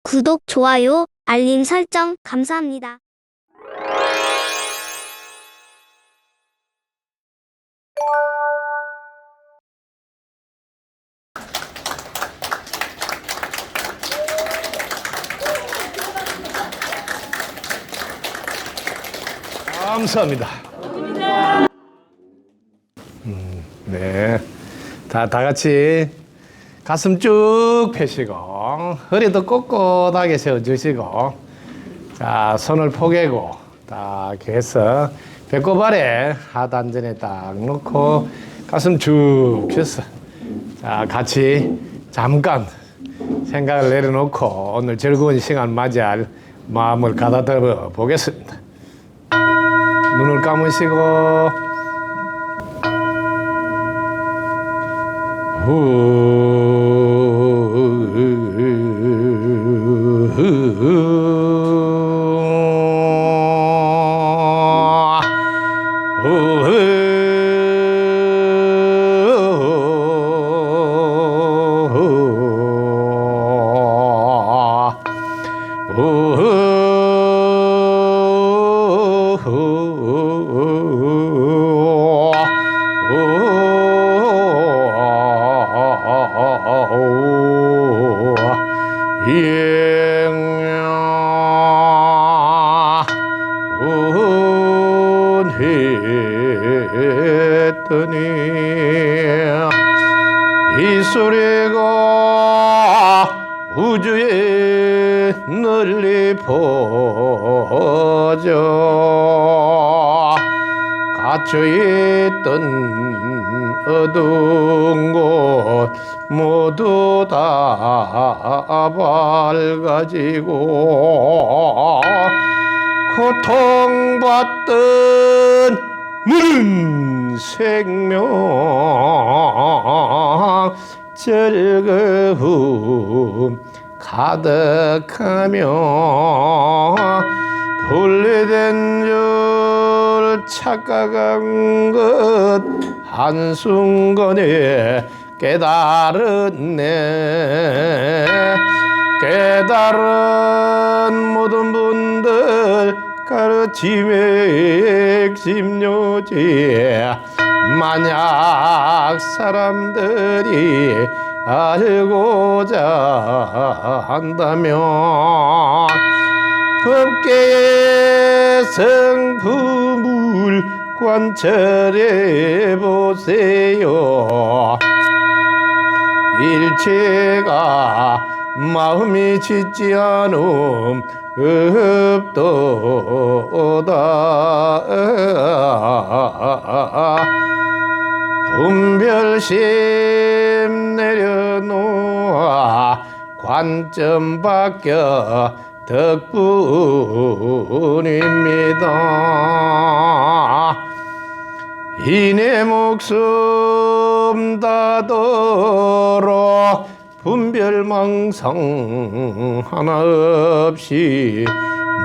구독, 좋아요, 알림 설정 감사합니다. 감사합니다. 네. 다 같이 가슴 쭉 펴시고, 허리도 꼿꼿하게 세워주시고, 자, 손을 포개고, 딱 해서 배꼽 아래 하단전에 딱 놓고, 가슴 쭉 펴서, 자, 같이 잠깐 생각을 내려놓고, 오늘 즐거운 시간 맞이할 마음을 가다듬어 보겠습니다. 눈을 감으시고 했더니 이 소리가 우주에 널리 퍼져 갇혀있던 어두운 곳 모두 다 밝아지고 고통받던 무른 생명 즐거움 가득하며 분리된 줄 착각한 것 한순간에 깨달았네. 깨달은 모든 분들 가르침의 핵심요지 만약 사람들이 알고자 한다면 법계의 성품을 관찰해 보세요. 일체가 마음이 짓지 않음 없도다. 분별심 내려놓아 관점 바뀌어 덕분입니다. 이내 목숨 다도록 분별망상 하나 없이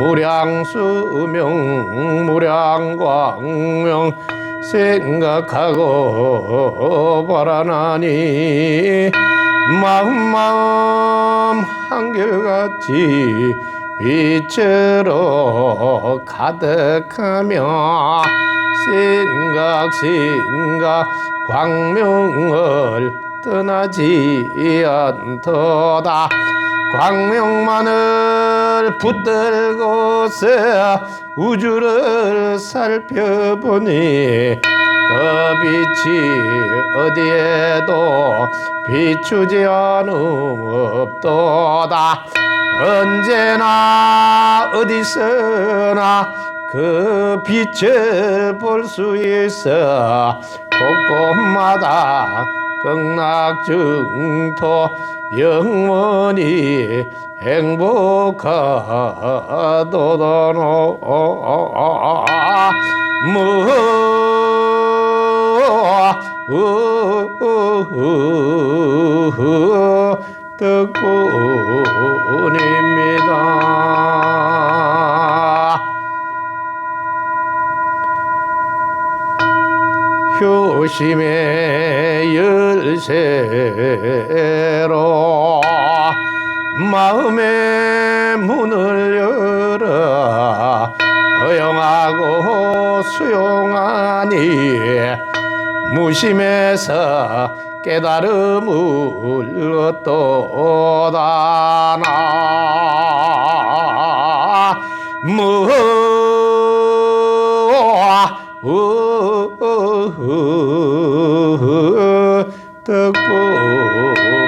무량수명 무량광명 생각하고 바라나니 마음 한결같이 빛으로 가득하며 생각 광명을 떠나지 않도다. 광명만을 붙들고서 우주를 살펴보니 그 빛이 어디에도 비추지 않음 없도다. 언제나 어디서나 그 빛을 볼 수 있어 곳곳마다 극락증토 영원히 행복하도록 덕분입니다. 효심의 열쇠로 마음의 문을 열어 허용하고 수용하니 무심해서 깨달음을 얻도다 나 덕분입니다.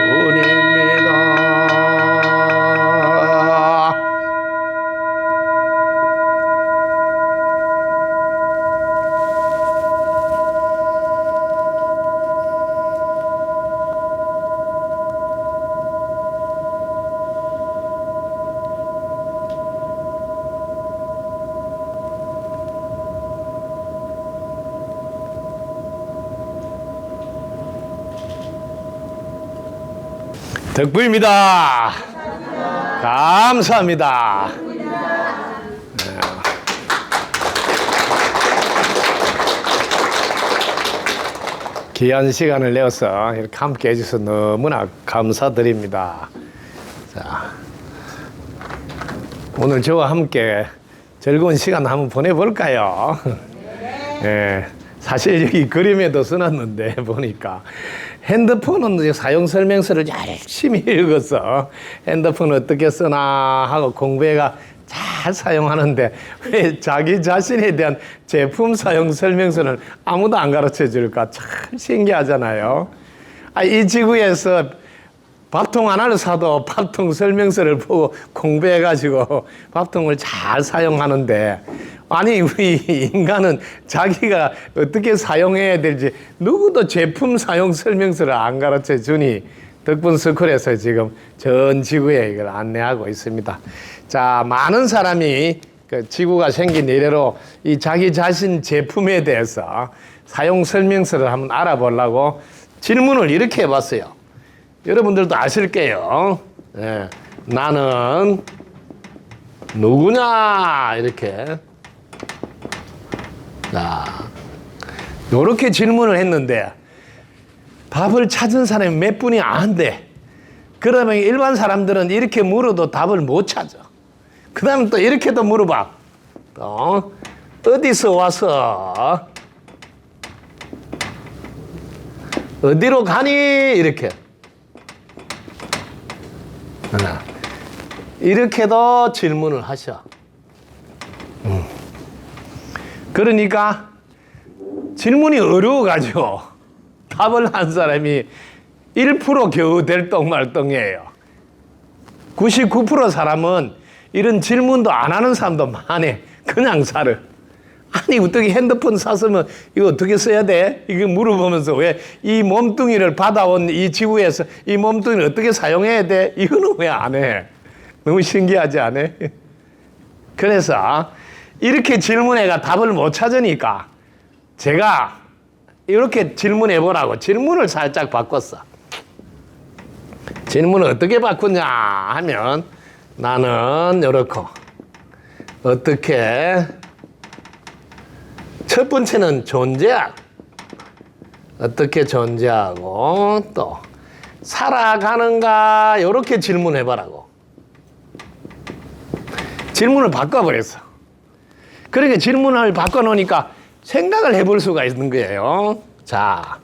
덕분입니다. 감사합니다. 귀한 시간을 내어서 이렇게 함께 해주셔서 너무나 감사드립니다. 자, 오늘 저와 함께 즐거운 시간 한번 보내볼까요? 네. 사실 여기 그림에도 써놨는데 보니까 핸드폰은 사용 설명서를 열심히 읽어서 핸드폰 어떻게 쓰나 하고 공부해가 잘 사용하는데 왜 자기 자신에 대한 제품 사용 설명서는 아무도 안 가르쳐 줄까? 참 신기하잖아요. 이 지구에서 밥통 하나를 사도 밥통 설명서를 보고 공부해가지고 밥통을 잘 사용하는데 아니 우리 인간은 자기가 어떻게 사용해야 될지 누구도 제품 사용 설명서를 안 가르쳐 주니 덕분 스쿨에서 지금 전 지구에 이걸 안내하고 있습니다. 자, 많은 사람이 그 지구가 생긴 이래로 이 자기 자신 제품에 대해서 사용 설명서를 한번 알아보려고 질문을 이렇게 해봤어요. 여러분들도 아실 게요. 네, 나는 누구냐 이렇게. 자, 요렇게 질문을 했는데 답을 찾은 사람이 몇 분이 안 돼. 그러면 일반 사람들은 이렇게 물어도 답을 못 찾아. 그 다음에 또 이렇게도 물어봐. 어디서 와서 어디로 가니 이렇게. 이렇게도 질문을 하셔. 그러니까 질문이 어려워가지고 답을 한 사람이 1% 겨우 될똥말똥이에요. 99% 사람은 이런 질문도 안 하는 사람도 많아. 그냥 살아. 아니 어떻게 핸드폰 샀으면 이거 어떻게 써야 돼? 이거 물어보면서 왜 이 몸뚱이를 받아온 이 지구에서 이 몸뚱이를 어떻게 사용해야 돼? 이거는 왜 안 해? 너무 신기하지 않아? 그래서 이렇게 질문해가 답을 못 찾으니까 제가 이렇게 질문해 보라고 질문을 살짝 바꿨어. 질문을 어떻게 바꾸냐 하면 나는 이렇고 어떻게 첫 번째는 존재하고 어떻게 존재하고 또 살아가는가 이렇게 질문해 보라고 질문을 바꿔버렸어. 그러니까 질문을 바꿔놓으니까 생각을 해볼 수가 있는 거예요. 자,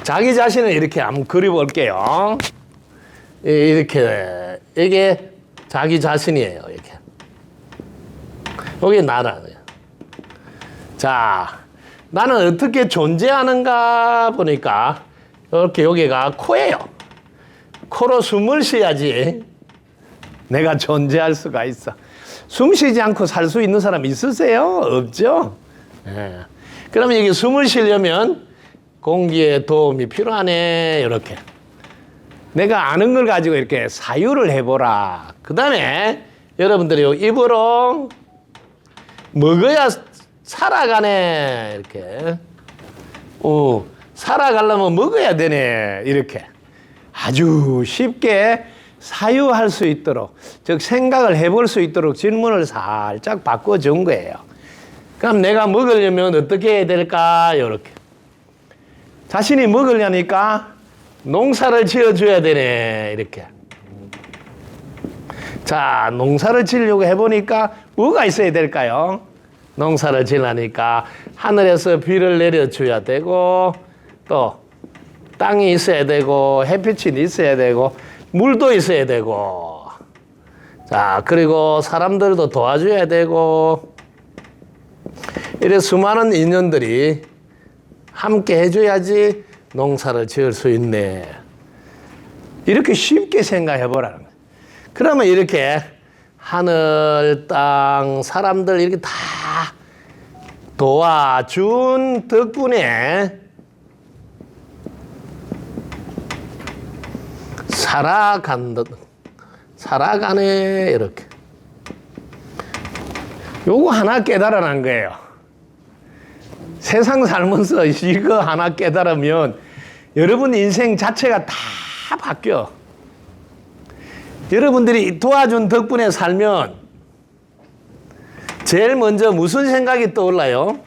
자기 자신을 이렇게 한번 그려볼게요. 이렇게 이게 자기 자신이에요. 이렇게 이게 나라는. 자, 나는 어떻게 존재하는가 보니까 이렇게 여기가 코예요. 코로 숨을 쉬어야지 내가 존재할 수가 있어. 숨 쉬지 않고 살 수 있는 사람 있으세요? 없죠? 예. 그러면 여기 숨을 쉬려면 공기의 도움이 필요하네. 이렇게. 내가 아는 걸 가지고 이렇게 사유를 해보라. 그 다음에 여러분들이 입으로 먹어야 살아가네. 이렇게. 살아가려면 먹어야 되네. 이렇게. 아주 쉽게 사유할 수 있도록, 즉 생각을 해볼 수 있도록 질문을 살짝 바꿔준 거예요. 그럼 내가 먹으려면 어떻게 해야 될까? 이렇게. 자신이 먹으려니까 농사를 지어줘야 되네. 이렇게. 자, 농사를 지으려고 해보니까 뭐가 있어야 될까요? 농사를 지으려니까 하늘에서 비를 내려줘야 되고, 또 땅이 있어야 되고, 햇빛이 있어야 되고, 물도 있어야 되고, 자, 그리고 사람들도 도와줘야 되고, 이래 수많은 인연들이 함께 해줘야지 농사를 지을 수 있네. 이렇게 쉽게 생각해 보라는 거예요. 그러면 이렇게 하늘, 땅, 사람들 이렇게 다 도와준 덕분에 살아가네, 이렇게. 요거 하나 깨달아난 거예요. 세상 살면서 이거 하나 깨달으면 여러분 인생 자체가 다 바뀌어. 여러분들이 도와준 덕분에 살면 제일 먼저 무슨 생각이 떠올라요?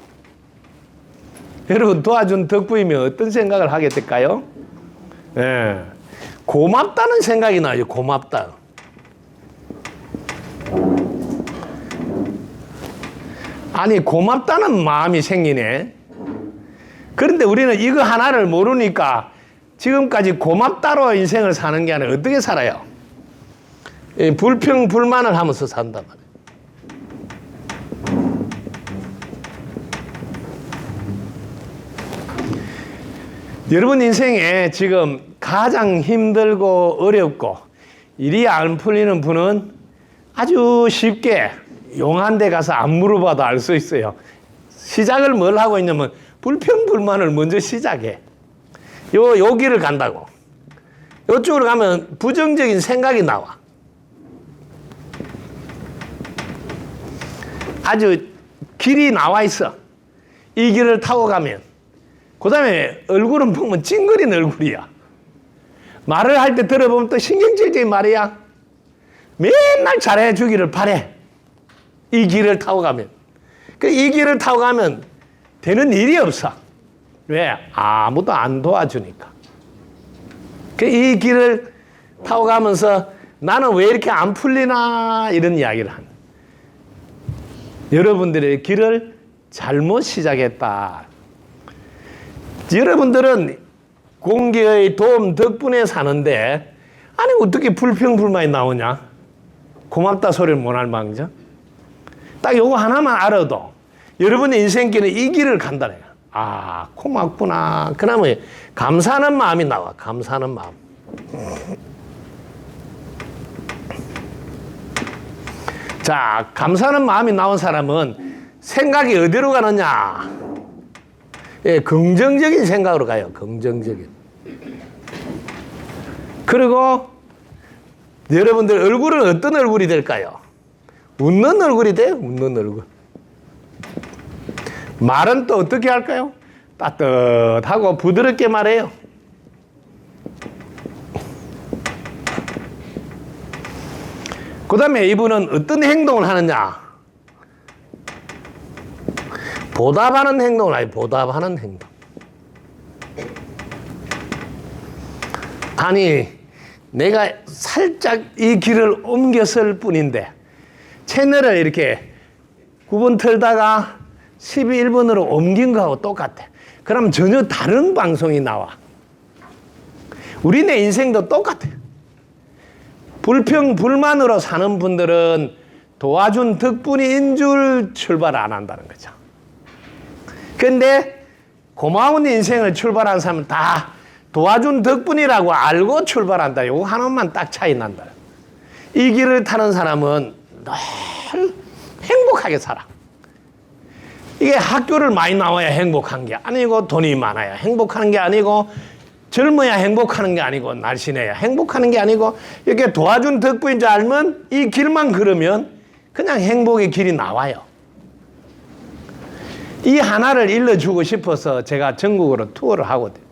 여러분 도와준 덕분이면 어떤 생각을 하게 될까요? 예. 고맙다는 생각이 나요. 고맙다. 아니, 고맙다는 마음이 생기네. 그런데 우리는 이거 하나를 모르니까 지금까지 고맙다로 인생을 사는 게 아니라 어떻게 살아요? 불평, 불만을 하면서 산단 말이에요. 여러분 인생에 지금 가장 힘들고 어렵고 일이 안 풀리는 분은 아주 쉽게 용한 데 가서 안 물어봐도 알 수 있어요. 시작을 뭘 하고 있냐면 불평불만을 먼저 시작해. 요 길을 간다고. 요쪽으로 가면 부정적인 생각이 나와. 아주 길이 나와 있어. 이 길을 타고 가면. 그 다음에 얼굴은 보면 찡그린 얼굴이야. 말을 할 때 들어보면 또 신경질적인 말이야. 맨날 잘해 주기를 바래. 이 길을 타고 가면. 이 길을 타고 가면 되는 일이 없어. 왜? 아무도 안 도와주니까. 이 길을 타고 가면서 나는 왜 이렇게 안 풀리나 이런 이야기를 하는. 여러분들의 길을 잘못 시작했다. 여러분들은 공기의 도움 덕분에 사는데 아니 어떻게 불평불만이 나오냐? 고맙다 소리를 못할 망정. 딱 요거 하나만 알아도 여러분의 인생길은 이 길을 간다네. 아, 고맙구나. 그러면 감사하는 마음이 나와. 감사하는 마음. 자, 감사하는 마음이 나온 사람은 생각이 어디로 가느냐? 예, 긍정적인 생각으로 가요. 긍정적인. 그리고 여러분들 얼굴은 어떤 얼굴이 될까요? 웃는 얼굴이 돼요. 웃는 얼굴. 말은 또 어떻게 할까요? 따뜻하고 부드럽게 말해요. 그 다음에 이분은 어떤 행동을 하느냐? 보답하는 행동을 해요. 보답하는 행동. 아니, 내가 살짝 이 길을 옮겼을 뿐인데 채널을 이렇게 9번 틀다가 11번으로 옮긴 거하고 똑같아. 그럼 전혀 다른 방송이 나와. 우리네 인생도 똑같아. 불평, 불만으로 사는 분들은 도와준 덕분인 줄 출발 안 한다는 거죠. 근데 고마운 인생을 출발한 사람은 다 도와준 덕분이라고 알고 출발한다. 이거 하나만 딱 차이 난다. 이 길을 타는 사람은 늘 행복하게 살아. 이게 학교를 많이 나와야 행복한 게 아니고 돈이 많아야 행복하는 게 아니고 젊어야 행복하는 게 아니고 날씬해야 행복하는 게 아니고 이렇게 도와준 덕분인 줄 알면 이 길만 걸으면 그냥 행복의 길이 나와요. 이 하나를 일러주고 싶어서 제가 전국으로 투어를 하거든요.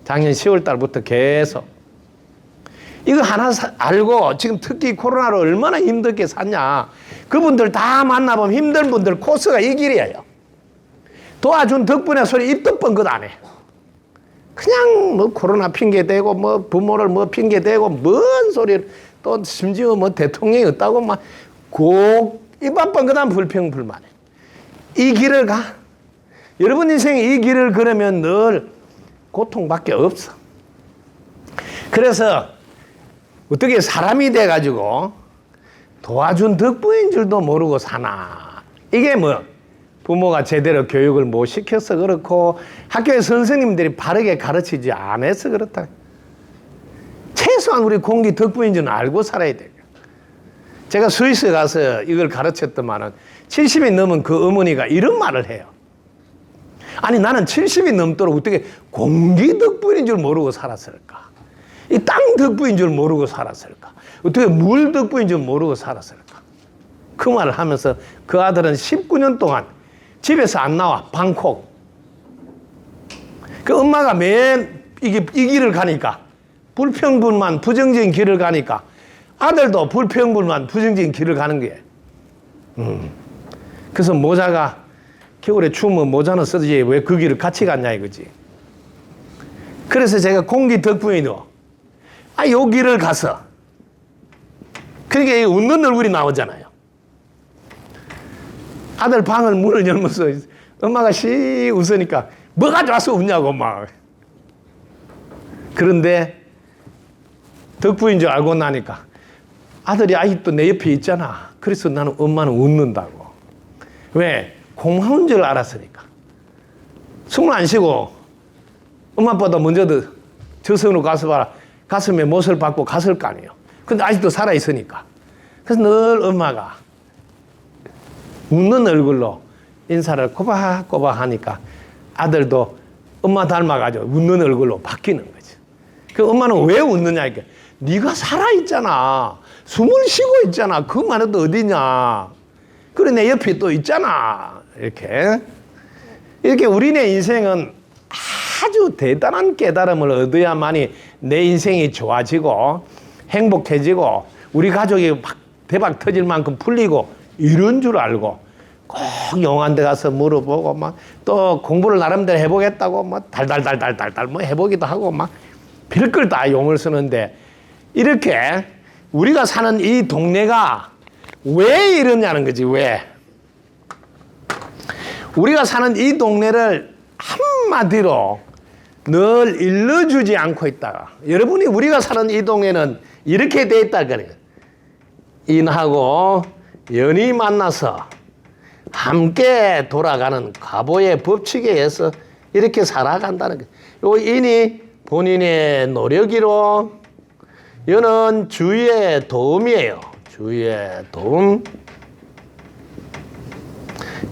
작년 10월 달부터 계속. 이거 하나 알고 지금 특히 코로나로 얼마나 힘들게 샀냐. 그분들 다 만나보면 힘든 분들 코스가 이 길이에요. 도와준 덕분에 소리 입도 뻥긋 안 해. 그냥 뭐 코로나 핑계대고 뭐 부모를 뭐 핑계대고 뭔 소리를 또 심지어 뭐 대통령이 없다고 막 입 아픈 그다음 불평불만해. 이 길을 가. 여러분 인생에 이 길을 걸으면 늘 고통밖에 없어. 그래서 어떻게 사람이 돼가지고 도와준 덕분인 줄도 모르고 사나. 이게 뭐 부모가 제대로 교육을 못 시켜서 그렇고 학교의 선생님들이 바르게 가르치지 않아서 그렇다. 최소한 우리 공기 덕분인 줄은 알고 살아야 돼요. 제가 스위스 가서 이걸 가르쳤더만은 70이 넘은 그 어머니가 이런 말을 해요. 아니 나는 70이 넘도록 어떻게 공기 덕분인 줄 모르고 살았을까? 이 땅 덕분인 줄 모르고 살았을까? 어떻게 물 덕분인 줄 모르고 살았을까? 그 말을 하면서 그 아들은 19년 동안 집에서 안 나와. 방콕. 그 엄마가 맨 이 길을 가니까 불평불만 부정적인 길을 가니까 아들도 불평불만 부정적인 길을 가는 거예요. 그래서 모자가 겨울에 추우면 모자는 써야지 왜 그 길을 같이 갔냐 이거지. 그래서 제가 공기 덕분이도 요 길을 가서 그러니까 웃는 얼굴이 나오잖아요. 아들 방을 문을 열면서 엄마가 씨 웃으니까 뭐가 좋아서 웃냐고 막. 그런데 덕분인 줄 알고 나니까 아들이 아직도 내 옆에 있잖아. 그래서 나는 엄마는 웃는다고. 왜? 고마운 줄 알았으니까. 숨을 안 쉬고 엄마 아빠보다 먼저 저승으로 가서 봐라. 가슴에 못을 받고 갔을 거 아니에요. 근데 아직도 살아있으니까. 그래서 늘 엄마가 웃는 얼굴로 인사를 꼬박꼬박 하니까 아들도 엄마 닮아가지고 웃는 얼굴로 바뀌는 거지. 그 엄마는 왜 웃느냐 이게. 네가 살아있잖아. 숨을 쉬고 있잖아. 그만 해도 어디냐. 그래 내 옆에 또 있잖아. 이렇게 우리네 인생은 아주 대단한 깨달음을 얻어야만이 내 인생이 좋아지고 행복해지고 우리 가족이 막 대박 터질 만큼 풀리고 이런 줄 알고 꼭 영화한테 가서 물어보고 막 또 공부를 나름대로 해보겠다고 막 달달달달달달 뭐 해보기도 하고 막 별걸 다 용을 쓰는데 이렇게 우리가 사는 이 동네가 왜 이러냐는 거지. 왜? 우리가 사는 이 동네를 한마디로 늘 일러주지 않고 있다가 여러분이 우리가 사는 이 동네는 이렇게 돼 있다 그래요. 인하고 연이 만나서 함께 돌아가는 과보의 법칙에 의해서 이렇게 살아간다는 거예요. 이 인이 본인의 노력이로 연은 주위의 도움이에요. 주위의 도움.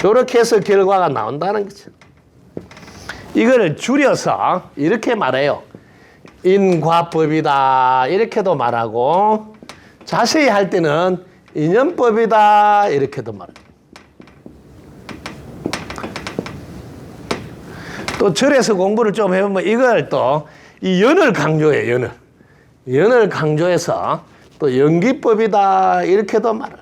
이렇게 해서 결과가 나온다는 거죠. 이걸 줄여서 이렇게 말해요. 인과법이다 이렇게도 말하고 자세히 할 때는 인연법이다 이렇게도 말해요. 또 절에서 공부를 좀 해보면 이걸 또 이 연을 강조해요. 연을. 연을 강조해서 또 연기법이다 이렇게도 말해요.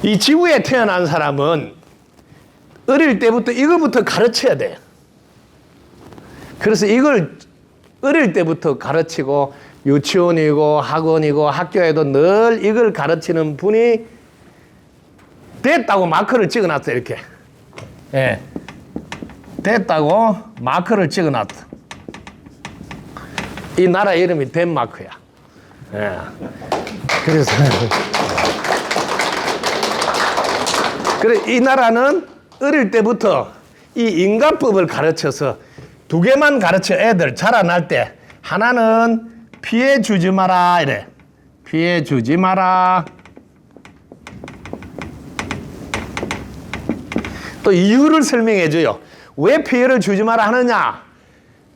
이 지구에 태어난 사람은 어릴 때부터 이거부터 가르쳐야 돼. 그래서 이걸 어릴 때부터 가르치고 유치원이고 학원이고 학교에도 늘 이걸 가르치는 분이 됐다고 마크를 찍어놨어. 이렇게. 예. 됐다고 마크를 찍어놨어. 이 나라 이름이 덴마크야. 예. 그래서 그래 이 나라는 어릴 때부터 이 인과법을 가르쳐서 두 개만 가르쳐 애들 자라날 때 하나는 피해 주지 마라 이래. 피해 주지 마라. 또 이유를 설명해 줘요. 왜 피해를 주지 마라 하느냐?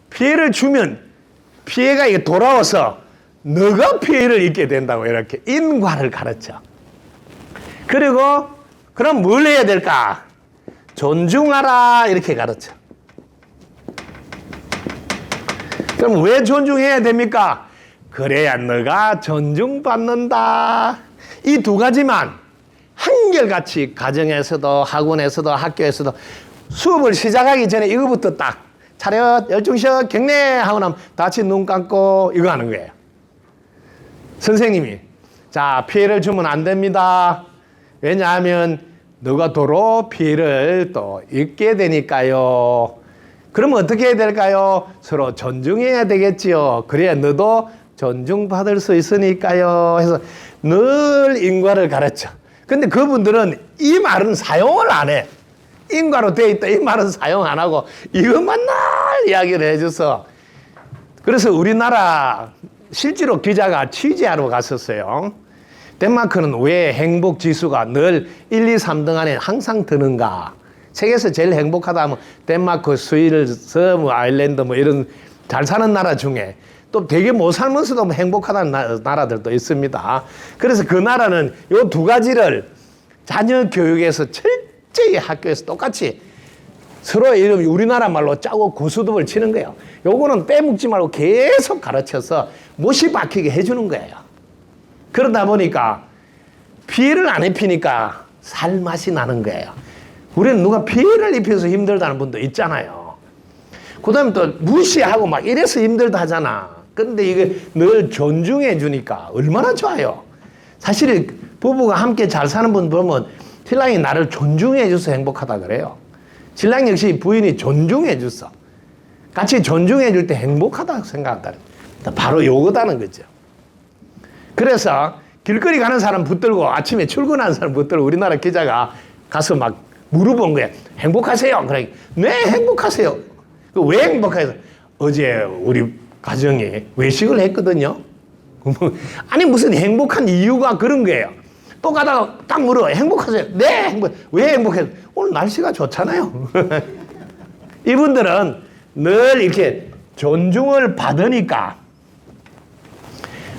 피해를 주면 피해가 이게 돌아와서 너가 피해를 입게 된다고 이렇게 인과를 가르쳐. 그리고 그럼 뭘 해야 될까? 존중하라 이렇게 가르쳐. 그럼 왜 존중해야 됩니까? 그래야 너가 존중받는다. 이 두 가지만 한결같이 가정에서도 학원에서도 학교에서도 수업을 시작하기 전에 이거부터 딱 차렷, 열중시어, 경례 하고 나면 다 같이 눈 감고 이거 하는 거예요. 선생님이 자, 피해를 주면 안 됩니다. 왜냐하면 너가 도로 피해를 또 입게 되니까요. 그러면 어떻게 해야 될까요? 서로 존중해야 되겠지요. 그래야 너도 존중받을 수 있으니까요. 해서 늘 인과를 가르쳐. 근데 그분들은 이 말은 사용을 안 해. 인과로 돼 있다. 이 말은 사용 안 하고 이것만 날 이야기를 해줘서. 그래서 우리나라 실제로 기자가 취재하러 갔었어요. 덴마크는 왜 행복 지수가 늘 1, 2, 3등 안에 항상 드는가? 세계에서 제일 행복하다 하면 덴마크, 스위스, 뭐 아일랜드 뭐 이런 잘 사는 나라 중에 또 되게 못 살면서도 행복하다는 나라들도 있습니다. 그래서 그 나라는 요 두 가지를 자녀 교육에서 철저히 학교에서 똑같이 서로 이름 우리나라 말로 짜고 고수톱을 치는 거예요. 요거는 빼먹지 말고 계속 가르쳐서 못이 박히게 해주는 거예요. 그러다 보니까 피해를 안 입히니까 살맛이 나는 거예요. 우리는 누가 피해를 입혀서 힘들다는 분도 있잖아요. 그 다음에 또 무시하고 막 이래서 힘들다 하잖아. 근데 이게 늘 존중해 주니까 얼마나 좋아요. 사실 부부가 함께 잘 사는 분 보면 신랑이 나를 존중해 줘서 행복하다 그래요. 신랑 역시 부인이 존중해 줬어. 같이 존중해 줄 때 행복하다고 생각한다. 바로 요거다는 거죠. 그래서 길거리 가는 사람 붙들고 아침에 출근하는 사람 붙들고 우리나라 기자가 가서 막 물어본 거예요. 행복하세요? 그래. 네, 행복하세요. 왜 행복해서? 어제 우리 가정이 외식을 했거든요. 아니 무슨 행복한 이유가 그런 거예요. 또 가다가 딱 물어. 행복하세요? 네, 행복. 왜 행복해요? 오늘 날씨가 좋잖아요. 이분들은 늘 이렇게 존중을 받으니까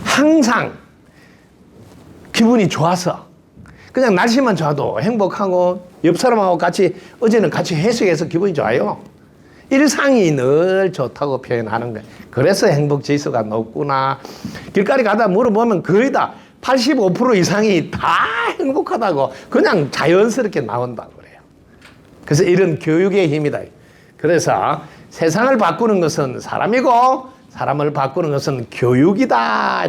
항상 기분이 좋아서 그냥 날씨만 좋아도 행복하고 옆 사람하고 같이 어제는 같이 해석해서 기분이 좋아요. 일상이 늘 좋다고 표현하는 거예요. 그래서 행복 지수가 높구나. 길거리 가다 물어보면 거의 다 85% 이상이 다 행복하다고 그냥 자연스럽게 나온다고 그래요. 그래서 이런 교육의 힘이다. 그래서 세상을 바꾸는 것은 사람이고 사람을 바꾸는 것은 교육이다.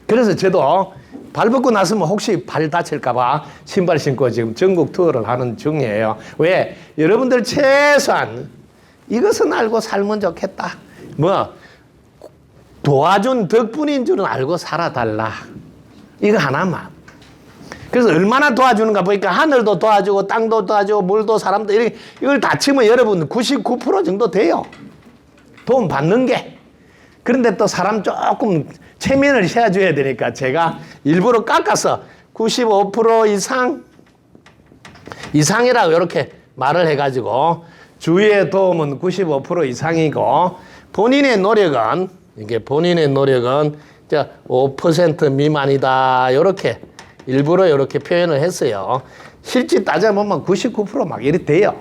그래서 저도 발 벗고 나서면 혹시 발 다칠까봐 신발 신고 지금 전국 투어를 하는 중이에요. 왜? 여러분들 최소한 이것은 알고 살면 좋겠다. 뭐 도와준 덕분인 줄은 알고 살아달라. 이거 하나만. 그래서 얼마나 도와주는가 보니까 하늘도 도와주고 땅도 도와주고 물도 사람도 이걸 다 치면 여러분 99% 정도 돼요. 도움 받는 게. 그런데 또 사람 조금 체면을 세워줘야 되니까 제가 일부러 깎아서 95% 이상이라고 이렇게 말을 해가지고 주위의 도움은 95% 이상이고 본인의 노력은 5% 미만이다. 이렇게 일부러 이렇게 표현을 했어요. 실제 따져보면 99% 막 이렇게 돼요.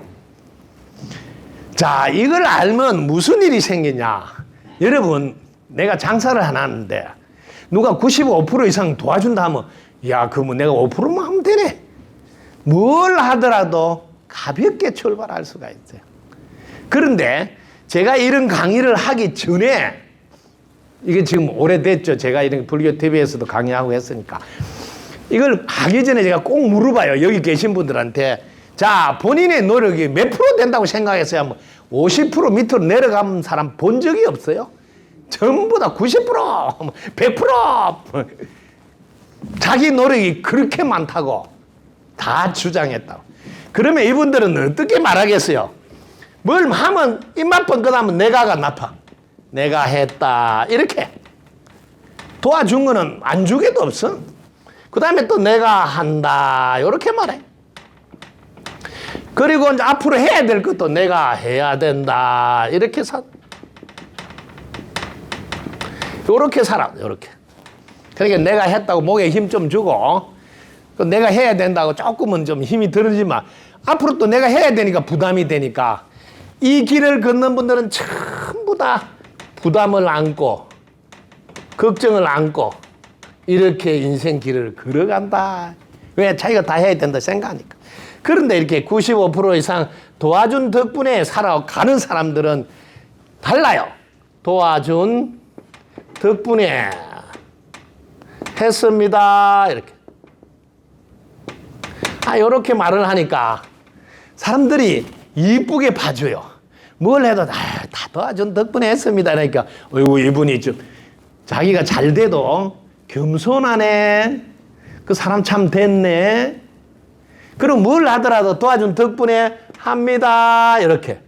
자, 이걸 알면 무슨 일이 생기냐. 여러분, 내가 장사를 하나 하는데 누가 95% 이상 도와준다 하면 야, 그러면 내가 5%만 하면 되네. 뭘 하더라도 가볍게 출발할 수가 있어요. 그런데 제가 이런 강의를 하기 전에 이게 지금 오래됐죠. 제가 이런 불교 TV에서도 강의하고 했으니까. 이걸 하기 전에 제가 꼭 물어봐요. 여기 계신 분들한테. 자, 본인의 노력이 몇 프로 된다고 생각했어요? 하면 50% 밑으로 내려간 사람 본 적이 없어요. 전부 다 90%, 100% 자기 노력이 그렇게 많다고 다 주장했다고. 그러면 이분들은 어떻게 말하겠어요? 뭘 하면 입맛 뻔긋하면 내가가 나빠. 내가 했다. 이렇게 도와준 거는 안 주게도 없어. 그 다음에 또 내가 한다. 이렇게 말해. 그리고 이제 앞으로 해야 될 것도 내가 해야 된다. 이렇게 요렇게 살아. 요렇게. 그러니까 내가 했다고 목에 힘 좀 주고 내가 해야 된다고 조금은 좀 힘이 들지만 앞으로 또 내가 해야 되니까 부담이 되니까 이 길을 걷는 분들은 전부 다 부담을 안고 걱정을 안고 이렇게 인생 길을 걸어간다. 왜? 자기가 다 해야 된다 생각하니까. 그런데 이렇게 95% 이상 도와준 덕분에 살아가는 사람들은 달라요. 도와준 덕분에 했습니다. 이렇게. 요렇게 말을 하니까 사람들이 이쁘게 봐줘요. 뭘 해도 다 도와준 덕분에 했습니다. 그러니까, 어이구, 이분이 좀 자기가 잘 돼도 겸손하네. 그 사람 참 됐네. 그럼 뭘 하더라도 도와준 덕분에 합니다. 이렇게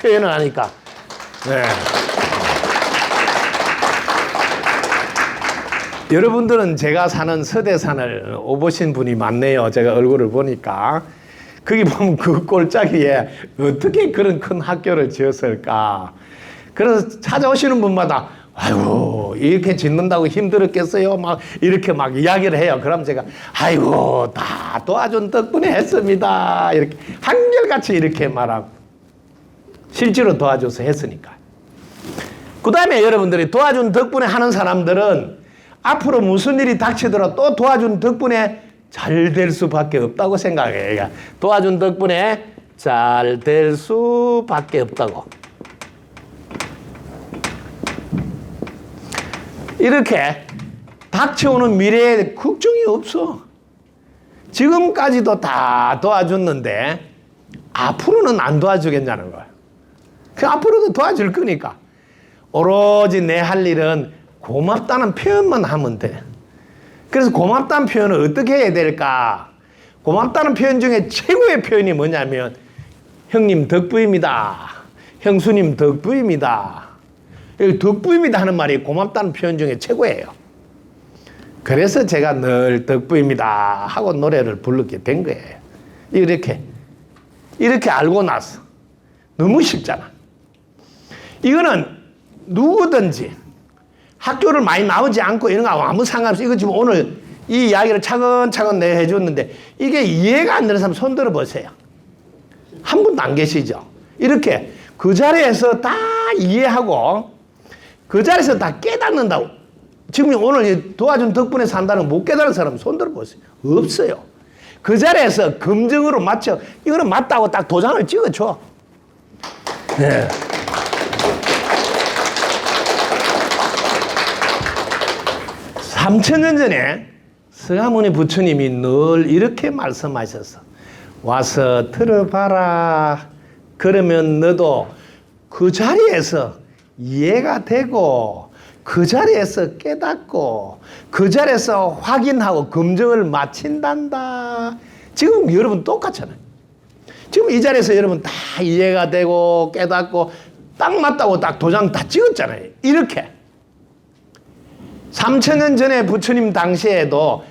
표현을 하니까. 네. 여러분들은 제가 사는 서대산을 오보신 분이 많네요. 제가 얼굴을 보니까. 거기 보면 그 골짜기에 어떻게 그런 큰 학교를 지었을까. 그래서 찾아오시는 분마다 아이고, 이렇게 짓는다고 힘들었겠어요? 막 이렇게 막 이야기를 해요. 그럼 제가 아이고, 다 도와준 덕분에 했습니다. 이렇게 한결같이 이렇게 말하고 실제로 도와줘서 했으니까. 그 다음에 여러분들이 도와준 덕분에 하는 사람들은 앞으로 무슨 일이 닥치더라도 또 도와준 덕분에 잘 될 수밖에 없다고 생각해요. 도와준 덕분에 잘 될 수밖에 없다고. 이렇게 닥쳐오는 미래에 걱정이 없어. 지금까지도 다 도와줬는데 앞으로는 안 도와주겠냐는 거야. 그 앞으로도 도와줄 거니까. 오로지 내 할 일은 고맙다는 표현만 하면 돼. 그래서 고맙다는 표현을 어떻게 해야 될까? 고맙다는 표현 중에 최고의 표현이 뭐냐면 형님 덕분입니다. 형수님 덕분입니다. 덕분입니다 하는 말이 고맙다는 표현 중에 최고예요. 그래서 제가 늘 덕분입니다 하고 노래를 부르게 된 거예요. 이렇게 알고 나서 너무 쉽잖아. 이거는 누구든지 학교를 많이 나오지 않고 이런 거 아무 상관없어. 이거 지금 오늘 이 이야기를 차근차근 내가 해줬는데 이게 이해가 안 되는 사람 손 들어 보세요. 한 분도 안 계시죠? 이렇게 그 자리에서 다 이해하고 그 자리에서 다 깨닫는다고. 지금 오늘 도와준 덕분에 산다는 못 깨달은 사람 손 들어 보세요. 없어요. 그 자리에서 검증으로 맞춰. 이거는 맞다고 딱 도장을 찍어줘. 네. (3000년) 전에 서가모니 부처님이 늘 이렇게 말씀하셨어. 와서 들어봐라. 그러면 너도 그 자리에서 이해가 되고 그 자리에서 깨닫고 그 자리에서 확인하고 검증을 마친단다. 지금 여러분 똑같잖아요. 지금 이 자리에서 여러분 다 이해가 되고 깨닫고 딱 맞다고 딱 도장 다 찍었잖아요. 이렇게. 3000년 전에 부처님 당시에도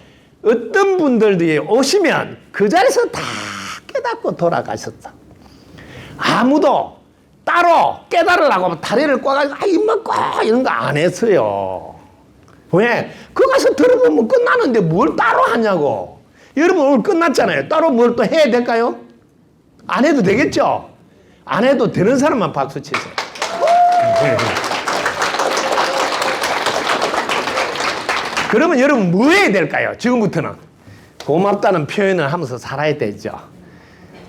어떤 분들이 오시면 그 자리에서 다 깨닫고 돌아가셨다. 아무도 따로 깨달으라고 하면 다리를 꽈가지고 입만 꽈 이런 거 안 했어요. 왜? 그거 가서 들어보면 끝나는데 뭘 따로 하냐고. 여러분 오늘 끝났잖아요. 따로 뭘 또 해야 될까요? 안 해도 되겠죠? 안 해도 되는 사람만 박수 치세요. 그러면 여러분 뭐 해야 될까요? 지금부터는 고맙다는 표현을 하면서 살아야 되죠.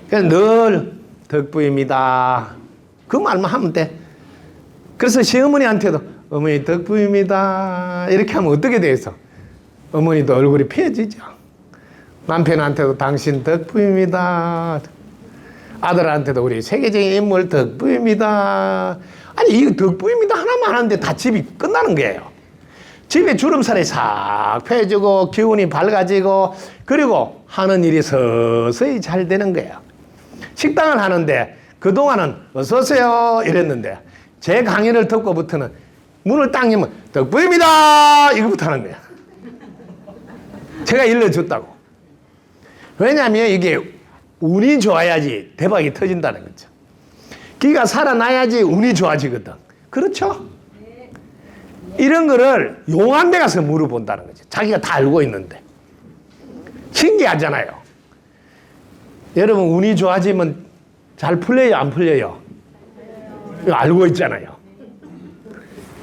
그래서 늘 덕분입니다. 그 말만 하면 돼. 그래서 시어머니한테도 어머니 덕분입니다 이렇게 하면 어떻게 돼서 어머니도 얼굴이 펴지죠. 남편한테도 당신 덕분입니다. 아들한테도 우리 세계적인 인물 덕분입니다. 아니 이거 덕분입니다 하나만 하는데 다 집이 끝나는 거예요. 집에 주름살이 싹 펴지고 기운이 밝아지고 그리고 하는 일이 서서히 잘 되는 거예요. 식당을 하는데 그동안은 어서 오세요 이랬는데 제 강의를 듣고부터는 문을 딱 열면 덕분입니다 이거부터 하는 거야. 제가 일러줬다고. 왜냐하면 이게 운이 좋아야지 대박이 터진다는 거죠. 기가 살아나야지 운이 좋아지거든. 그렇죠? 이런 거를 용한 데 가서 물어본다는 거죠. 자기가 다 알고 있는데. 신기하잖아요. 여러분 운이 좋아지면 잘 풀려요 안 풀려요? 알고 있잖아요.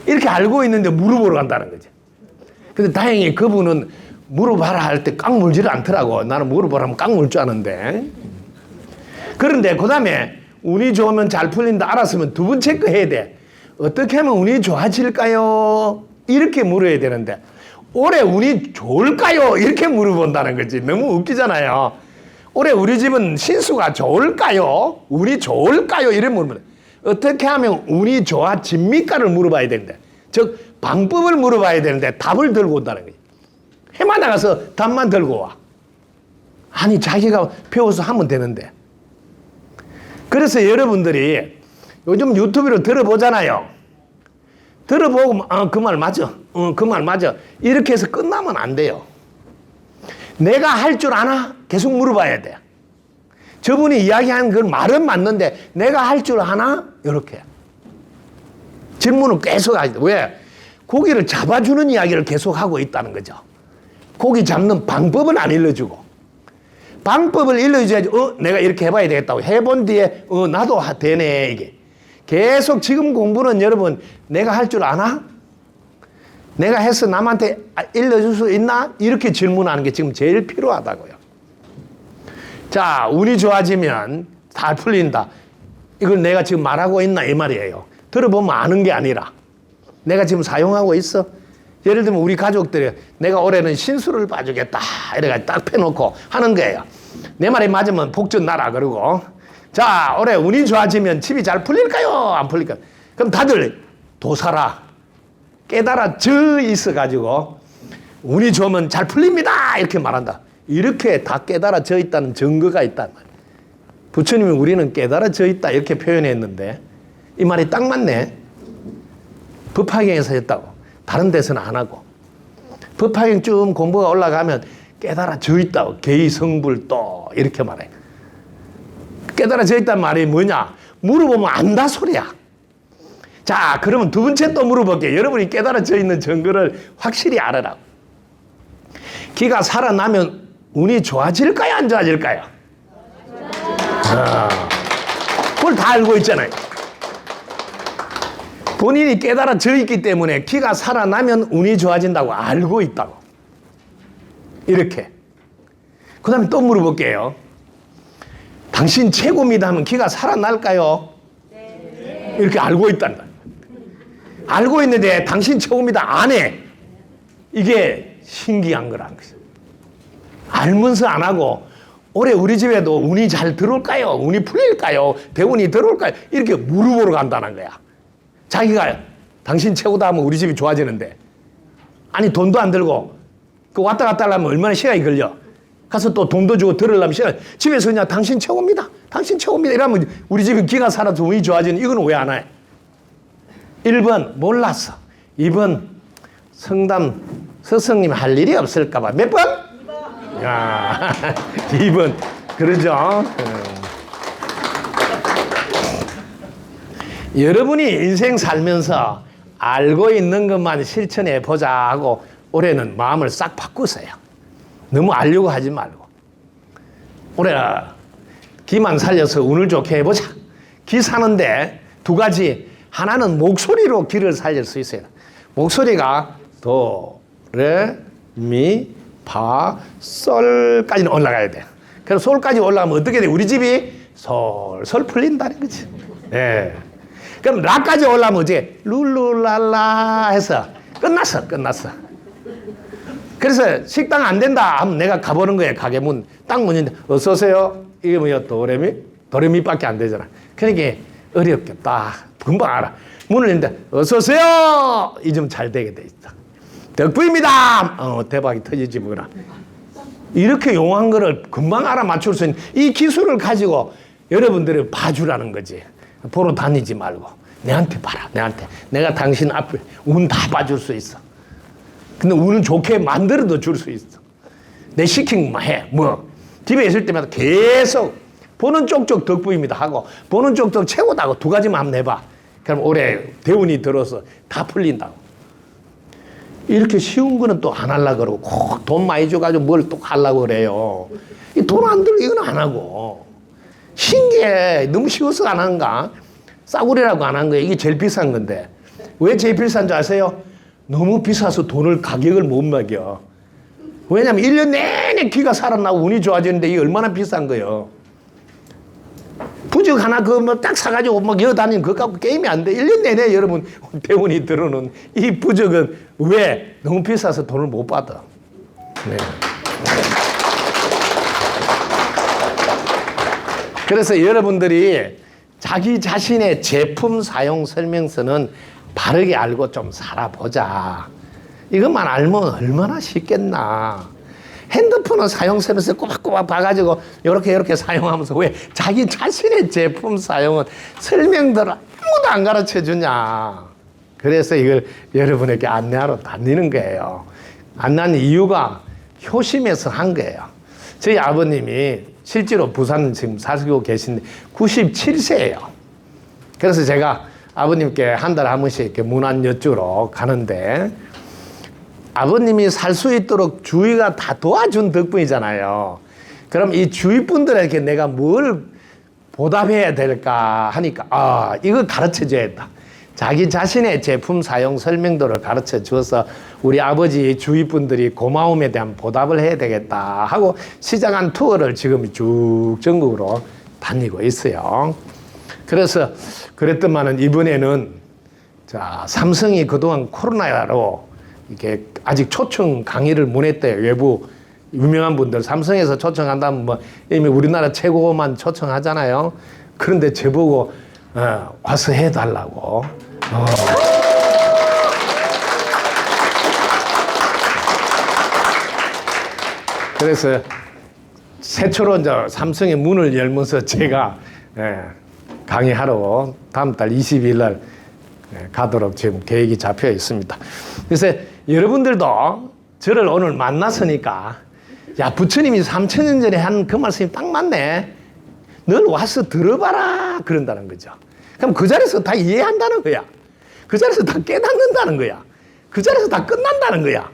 이렇게 알고 있는데 물어보러 간다는 거죠. 근데 다행히 그분은 물어봐라 할 때 꽉 물지를 않더라고. 나는 물어보라면 꽉 물 줄 아는데. 그런데 그 다음에 운이 좋으면 잘 풀린다 알았으면 두 번째 거 해야 돼. 어떻게 하면 운이 좋아질까요? 이렇게 물어야 되는데 올해 운이 좋을까요? 이렇게 물어본다는 거지. 너무 웃기잖아요. 올해 우리 집은 신수가 좋을까요? 운이 좋을까요? 이래 물으면 어떻게 하면 운이 좋아집니까를 물어봐야 되는데 즉 방법을 물어봐야 되는데 답을 들고 온다는 거지. 해마다 가서 답만 들고 와. 아니 자기가 배워서 하면 되는데. 그래서 여러분들이 요즘 유튜브로 들어보잖아요. 들어보고 그 말 맞아. 그 말 맞아. 이렇게 해서 끝나면 안 돼요. 내가 할 줄 아나? 계속 물어봐야 돼. 저분이 이야기하는 그 말은 맞는데 내가 할 줄 아나? 이렇게. 질문을 계속 하지. 왜? 고기를 잡아주는 이야기를 계속 하고 있다는 거죠. 고기 잡는 방법은 안 알려주고. 방법을 알려줘야지, 내가 이렇게 해봐야 되겠다고. 해본 뒤에, 나도 되네, 이게. 계속 지금 공부는 여러분, 내가 할 줄 아나? 내가 해서 남한테 알려줄 수 있나? 이렇게 질문하는 게 지금 제일 필요하다고요. 자, 운이 좋아지면 다 풀린다. 이걸 내가 지금 말하고 있나? 이 말이에요. 들어보면 아는 게 아니라. 내가 지금 사용하고 있어. 예를 들면 우리 가족들이 내가 올해는 신수를 봐주겠다. 이래가지고 딱 펴놓고 하는 거예요. 내 말이 맞으면 복전 나라 그러고. 자, 올해 운이 좋아지면 집이 잘 풀릴까요? 안 풀릴까요? 그럼 다들 도사라. 깨달아져 있어가지고 운이 좋으면 잘 풀립니다. 이렇게 말한다. 이렇게 다 깨달아져 있다는 증거가 있단 말이에요. 부처님이 우리는 깨달아져 있다 이렇게 표현했는데 이 말이 딱 맞네. 법화경에서 했다고. 다른 데서는 안 하고. 법화경 좀 공부가 올라가면 깨달아져 있다고. 개의성불도 이렇게 말해. 깨달아져 있단 말이 뭐냐? 물어보면 안다 소리야. 자, 그러면 두 번째 또 물어볼게요. 여러분이 깨달아져 있는 증거를 확실히 알아라. 기가 살아나면 운이 좋아질까요? 안 좋아질까요? 그걸 다 알고 있잖아요. 본인이 깨달아져 있기 때문에 기가 살아나면 운이 좋아진다고 알고 있다고. 이렇게. 그 다음에 또 물어볼게요. 당신 최고입니다 하면 기가 살아날까요? 네. 이렇게 알고 있다는 거예요. 알고 있는데 당신 최고입니다 안 해. 이게 신기한 거라는 거죠. 알면서 안 하고 올해 우리 집에도 운이 잘 들어올까요? 운이 풀릴까요? 대운이 들어올까요? 이렇게 물어보러 간다는 거야. 자기가 당신 최고다 하면 우리 집이 좋아지는데 아니 돈도 안 들고 그 왔다 갔다 하려면 얼마나 시간이 걸려. 가서 또 돈도 주고 들으려면 시간. 집에서 그냥 당신 최고입니다. 당신 최고입니다. 이러면 우리 집이 기가 살아서 운이 좋아지는 이건 왜 안 해? 1번 몰랐어. 2번 성담 스승님 할 일이 없을까 봐. 몇 번? 2번. 야, 2번. 그러죠. 여러분이 인생 살면서 알고 있는 것만 실천해 보자 하고 올해는 마음을 싹 바꾸세요. 너무 알려고 하지 말고. 올해 기만 살려서 운을 좋게 해보자. 기 사는데 두 가지. 하나는 목소리로 기를 살릴 수 있어요. 목소리가 도, 레, 미, 파, 솔까지는 올라가야 돼. 그래서 솔까지 올라가면 어떻게 돼? 우리 집이 솔솔 풀린다는 거지. 예. 그럼 라까지 올라가면 어떻게? 룰루랄라 해서 끝났어. 그래서 식당 안 된다 하면 내가 가보는 거예요. 가게 문 딱 문인데 어서 오세요. 이게 뭐야? 도레미? 도레미밖에 안 되잖아. 그러니까 어렵겠다. 금방 알아. 문을 열는데 어서 오세요. 이 좀 잘 되게 돼 있다. 덕부입니다. 대박이 터지지 뭐라. 이렇게 용한 거를 금방 알아맞출 수 있는 이 기술을 가지고 여러분들이 봐주라는 거지. 보러 다니지 말고 내한테 봐라. 내한테. 내가 당신 앞에 운 다 봐줄 수 있어. 근데 운을 좋게 만들어도 줄 수 있어. 내 시킨 것만 해. 뭐 집에 있을 때마다 계속 보는 쪽쪽 덕부입니다 하고 보는 쪽쪽 최고다 하고 두 가지만 한번 해봐. 그럼 올해 대운이 들어서 다 풀린다고. 이렇게 쉬운 거는 또 안 하려고 그러고 꼭 돈 많이 줘가지고 뭘 또 하려고 그래요. 돈 안 들고 이건 안 하고. 신기해. 너무 쉬워서 안 하는가? 싸구려라고 안 한 거예요. 이게 제일 비싼 건데. 왜 제일 비싼 줄 아세요? 너무 비싸서 돈을 가격을 못 매겨. 왜냐면 1년 내내 기가 살아나고 운이 좋아지는데 이게 얼마나 비싼 거예요. 부적 하나 그 뭐 딱 사가지고 막 여어 다니는 그거 갖고 게임이 안 돼. 1년 내내 여러분 대원이 들어오는 이 부적은 왜? 너무 비싸서 돈을 못 받아. 네. 그래서 여러분들이 자기 자신의 제품 사용 설명서는 바르게 알고 좀 살아보자. 이것만 알면 얼마나 쉽겠나. 핸드폰은 사용 설명서 꼬박꼬박 봐가지고 이렇게 사용하면서 왜 자기 자신의 제품 사용은 설명들을 아무도 안 가르쳐 주냐. 그래서 이걸 여러분에게 안내하러 다니는 거예요. 안내하는 이유가 효심에서 한 거예요. 저희 아버님이 실제로 부산 지금 사시고 계신데 97세예요. 그래서 제가 아버님께 한 달에 한 번씩 이렇게 문안 여쭈러 가는데 아버님이 살 수 있도록 주위가 다 도와준 덕분이잖아요. 그럼 이 주위 분들에게 내가 뭘 보답해야 될까 하니까 이거 가르쳐 줘야겠다. 자기 자신의 제품 사용 설명도를 가르쳐 줘서 우리 아버지 주위 분들이 고마움에 대한 보답을 해야 되겠다 하고 시작한 투어를 지금 쭉 전국으로 다니고 있어요. 그래서 그랬더만은 이번에는 자, 삼성이 그동안 코로나로 이렇게 아직 초청 강의를 못 했대요. 외부 유명한 분들 삼성에서 초청한다면 뭐 이미 우리나라 최고만 초청하잖아요. 그런데 저보고 와서 해달라고. 그래서 최초로 이제 삼성의 문을 열면서 제가 강의하러 다음 달 22일 날 가도록 지금 계획이 잡혀 있습니다. 그래서 여러분들도 저를 오늘 만났으니까 야, 부처님이 3000년 전에 한 그 말씀이 딱 맞네. 널 와서 들어봐라 그런다는 거죠. 그럼 그 자리에서 다 이해한다는 거야. 그 자리에서 다 깨닫는다는 거야. 그 자리에서 다 끝난다는 거야.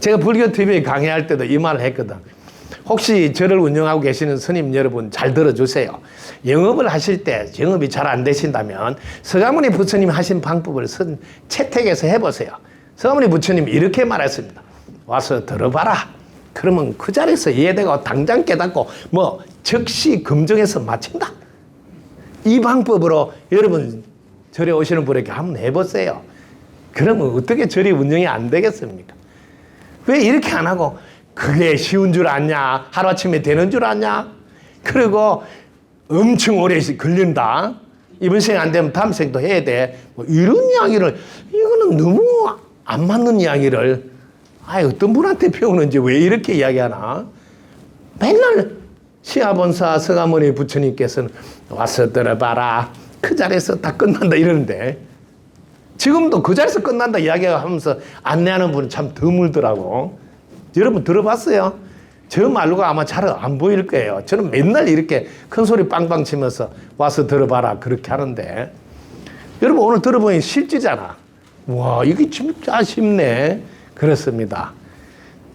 제가 불교TV에 강의할 때도 이 말을 했거든. 혹시 저를 운영하고 계시는 스님 여러분 잘 들어주세요. 영업을 하실 때 영업이 잘 안 되신다면 서가모니 부처님이 하신 방법을 채택해서 해보세요. 서가모니 부처님이 이렇게 말했습니다. 와서 들어봐라. 그러면 그 자리에서 이해되고 당장 깨닫고 뭐 즉시 검증해서 마친다. 이 방법으로 여러분 절에 오시는 분에게 한번 해보세요. 그러면 어떻게 절이 운영이 안 되겠습니까? 왜 이렇게 안 하고 그게 쉬운 줄 아냐? 하루아침에 되는 줄 아냐? 그리고 엄청 오래 걸린다. 이번 생 안 되면 다음 생도 해야 돼. 뭐 이런 이야기를, 이거는 너무 안 맞는 이야기를, 어떤 분한테 배우는지 왜 이렇게 이야기하나? 맨날 시아본사 서가모니 부처님께서는 와서 들어봐라. 그 자리에서 다 끝난다 이러는데, 지금도 그 자리에서 끝난다 이야기하면서 안내하는 분은 참 드물더라고. 여러분 들어봤어요? 저 말로가 아마 잘 안 보일 거예요. 저는 맨날 이렇게 큰 소리 빵빵 치면서 와서 들어봐라 그렇게 하는데, 여러분 오늘 들어보니 실지잖아. 와, 이게 진짜 쉽네. 그렇습니다.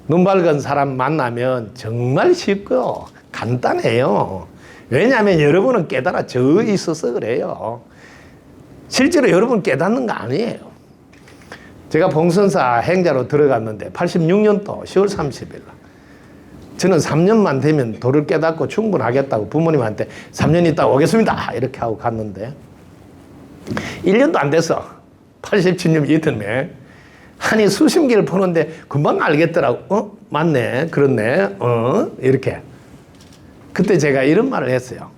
눈 밝은 사람 만나면 정말 쉽고 간단해요. 왜냐하면 여러분은 깨달아져 있어서 그래요. 실제로 여러분 깨닫는 거 아니에요. 제가 봉선사 행자로 들어갔는데 86년도 10월 30일 날 저는 3년만 되면 도를 깨닫고 충분하겠다고 부모님한테 3년 있다 오겠습니다 이렇게 하고 갔는데 1년도 안 돼서 87년 이듬해 아니 수심기를 보는데 금방 알겠더라고. 맞네, 그렇네, 이렇게. 그때 제가 이런 말을 했어요.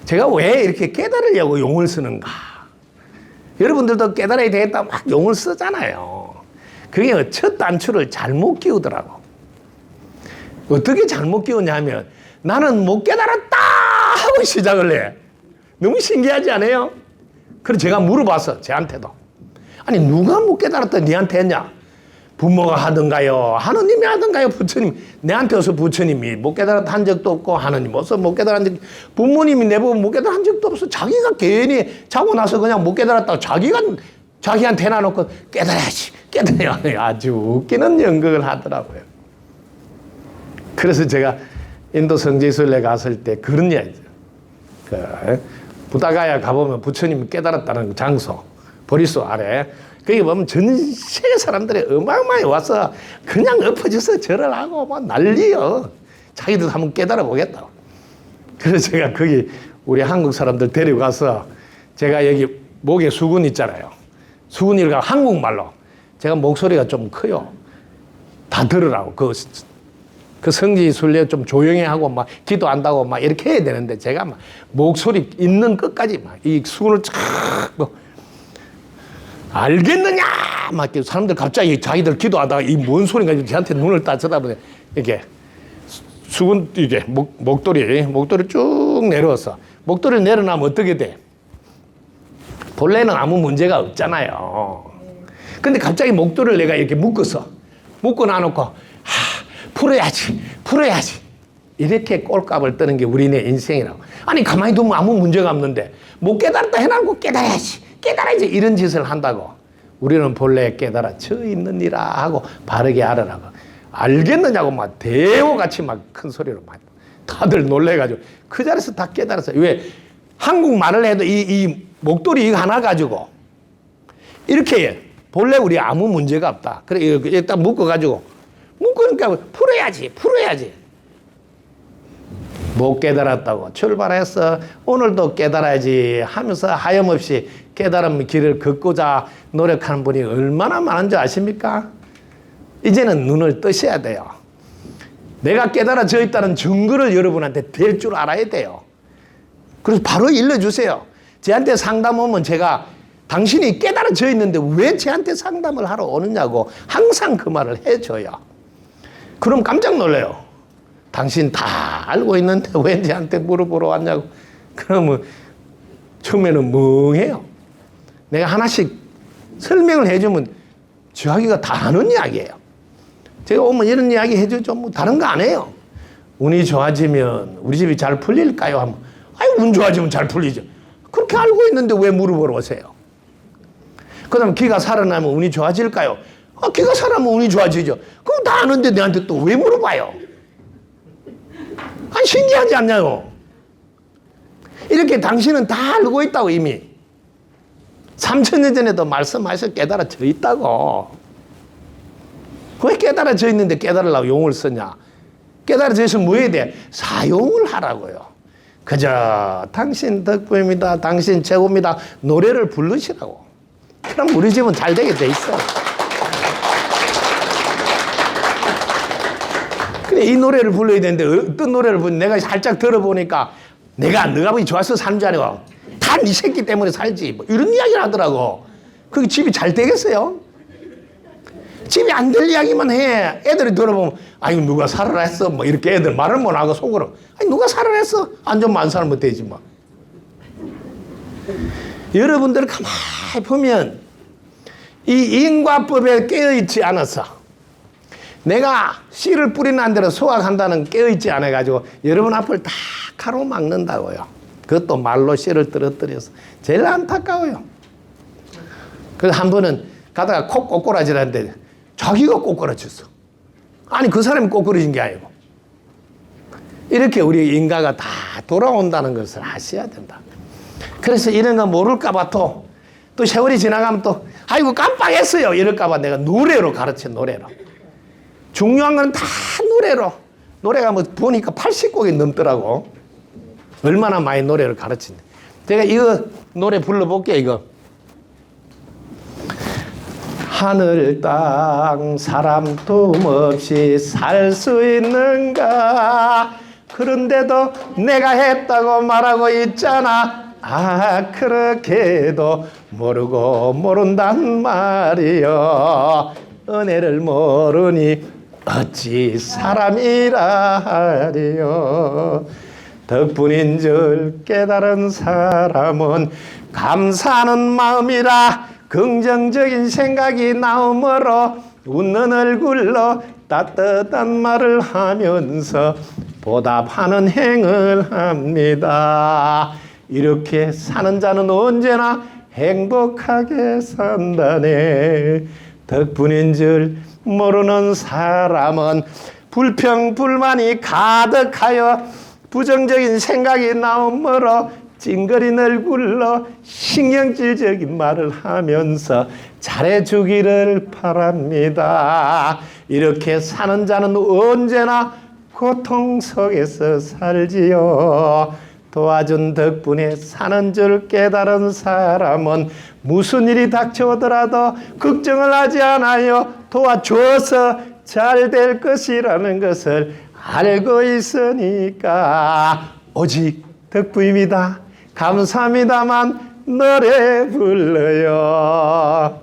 제가 왜 이렇게 깨달으려고 용을 쓰는가. 여러분들도 깨달아야 되겠다 막 용을 쓰잖아요. 그게 첫 단추를 잘못 끼우더라고. 어떻게 잘못 끼우냐면 나는 못 깨달았다 하고 시작을 해. 너무 신기하지 않아요? 그래서 제가 물어봤어, 쟤한테도. 아니 누가 못 깨달았다 니한테 했냐? 부모가 하던가요? 하느님이 하던가요? 부처님? 내한테 와서 부처님이 못 깨달았다 한 적도 없고 하느님 와서 못 깨달았다 한 적, 부모님이 내보고 못 깨달았다 한 적도 없어. 자기가 괜히 자고 나서 그냥 못 깨달았다고 자기한테 해놔놓고 깨달아야지 깨달아야 아주 웃기는 연극을 하더라고요. 그래서 제가 인도 성지순례 갔을 때 그런 이야기죠. 부다가야 가보면 부처님이 깨달았다는 장소 보리수 아래 거기 보면 전 세계 사람들이 어마어마하게 와서 그냥 엎어져서 절을 하고 막 난리요. 자기도 한번 깨달아 보겠다고. 그래서 제가 거기 우리 한국 사람들 데려가서 제가 여기 목에 수건 있잖아요. 수건이가 한국말로 제가 목소리가 좀 커요. 다 들으라고. 그 성지 순례 좀 조용히 하고 막 기도한다고 막 이렇게 해야 되는데 제가 막 목소리 있는 끝까지 막 이 수건을 쫙 알겠느냐 막 사람들 갑자기 자기들 기도하다가 이 뭔 소리인가 저한테 눈을 딱 쳐다보네. 이렇게 수건 이게 목도리 쭉 내려왔어. 목도리를 내려놔면 어떻게 돼? 본래는 아무 문제가 없잖아요. 근데 갑자기 목도리를 내가 이렇게 묶었어. 묶고 놔놓고 풀어야지 이렇게 꼴값을 뜨는 게 우리네 인생이라고. 아니 가만히 두면 아무 문제가 없는데 못 깨달았다 해놓고 깨달아야지 이런 짓을 한다고. 우리는 본래 깨달아져 있느니라 하고 바르게 알으라고. 알겠느냐고 막 대호같이 막 큰 소리로 막 다들 놀래가지고 그 자리에서 다 깨달았어요. 왜? 한국말을 해도 이 목도리 이거 하나 가지고 이렇게 본래 우리 아무 문제가 없다. 그래 일단 묶어가지고 묶으니까 풀어야지. 못 깨달았다고 출발해서 오늘도 깨달아야지 하면서 하염없이 깨달음 길을 걷고자 노력하는 분이 얼마나 많은 줄 아십니까? 이제는 눈을 뜨셔야 돼요. 내가 깨달아져 있다는 증거를 여러분한테 댈 줄 알아야 돼요. 그래서 바로 일러주세요. 저한테 상담 오면 제가 당신이 깨달아져 있는데 왜 저한테 상담을 하러 오느냐고 항상 그 말을 해줘요. 그럼 깜짝 놀래요. 당신 다 알고 있는데 왜 저한테 물어보러 왔냐고. 그러면 처음에는 멍해요. 내가 하나씩 설명을 해주면 저하기가 다 아는 이야기예요. 제가 오면 이런 이야기 해주죠. 뭐 다른 거 안 해요. 운이 좋아지면 우리 집이 잘 풀릴까요? 하면 운 좋아지면 잘 풀리죠. 그렇게 알고 있는데 왜 물어보러 오세요? 그 다음에 기가 살아나면 운이 좋아질까요? 기가 살아나면 운이 좋아지죠. 그거 다 아는데 내한테 또 왜 물어봐요? 신기하지 않냐고. 이렇게 당신은 다 알고 있다고 이미. 3000년 전에도 말씀하셔서 깨달아져 있다고. 왜 깨달아져 있는데 깨달으려고 용을 쓰냐? 깨달아져 있으면 뭐 해야 돼? 사용을 하라고요. 그저 당신 덕분입니다. 당신 최고입니다. 노래를 부르시라고. 그럼 우리 집은 잘 되게 돼 있어. 근데 이 노래를 불러야 되는데 어떤 노래를 내가 살짝 들어보니까 내가 너가 보기 좋아서 사는 줄 아니고 다 네 새끼 때문에 살지. 뭐 이런 이야기를 하더라고. 그게 집이 잘 되겠어요? 집이 안 될 이야기만 해. 애들이 들어보면 아니 누가 살아라 했어. 뭐 이렇게 애들 말을 못 하고 속으로 아니 누가 살아라 했어. 안 좋으면 안 살면 되지 뭐. 여러분들 가만히 보면 이 인과법에 깨어있지 않아서 내가 씨를 뿌리는 대로 수확한다는 깨어있지 않아가지고 여러분 앞을 다 가로막는다고요. 그것도 말로 씨를 떨어뜨려서 제일 안타까워요. 그래서 한 번은 가다가 콕 꼬꾸라지라는데 자기가 꼬꾸라졌어. 아니 그 사람이 꼬꾸라진 게 아니고. 이렇게 우리 인과가 다 돌아온다는 것을 아셔야 된다. 그래서 이런 거 모를까 봐 또 세월이 지나가면 또 아이고 깜빡했어요 이럴까 봐 내가 노래로 가르쳐. 노래로. 중요한 건 다 노래로. 노래가 뭐 보니까 80곡이 넘더라고. 얼마나 많이 노래를 가르친대. 제가 이거 노래 불러볼게요. 이거. 하늘 땅 사람 틈 없이 살 수 있는가. 그런데도 내가 했다고 말하고 있잖아. 그렇게도 모르고 모른단 말이여. 은혜를 모르니 어찌 사람이라 하리요. 덕분인 줄 깨달은 사람은 감사하는 마음이라 긍정적인 생각이 나오므로 웃는 얼굴로 따뜻한 말을 하면서 보답하는 행을 합니다. 이렇게 사는 자는 언제나 행복하게 산다네. 덕분인 줄 모르는 사람은 불평불만이 가득하여 부정적인 생각이 나오므로 찡그린 얼굴로 신경질적인 말을 하면서 잘해주기를 바랍니다. 이렇게 사는 자는 언제나 고통 속에서 살지요. 도와준 덕분에 사는 줄 깨달은 사람은 무슨 일이 닥쳐오더라도 걱정을 하지 않아요. 도와주어서 잘 될 것이라는 것을 알고 있으니까 오직 덕분입니다. 감사합니다만 노래 불러요.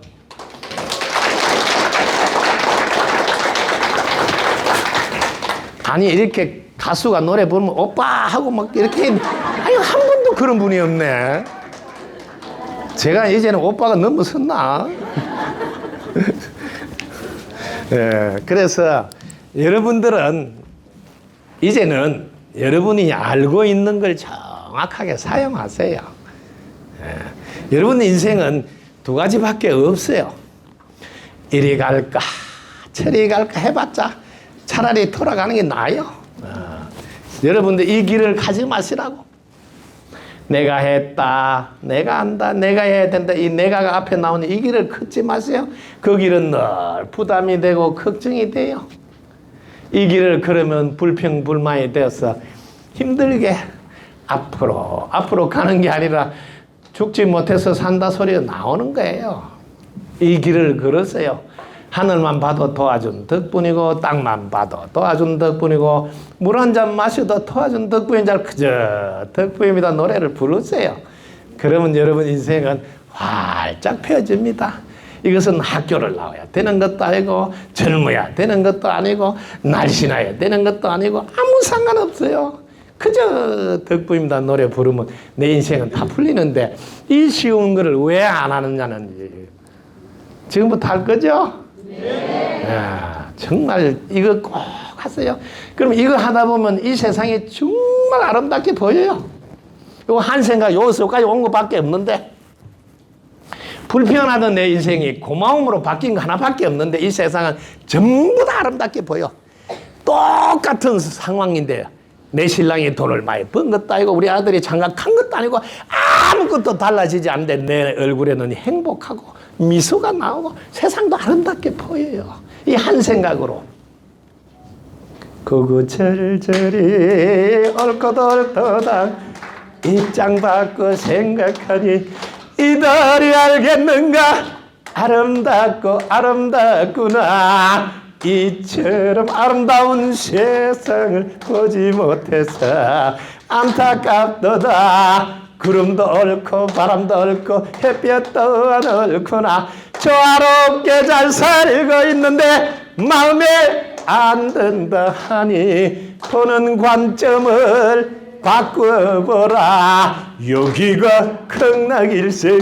아니 이렇게 가수가 노래 부르면 오빠 하고 막 이렇게 아니 한 번도 그런 분이 없네. 제가 이제는 오빠가 넘어섰나? 예, 그래서 여러분들은 이제는 여러분이 알고 있는 걸 정확하게 사용하세요. 예, 여러분 인생은 두 가지밖에 없어요. 이리 갈까 저리 갈까 해봤자 차라리 돌아가는 게 나아요. 여러분들 이 길을 가지 마시라고. 내가 했다, 내가 한다, 내가 해야 된다. 이 내가가 앞에 나오는 이 길을 걷지 마세요. 그 길은 늘 부담이 되고 걱정이 돼요. 이 길을 걸으면 불평불만이 되어서 힘들게 앞으로 가는 게 아니라 죽지 못해서 산다 소리가 나오는 거예요. 이 길을 걸으세요. 하늘만 봐도 도와준 덕분이고 땅만 봐도 도와준 덕분이고 물 한 잔 마셔도 도와준 덕분인 줄 그저 덕분입니다. 노래를 부르세요. 그러면 여러분 인생은 활짝 펴집니다. 이것은 학교를 나와야 되는 것도 아니고 젊어야 되는 것도 아니고 날씬해야 되는 것도 아니고 아무 상관없어요. 그저 덕분입니다. 노래 부르면 내 인생은 다 풀리는데 이 쉬운 거를 왜 안 하느냐는 지금부터 할 거죠? 야, 정말 이거 꼭 하세요. 그럼 이거 하다 보면 이 세상이 정말 아름답게 보여요. 요 한 생각 여기서까지 온 것밖에 없는데 불편하던 내 인생이 고마움으로 바뀐 거 하나밖에 없는데 이 세상은 전부 다 아름답게 보여. 똑같은 상황인데 내 신랑이 돈을 많이 번 것도 아니고 우리 아들이 장가간 것도 아니고 아무것도 달라지지 않는데 내 얼굴에는 행복하고 미소가 나오고 세상도 아름답게 보여요. 이 한 생각으로. 그거 절절히 옳고돌떠당 입장 바꿔 생각하니 이달이 알겠는가 아름답고 아름답구나 이처럼 아름다운 세상을 보지 못해서 안타깝도다. 구름도 옳고 바람도 옳고 햇볕도 안 옳구나. 조화롭게 잘 살고 있는데 마음에 안 든다 하니 보는 관점을 바꿔보라. 여기가 극락일세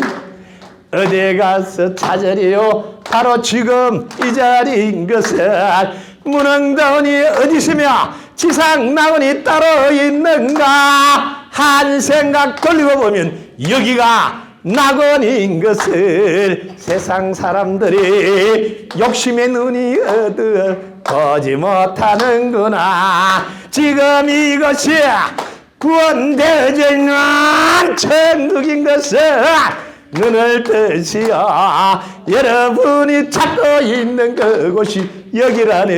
어디에 가서 찾으리요. 바로 지금 이 자리인 것을 문흥다운이 어디 있으며 지상낙원이 따로 있는가. 한 생각 돌리고 보면 여기가 낙원인 것을 세상 사람들이 욕심의 눈이 어두워 보지 못하는구나. 지금 이것이 구원되어져 있는 천국인 것을 눈을 뜨시어 여러분이 찾고 있는 그곳이 여기라네.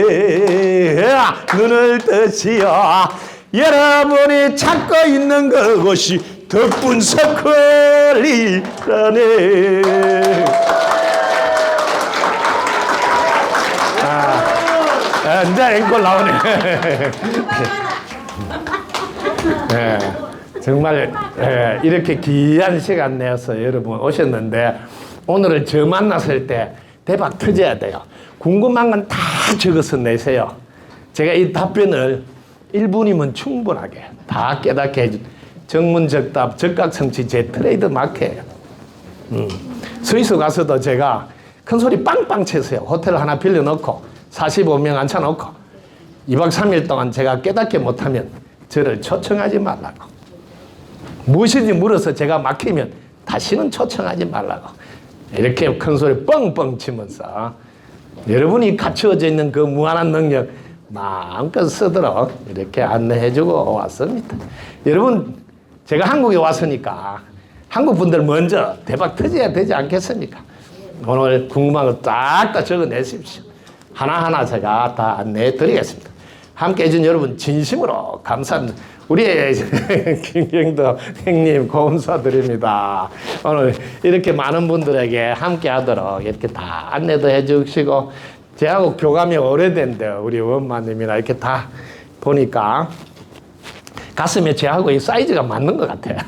눈을 뜨시어 여러분이 찾고 있는 그곳이 덕분 서클이라네. 이제 앵콜 나오네. 네, 정말 이렇게 귀한 시간 내어서 여러분 오셨는데 오늘은 저 만났을 때 대박 터져야 돼요. 궁금한 건 다 적어서 내세요. 제가 이 답변을 1분이면 충분하게 다 깨닫게 해준 정문적답 적각성취 제 트레이드 마크예요. 스위스 가서도 제가 큰 소리 빵빵 쳤어요. 호텔 하나 빌려놓고 45명 앉혀놓고 2박 3일 동안 제가 깨닫게 못하면 저를 초청하지 말라고. 무엇인지 물어서 제가 막히면 다시는 초청하지 말라고. 이렇게 큰 소리 뻥뻥 치면서 여러분이 갖추어져 있는 그 무한한 능력 마음껏 쓰도록 이렇게 안내해주고 왔습니다. 여러분, 제가 한국에 왔으니까 한국 분들 먼저 대박 터져야 되지 않겠습니까? 오늘 궁금한 거 딱 다 적어내십시오. 하나하나 제가 다 안내해 드리겠습니다. 함께 해준 여러분 진심으로 감사합니다. 우리의 김경도 형님 감사드립니다. 오늘 이렇게 많은 분들에게 함께 하도록 이렇게 다 안내도 해주시고 저하고 교감이 오래된데 우리 원마님이나 이렇게 다 보니까 가슴에 저하고 이 사이즈가 맞는 것 같아요.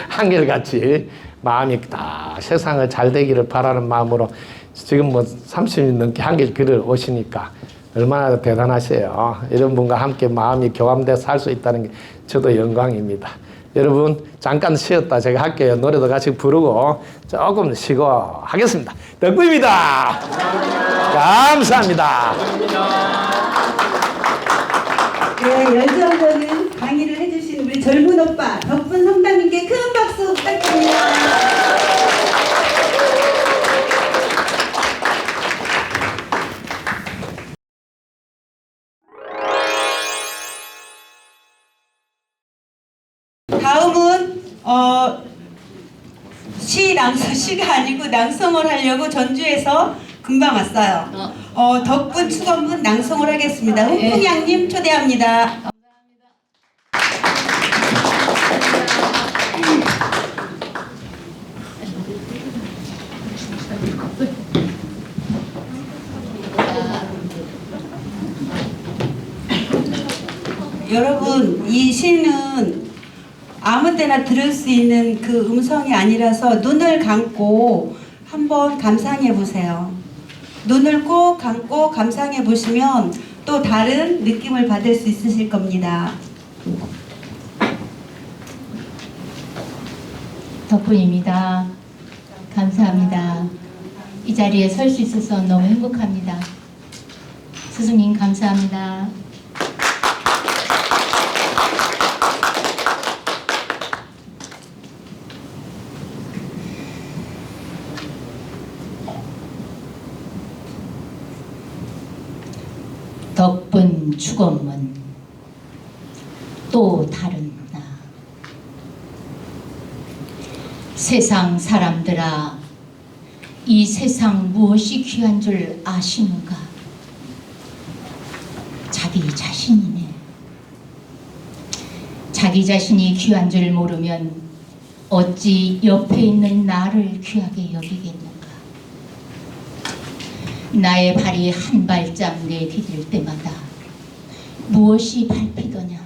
한결같이 마음이 다 세상을 잘 되기를 바라는 마음으로 지금 뭐 30년 넘게 한길 길을 오시니까 얼마나 대단하세요. 이런 분과 함께 마음이 교감돼서 살 수 있다는 게 저도 영광입니다. 여러분 잠깐 쉬었다 제가 할게요. 노래도 같이 부르고 조금 쉬고 하겠습니다. 덕구입니다. 감사합니다. 네, 열정적인 강의를 해주신 우리 젊은 오빠 덕분 성당님께 큰 박수 부탁드립니다. 다음은 시가 아니고 낭송을 하려고 전주에서 금방 왔어요. 덕분 축원문 낭송을 하겠습니다. 홍풍양님 초대합니다. 여러분, 이 시는 아무 때나 들을 수 있는 그 음성이 아니라서 눈을 감고 한번 감상해 보세요. 눈을 꼭 감고 감상해 보시면 또 다른 느낌을 받을 수 있으실 겁니다. 덕분입니다. 감사합니다. 이 자리에 설 수 있어서 너무 행복합니다. 스승님 감사합니다. 덕분 축원문 또 다른 나 세상 사람들아 이 세상 무엇이 귀한 줄 아시는가? 자기 자신이네. 자기 자신이 귀한 줄 모르면 어찌 옆에 있는 나를 귀하게 여기겠는가? 나의 발이 한 발짝 내디딜 때마다 무엇이 밟히더냐?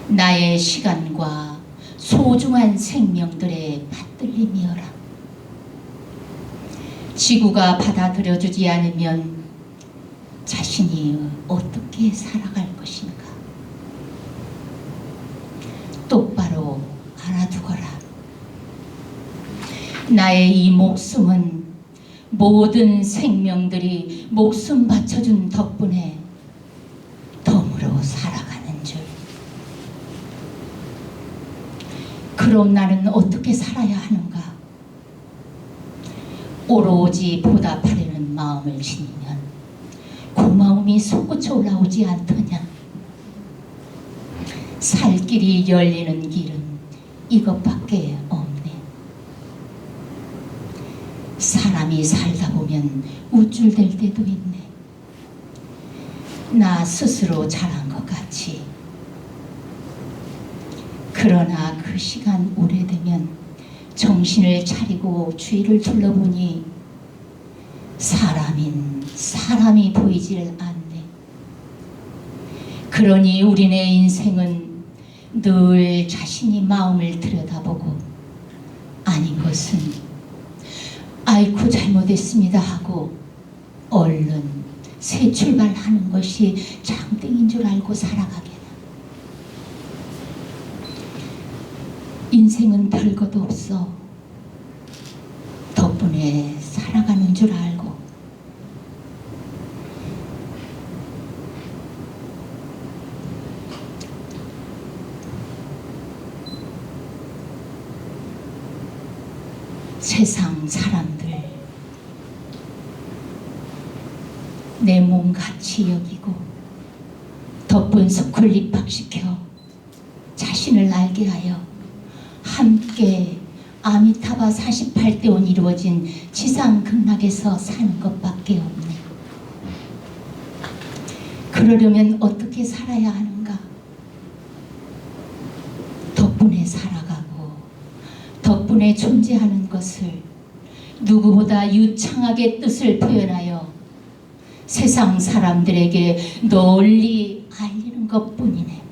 나의 시간과 소중한 생명들의 받들림이여라. 지구가 받아들여주지 않으면 자신이 어떻게 살아갈 것인가? 똑바로 알아두거라. 나의 이 목숨은 모든 생명들이 목숨 바쳐준 덕분에 덤으로 살아가는 줄. 그럼 나는 어떻게 살아야 하는가? 오로지 보답하려는 마음을 지니면 고마움이 솟구쳐 올라오지 않더냐? 살 길이 열리는 길은 이것밖에 없네. 사람이 살다 보면 우쭐댈 때도 있네. 나 스스로 잘한 것 같이. 그러나 그 시간 오래되면 정신을 차리고 주위를 둘러보니 사람이 보이질 않네. 그러니 우리네 인생은 늘 자신이 마음을 들여다보고 아닌 것은 아이쿠 잘못했습니다 하고 얼른 새 출발하는 것이 장땡인 줄 알고 살아가게나. 인생은 별것도 없어. 덕분에 살아가는 줄 알고. 세상 사람들 내 몸 같이 여기고 덕분 숲을 입학시켜 자신을 알게 하여 함께 아미타바 48대원 이루어진 지상극락에서 사는 것밖에 없네. 그러려면 어떻게 살아야 하는가? 덕분에 살아가고 덕분에 존재하는 것을 누구보다 유창하게 뜻을 표현하여 세상 사람들에게 널리 알리는 것뿐이네.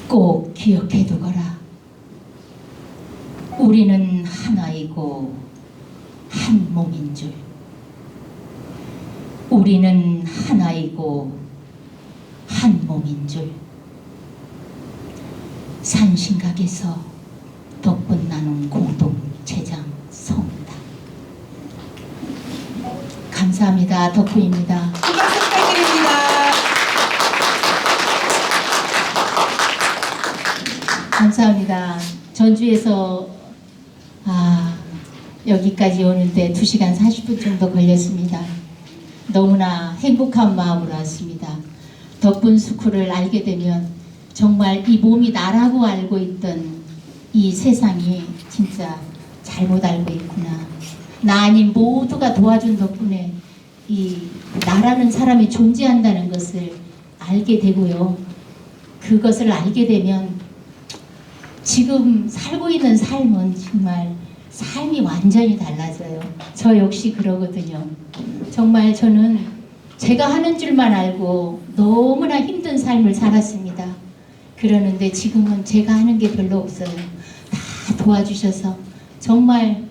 꼭 기억해 두거라. 우리는 하나이고 한 몸인 줄. 우리는 하나이고 한 몸인 줄. 산신각에서 덕분 나눔 공동체장 성입니다. 감사합니다. 덕분입니다. 큰 박수 부탁드립니다. 감사합니다. 전주에서 여기까지 오는데 2시간 40분 정도 걸렸습니다. 너무나 행복한 마음으로 왔습니다. 덕분 스쿨을 알게 되면 정말 이 몸이 나라고 알고 있던 이 세상이 진짜 잘못 알고 있구나. 나 아닌 모두가 도와준 덕분에 이 나라는 사람이 존재한다는 것을 알게 되고요. 그것을 알게 되면 지금 살고 있는 삶은 정말 삶이 완전히 달라져요. 저 역시 그러거든요. 정말 저는 제가 하는 줄만 알고 너무나 힘든 삶을 살았습니다. 그러는데 지금은 제가 하는 게 별로 없어요. 다 도와주셔서 정말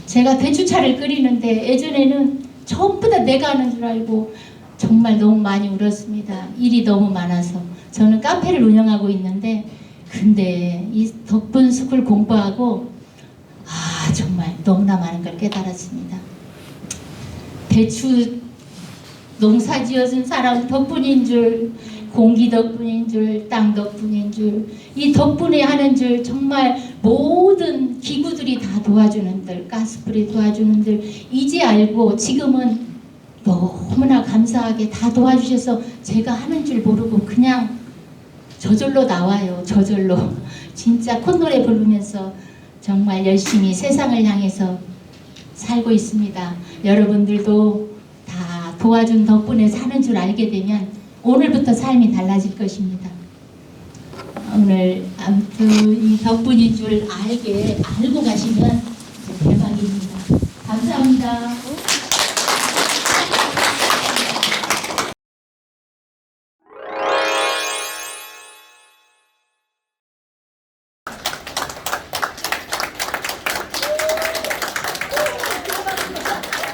제가 대추차를 끓이는데 예전에는 전부 다 내가 하는 줄 알고 정말 너무 많이 울었습니다. 일이 너무 많아서. 저는 카페를 운영하고 있는데 근데 이 덕분 스쿨 공부하고 정말 너무나 많은 걸 깨달았습니다. 대추 농사 지어준 사람 덕분인 줄, 공기 덕분인 줄, 땅 덕분인 줄, 이 덕분에 하는 줄 정말 모든 기구들이 다 도와주는 들, 가스불이 도와주는 들 이제 알고 지금은 너무나 감사하게 다 도와주셔서 제가 하는 줄 모르고 그냥 저절로 나와요. 저절로. 진짜 콧노래 부르면서 정말 열심히 세상을 향해서 살고 있습니다. 여러분들도 다 도와준 덕분에 사는 줄 알게 되면 오늘부터 삶이 달라질 것입니다. 오늘 아무튼 이 덕분인 줄 알고 가시면 대박입니다. 감사합니다.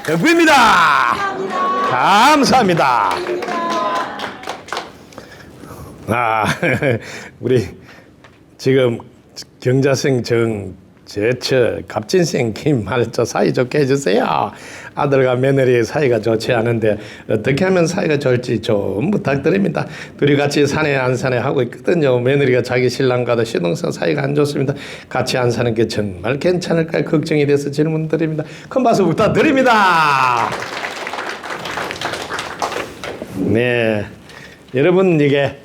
덕분입니다. 감사합니다. 우리 지금 경자생 정제철 갑진생 김말 저 사이 좋게 해주세요. 아들과 며느리 사이가 좋지 않은데 어떻게 하면 사이가 좋을지 좀 부탁드립니다. 둘이 같이 사내 안 사내 하고 있거든요. 며느리가 자기 신랑과도 시동생 사이가 안 좋습니다. 같이 안 사는 게 정말 괜찮을까 걱정이 돼서 질문 드립니다. 큰 박수 부탁드립니다. 네, 여러분 이게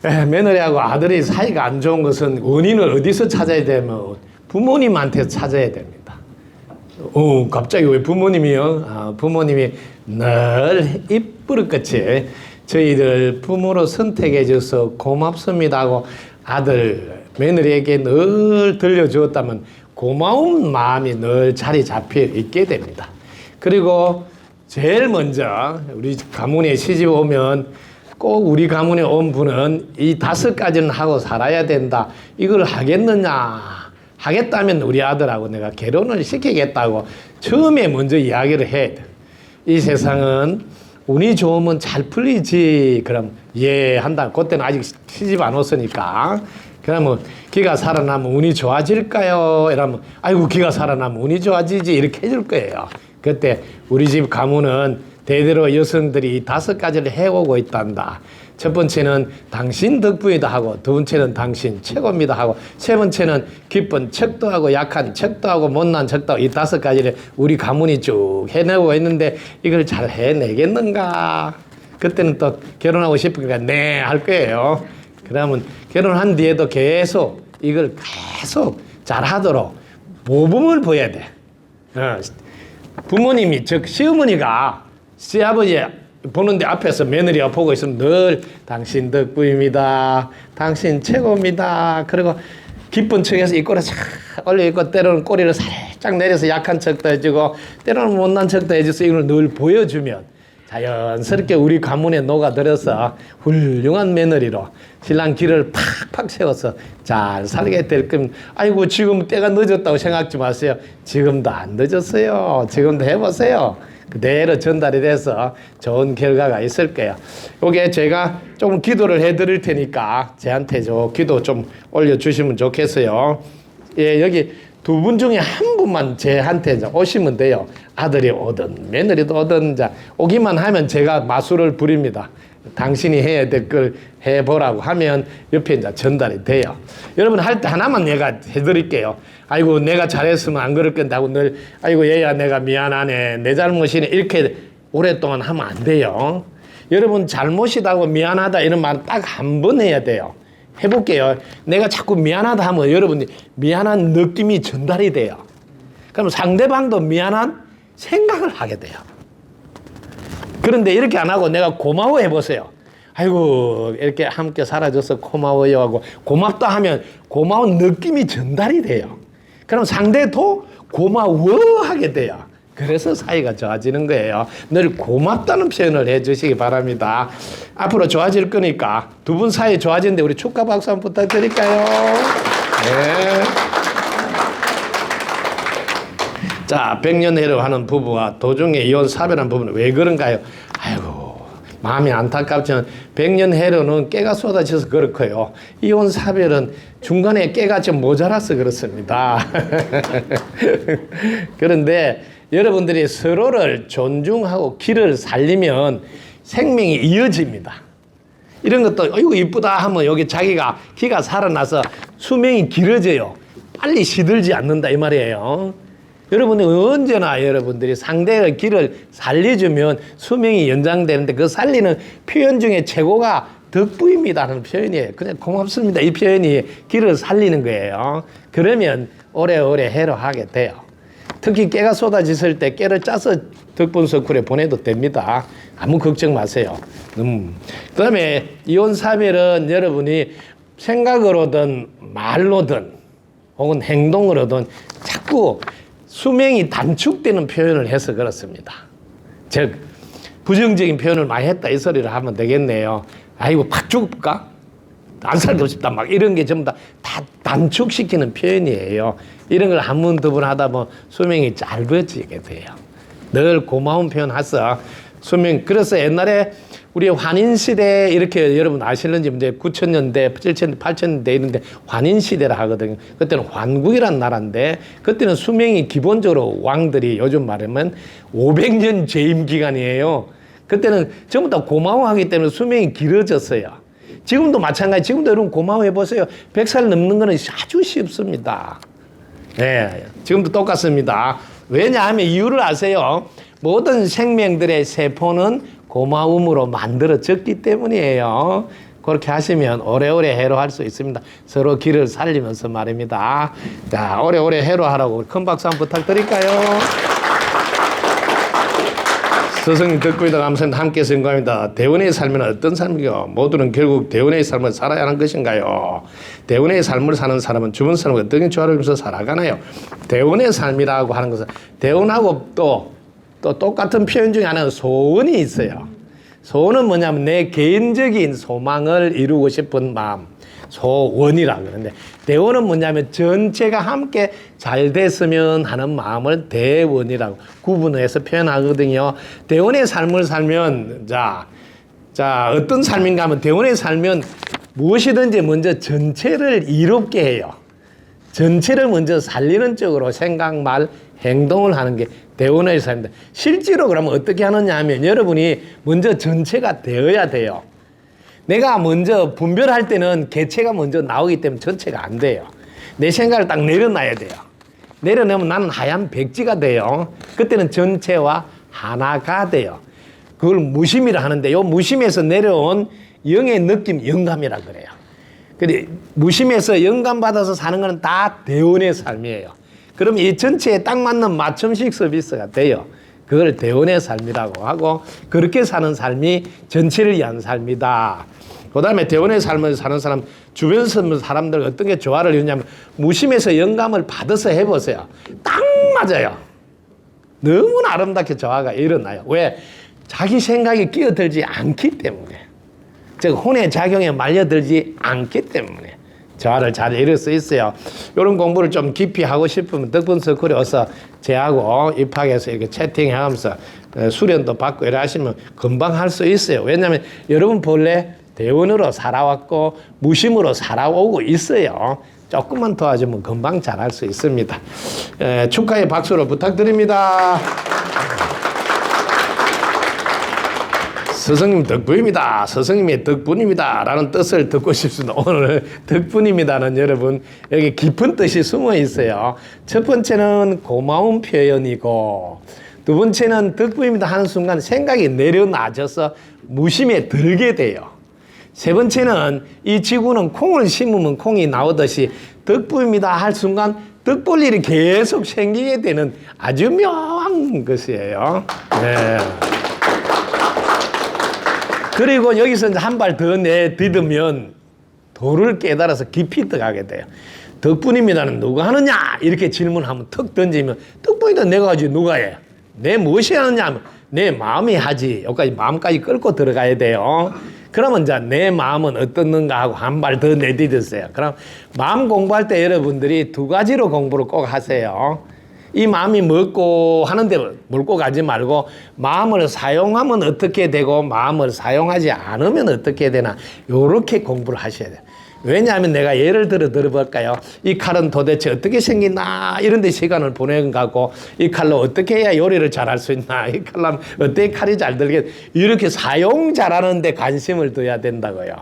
며느리하고 아들이 사이가 안 좋은 것은 원인을 어디서 찾아야 되면 부모님한테 찾아야 됩니다. 갑자기 왜 부모님이요? 부모님이 늘 입버릇같이 저희들 부모로 선택해 줘서 고맙습니다 하고 아들, 며느리에게 늘 들려주었다면 고마운 마음이 늘 자리 잡혀 있게 됩니다. 그리고 제일 먼저 우리 가문에 시집 오면 꼭 우리 가문에 온 분은 이 5가지는 하고 살아야 된다. 이걸 하겠느냐? 하겠다면 우리 아들하고 내가 결혼을 시키겠다고 처음에 먼저 이야기를 해야 돼. 이 세상은 운이 좋으면 잘 풀리지. 그럼 예 한다. 그때는 아직 시집 안 왔으니까. 그러면 기가 살아나면 운이 좋아질까요? 이러면 아이고 기가 살아나면 운이 좋아지지. 이렇게 해줄 거예요. 그때 우리 집 가문은 대대로 여성들이 5가지를 해오고 있단다. 첫 번째는 당신 덕분이다 하고, 두 번째는 당신 최고입니다 하고, 세 번째는 기쁜 척도 하고 약한 척도 하고 못난 척도 하고, 이 5가지를 우리 가문이 쭉 해내고 있는데 이걸 잘 해내겠는가? 그때는 또 결혼하고 싶으니까 네 할 거예요. 그러면 결혼한 뒤에도 계속 이걸 계속 잘 하도록 모범을 보여야 돼. 부모님이, 즉 시어머니가 시아버지 보는데 앞에서 며느리가 보고 있으면 늘 당신 덕분입니다. 당신 최고입니다. 그리고 기쁜 척에서 이 꼬리 싹 올려있고 때로는 꼬리를 살짝 내려서 약한 척도 해주고 때로는 못난 척도 해줘서 이걸 늘 보여주면 자연스럽게 우리 가문에 녹아들어서 훌륭한 며느리로 신랑 길을 팍팍 세워서 잘 살게 될 겁니다. 아이고 지금 때가 늦었다고 생각하지 마세요. 지금도 안 늦었어요. 지금도 해보세요. 그대로 전달이 돼서 좋은 결과가 있을 거예요. 요게 제가 조금 기도를 해드릴 테니까 저한테 저 기도 좀 올려주시면 좋겠어요. 예, 여기 두 분 중에 한 분만 저한테 오시면 돼요. 아들이 오든 며느리도 오든 자 오기만 하면 제가 마술을 부립니다. 당신이 해야 될 걸 해보라고 하면 옆에 이제 전달이 돼요. 여러분 할 때 하나만 내가 해드릴게요. 아이고 내가 잘했으면 안 그럴 건데 하고 늘 아이고 얘야 내가 미안하네 내 잘못이네 이렇게 오랫동안 하면 안 돼요. 여러분 잘못이다고 미안하다 이런 말 딱 한 번 해야 돼요. 해볼게요. 내가 자꾸 미안하다 하면 여러분이 미안한 느낌이 전달이 돼요. 그럼 상대방도 미안한 생각을 하게 돼요. 그런데 이렇게 안 하고 내가 고마워 해보세요. 아이고 이렇게 함께 살아줘서 고마워요 하고 고맙다 하면 고마운 느낌이 전달이 돼요. 그럼 상대도 고마워하게 돼요. 그래서 사이가 좋아지는 거예요. 늘 고맙다는 표현을 해주시기 바랍니다. 앞으로 좋아질 거니까 두 분 사이 좋아지는데 우리 축하 박수 한번 부탁드릴까요? 네. 자, 백년해로 하는 부부와 도중에 이혼 사별한 부부는 왜 그런가요? 아이고 마음이 안타깝지만 백년해로는 깨가 쏟아져서 그렇고요. 이혼 사별은 중간에 깨가 좀 모자라서 그렇습니다. 그런데 여러분들이 서로를 존중하고 길을 살리면 생명이 이어집니다. 이런 것도 어이구 이쁘다 하면 여기 자기가 기가 살아나서 수명이 길어져요. 빨리 시들지 않는다 이 말이에요. 여러분이 언제나 여러분들이 상대의 길을 살려주면 수명이 연장되는데 그 살리는 표현 중에 최고가 덕부입니다라는 표현이에요. 그냥 고맙습니다. 이 표현이 길을 살리는 거예요. 그러면 오래오래 해로하게 돼요. 특히 깨가 쏟아졌을 때 깨를 짜서 덕분석쿨에 보내도 됩니다. 아무 걱정 마세요. 그 다음에 이혼사별은 여러분이 생각으로든 말로든 혹은 행동으로든 자꾸 수명이 단축되는 표현을 해서 그렇습니다. 즉 부정적인 표현을 많이 했다 이 소리를 하면 되겠네요. 아이고 팍 죽을까? 안 살고 싶다 막 이런 게 전부 다 단축시키는 표현이에요. 이런 걸 한 번 두 번 하다 보면 수명이 짧아지게 돼요. 늘 고마운 표현 하서 수명. 그래서 옛날에 우리 환인시대 이렇게 여러분 아실는지 이제 9000년대, 7000년대, 8000년대 이런데 환인시대라 하거든요. 그때는 환국이란 나라인데 그때는 수명이 기본적으로 왕들이 요즘 말하면 500년 재임 기간이에요. 그때는 전부 다 고마워하기 때문에 수명이 길어졌어요. 지금도 마찬가지. 지금도 여러분 고마워해 보세요. 100살 넘는 거는 아주 쉽습니다. 네, 지금도 똑같습니다. 왜냐하면 이유를 아세요. 모든 생명들의 세포는 고마움으로 만들어졌기 때문이에요. 그렇게 하시면 오래오래 해로할 수 있습니다. 서로 길을 살리면서 말입니다. 자, 오래오래 해로하라고 큰 박수 한번 부탁드릴까요? 스승님 덕분이다 감사합니다. 함께 성공합니다. 대원의 삶은 어떤 삶이요? 모두는 결국 대원의 삶을 살아야 하는 것인가요? 대원의 삶을 사는 사람은 주변 사람과 어떻게 조화를 이루면서 살아가나요? 대원의 삶이라고 하는 것은 대원하고 또 똑같은 표현 중에 하나는 소원이 있어요. 소원은 뭐냐면 내 개인적인 소망을 이루고 싶은 마음. 소원이라고 그러는데 대원은 뭐냐면 전체가 함께 잘 됐으면 하는 마음을 대원이라고 구분해서 표현하거든요. 대원의 삶을 살면 자 어떤 삶인가 하면 대원의 살면 무엇이든지 먼저 전체를 이롭게 해요. 전체를 먼저 살리는 쪽으로 생각, 말, 행동을 하는 게 대원의 삶입니다. 실제로 그러면 어떻게 하느냐 하면 여러분이 먼저 전체가 되어야 돼요. 내가 먼저 분별할 때는 개체가 먼저 나오기 때문에 전체가 안 돼요. 내 생각을 딱 내려놔야 돼요. 내려놓으면 나는 하얀 백지가 돼요. 그때는 전체와 하나가 돼요. 그걸 무심이라 하는데 요 무심에서 내려온 영의 느낌, 영감이라 그래요. 근데 무심에서 영감 받아서 사는 거는 다 대원의 삶이에요. 그럼 이 전체에 딱 맞는 맞춤식 서비스가 돼요. 그걸 대원의 삶이라고 하고 그렇게 사는 삶이 전체를 위한 삶이다. 그 다음에 대원의 삶을 사는 사람 주변 사람들 어떤 게 조화를 이루냐면 무심에서 영감을 받아서 해보세요. 딱 맞아요. 너무나 아름답게 조화가 일어나요. 왜? 자기 생각이 끼어들지 않기 때문에. 즉 혼의 작용에 말려들지 않기 때문에 조화를 잘 이룰 수 있어요. 이런 공부를 좀 깊이 하고 싶으면 덕분 서클에 와서 제하고 입학해서 이렇게 채팅하면서 수련도 받고 이래 하시면 금방 할 수 있어요. 왜냐하면 여러분 본래 대원으로 살아왔고 무심으로 살아오고 있어요. 조금만 도와주면 금방 잘할 수 있습니다. 축하의 박수로 부탁드립니다. 스승님 덕분입니다. 스승님의 덕분입니다. 라는 뜻을 듣고 싶습니다. 오늘 덕분입니다는 여러분 여기 깊은 뜻이 숨어 있어요. 첫 번째는 고마운 표현이고 두 번째는 덕분입니다 하는 순간 생각이 내려놔져서 무심에 들게 돼요. 세 번째는 이 지구는 콩을 심으면 콩이 나오듯이 덕분입니다 할 순간 덕볼 일이 계속 생기게 되는 아주 묘한 것이에요. 네. 그리고 여기서 한 발 더 내딛으면 도를 깨달아서 깊이 들어가게 돼요. 덕분입니다는 누가 하느냐? 이렇게 질문하면 턱 던지면 덕분이다 내가 하지 누가 해? 내 무엇이 하느냐 하면 내 마음이 하지. 여기까지 마음까지 끌고 들어가야 돼요. 그러면 이제 내 마음은 어떻는가 하고 한 발 더 내딛으세요. 그럼 마음 공부할 때 여러분들이 두 가지로 공부를 꼭 하세요. 이 마음이 먹고 하는데 몰고 가지 말고 마음을 사용하면 어떻게 되고 마음을 사용하지 않으면 어떻게 되나 요렇게 공부를 하셔야 돼요. 왜냐하면 내가 예를 들어볼까요? 이 칼은 도대체 어떻게 생기나 이런 데 시간을 보내는 거고 이 칼로 어떻게 해야 요리를 잘할 수 있나 이 칼로 어떻게 칼이 잘 들게 이렇게 사용 잘하는 데 관심을 둬야 된다고요.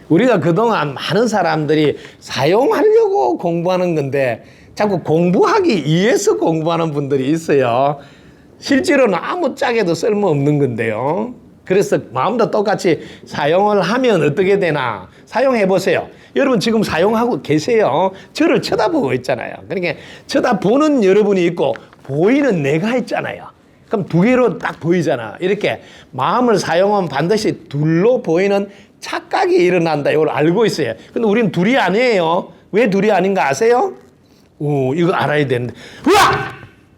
우리가 그동안 많은 사람들이 사용하려고 공부하는 건데 자꾸 공부하기 위해서 공부하는 분들이 있어요. 실제로는 아무짝에도 쓸모없는 건데요. 그래서 마음도 똑같이 사용을 하면 어떻게 되나 사용해 보세요. 여러분 지금 사용하고 계세요. 저를 쳐다보고 있잖아요. 그러니까 쳐다보는 여러분이 있고 보이는 내가 있잖아요. 그럼 두 개로 딱 보이잖아. 이렇게 마음을 사용하면 반드시 둘로 보이는 착각이 일어난다. 이걸 알고 있어요. 근데 우리는 둘이 아니에요. 왜 둘이 아닌가 아세요? 이거 알아야 되는데. 우와!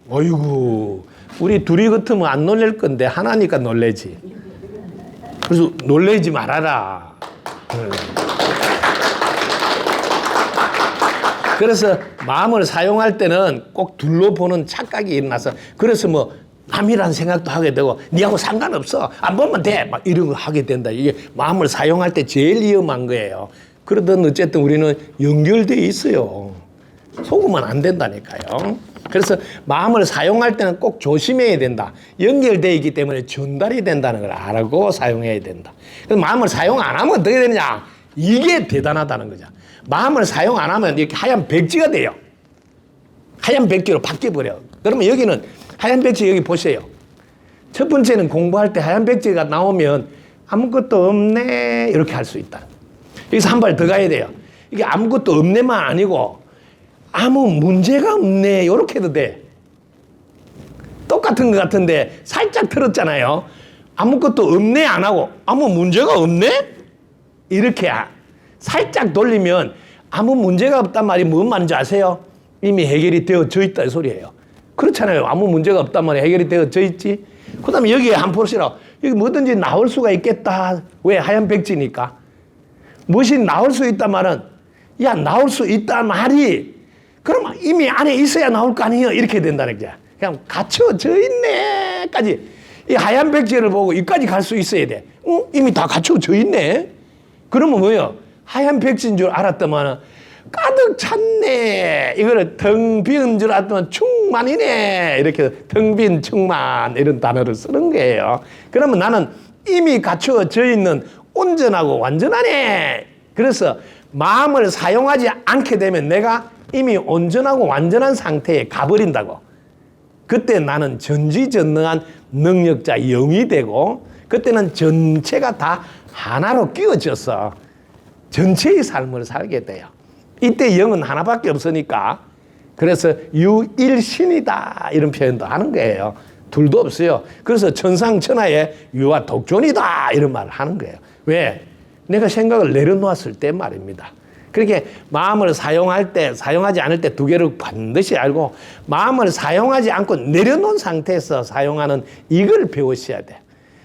어이구, 우리 둘이 같으면 안 놀랄 건데 하나니까 놀래지. 그래서 놀래지 말아라. 그래서 마음을 사용할 때는 꼭 둘로 보는 착각이 일어나서 그래서 뭐 남이라는 생각도 하게 되고 니하고 상관없어. 안 보면 돼. 막 이런 거 하게 된다. 이게 마음을 사용할 때 제일 위험한 거예요. 그러던 어쨌든 우리는 연결되어 있어요. 속으면 안 된다니까요. 그래서 마음을 사용할 때는 꼭 조심해야 된다. 연결되어 있기 때문에 전달이 된다는 걸 알고 사용해야 된다. 그래서 마음을 사용 안 하면 어떻게 되느냐? 이게 대단하다는 거죠. 마음을 사용 안 하면 이렇게 하얀 백지가 돼요. 하얀 백지로 바뀌어버려요. 그러면 여기는 하얀 백지 여기 보세요. 첫 번째는 공부할 때 하얀 백지가 나오면 아무것도 없네 이렇게 할 수 있다. 여기서 한 발 더 가야 돼요. 이게 아무것도 없네만 아니고 아무 문제가 없네 이렇게 해도 돼. 똑같은 것 같은데 살짝 틀었잖아요. 아무것도 없네 안 하고 아무 문제가 없네? 이렇게 살짝 돌리면 아무 문제가 없단 말이 뭔 말인지 아세요? 이미 해결이 되어져 있다 이 소리예요. 그렇잖아요. 아무 문제가 없단 말이 해결이 되어져 있지. 그 다음에 여기에 한 보시라. 여기 뭐든지 나올 수가 있겠다. 왜? 하얀 백지니까. 무엇이 나올 수 있단 말은 야 나올 수 있단 말이 그럼 이미 안에 있어야 나올 거 아니에요. 이렇게 된다는 거야. 그냥 갖춰져 있네까지. 이 하얀 백지를 보고 여기까지 갈 수 있어야 돼. 이미 다 갖춰져 있네. 그러면 뭐예요? 하얀 백지인 줄 알았더만 가득 찼네. 이거를 텅 빈 줄 알았더만 충만이네. 이렇게 텅 빈 충만 이런 단어를 쓰는 거예요. 그러면 나는 이미 갖춰져 있는 온전하고 완전하네. 그래서 마음을 사용하지 않게 되면 내가 이미 온전하고 완전한 상태에 가버린다고. 그때 나는 전지전능한 능력자 영이 되고 그때는 전체가 다 하나로 끼워져서 전체의 삶을 살게 돼요. 이때 영은 하나밖에 없으니까 그래서 유일신이다 이런 표현도 하는 거예요. 둘도 없어요. 그래서 천상천하에 유와 독존이다 이런 말을 하는 거예요. 왜? 내가 생각을 내려놓았을 때 말입니다. 그렇게 마음을 사용할 때, 사용하지 않을 때 두 개를 반드시 알고 마음을 사용하지 않고 내려놓은 상태에서 사용하는 이걸 배우셔야 돼.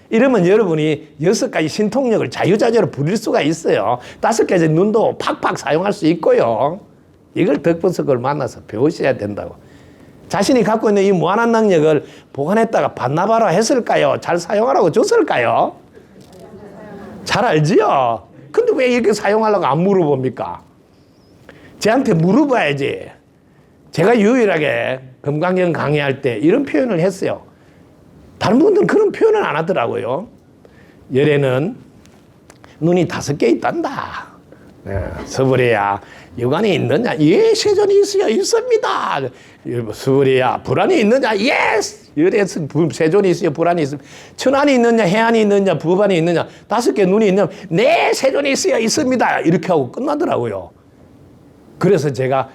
이러면 여러분이 6가지 신통력을 자유자재로 부릴 수가 있어요. 5가지 눈도 팍팍 사용할 수 있고요. 이걸 덕분석을 만나서 배우셔야 된다고. 자신이 갖고 있는 이 무한한 능력을 보관했다가 반나바라 했을까요? 잘 사용하라고 줬을까요? 잘 알지요? 근데 왜 이렇게 사용하려고 안 물어봅니까? 쟤한테 물어봐야지. 제가 유일하게 금강경 강의할 때 이런 표현을 했어요. 다른 분들은 그런 표현을 안 하더라고요. 열에는 눈이 5개 있단다. 서불이야, 여관이 있느냐? 예, 세존이 있어요. 있습니다. 서불이야, 불안이 있느냐? 예스! 열에 세존이 있어요. 불안이 있습니다. 천안이 있느냐? 해안이 있느냐? 부반이 있느냐? 5개 눈이 있느냐? 네, 세존이 있어요. 있습니다. 이렇게 하고 끝나더라고요. 그래서 제가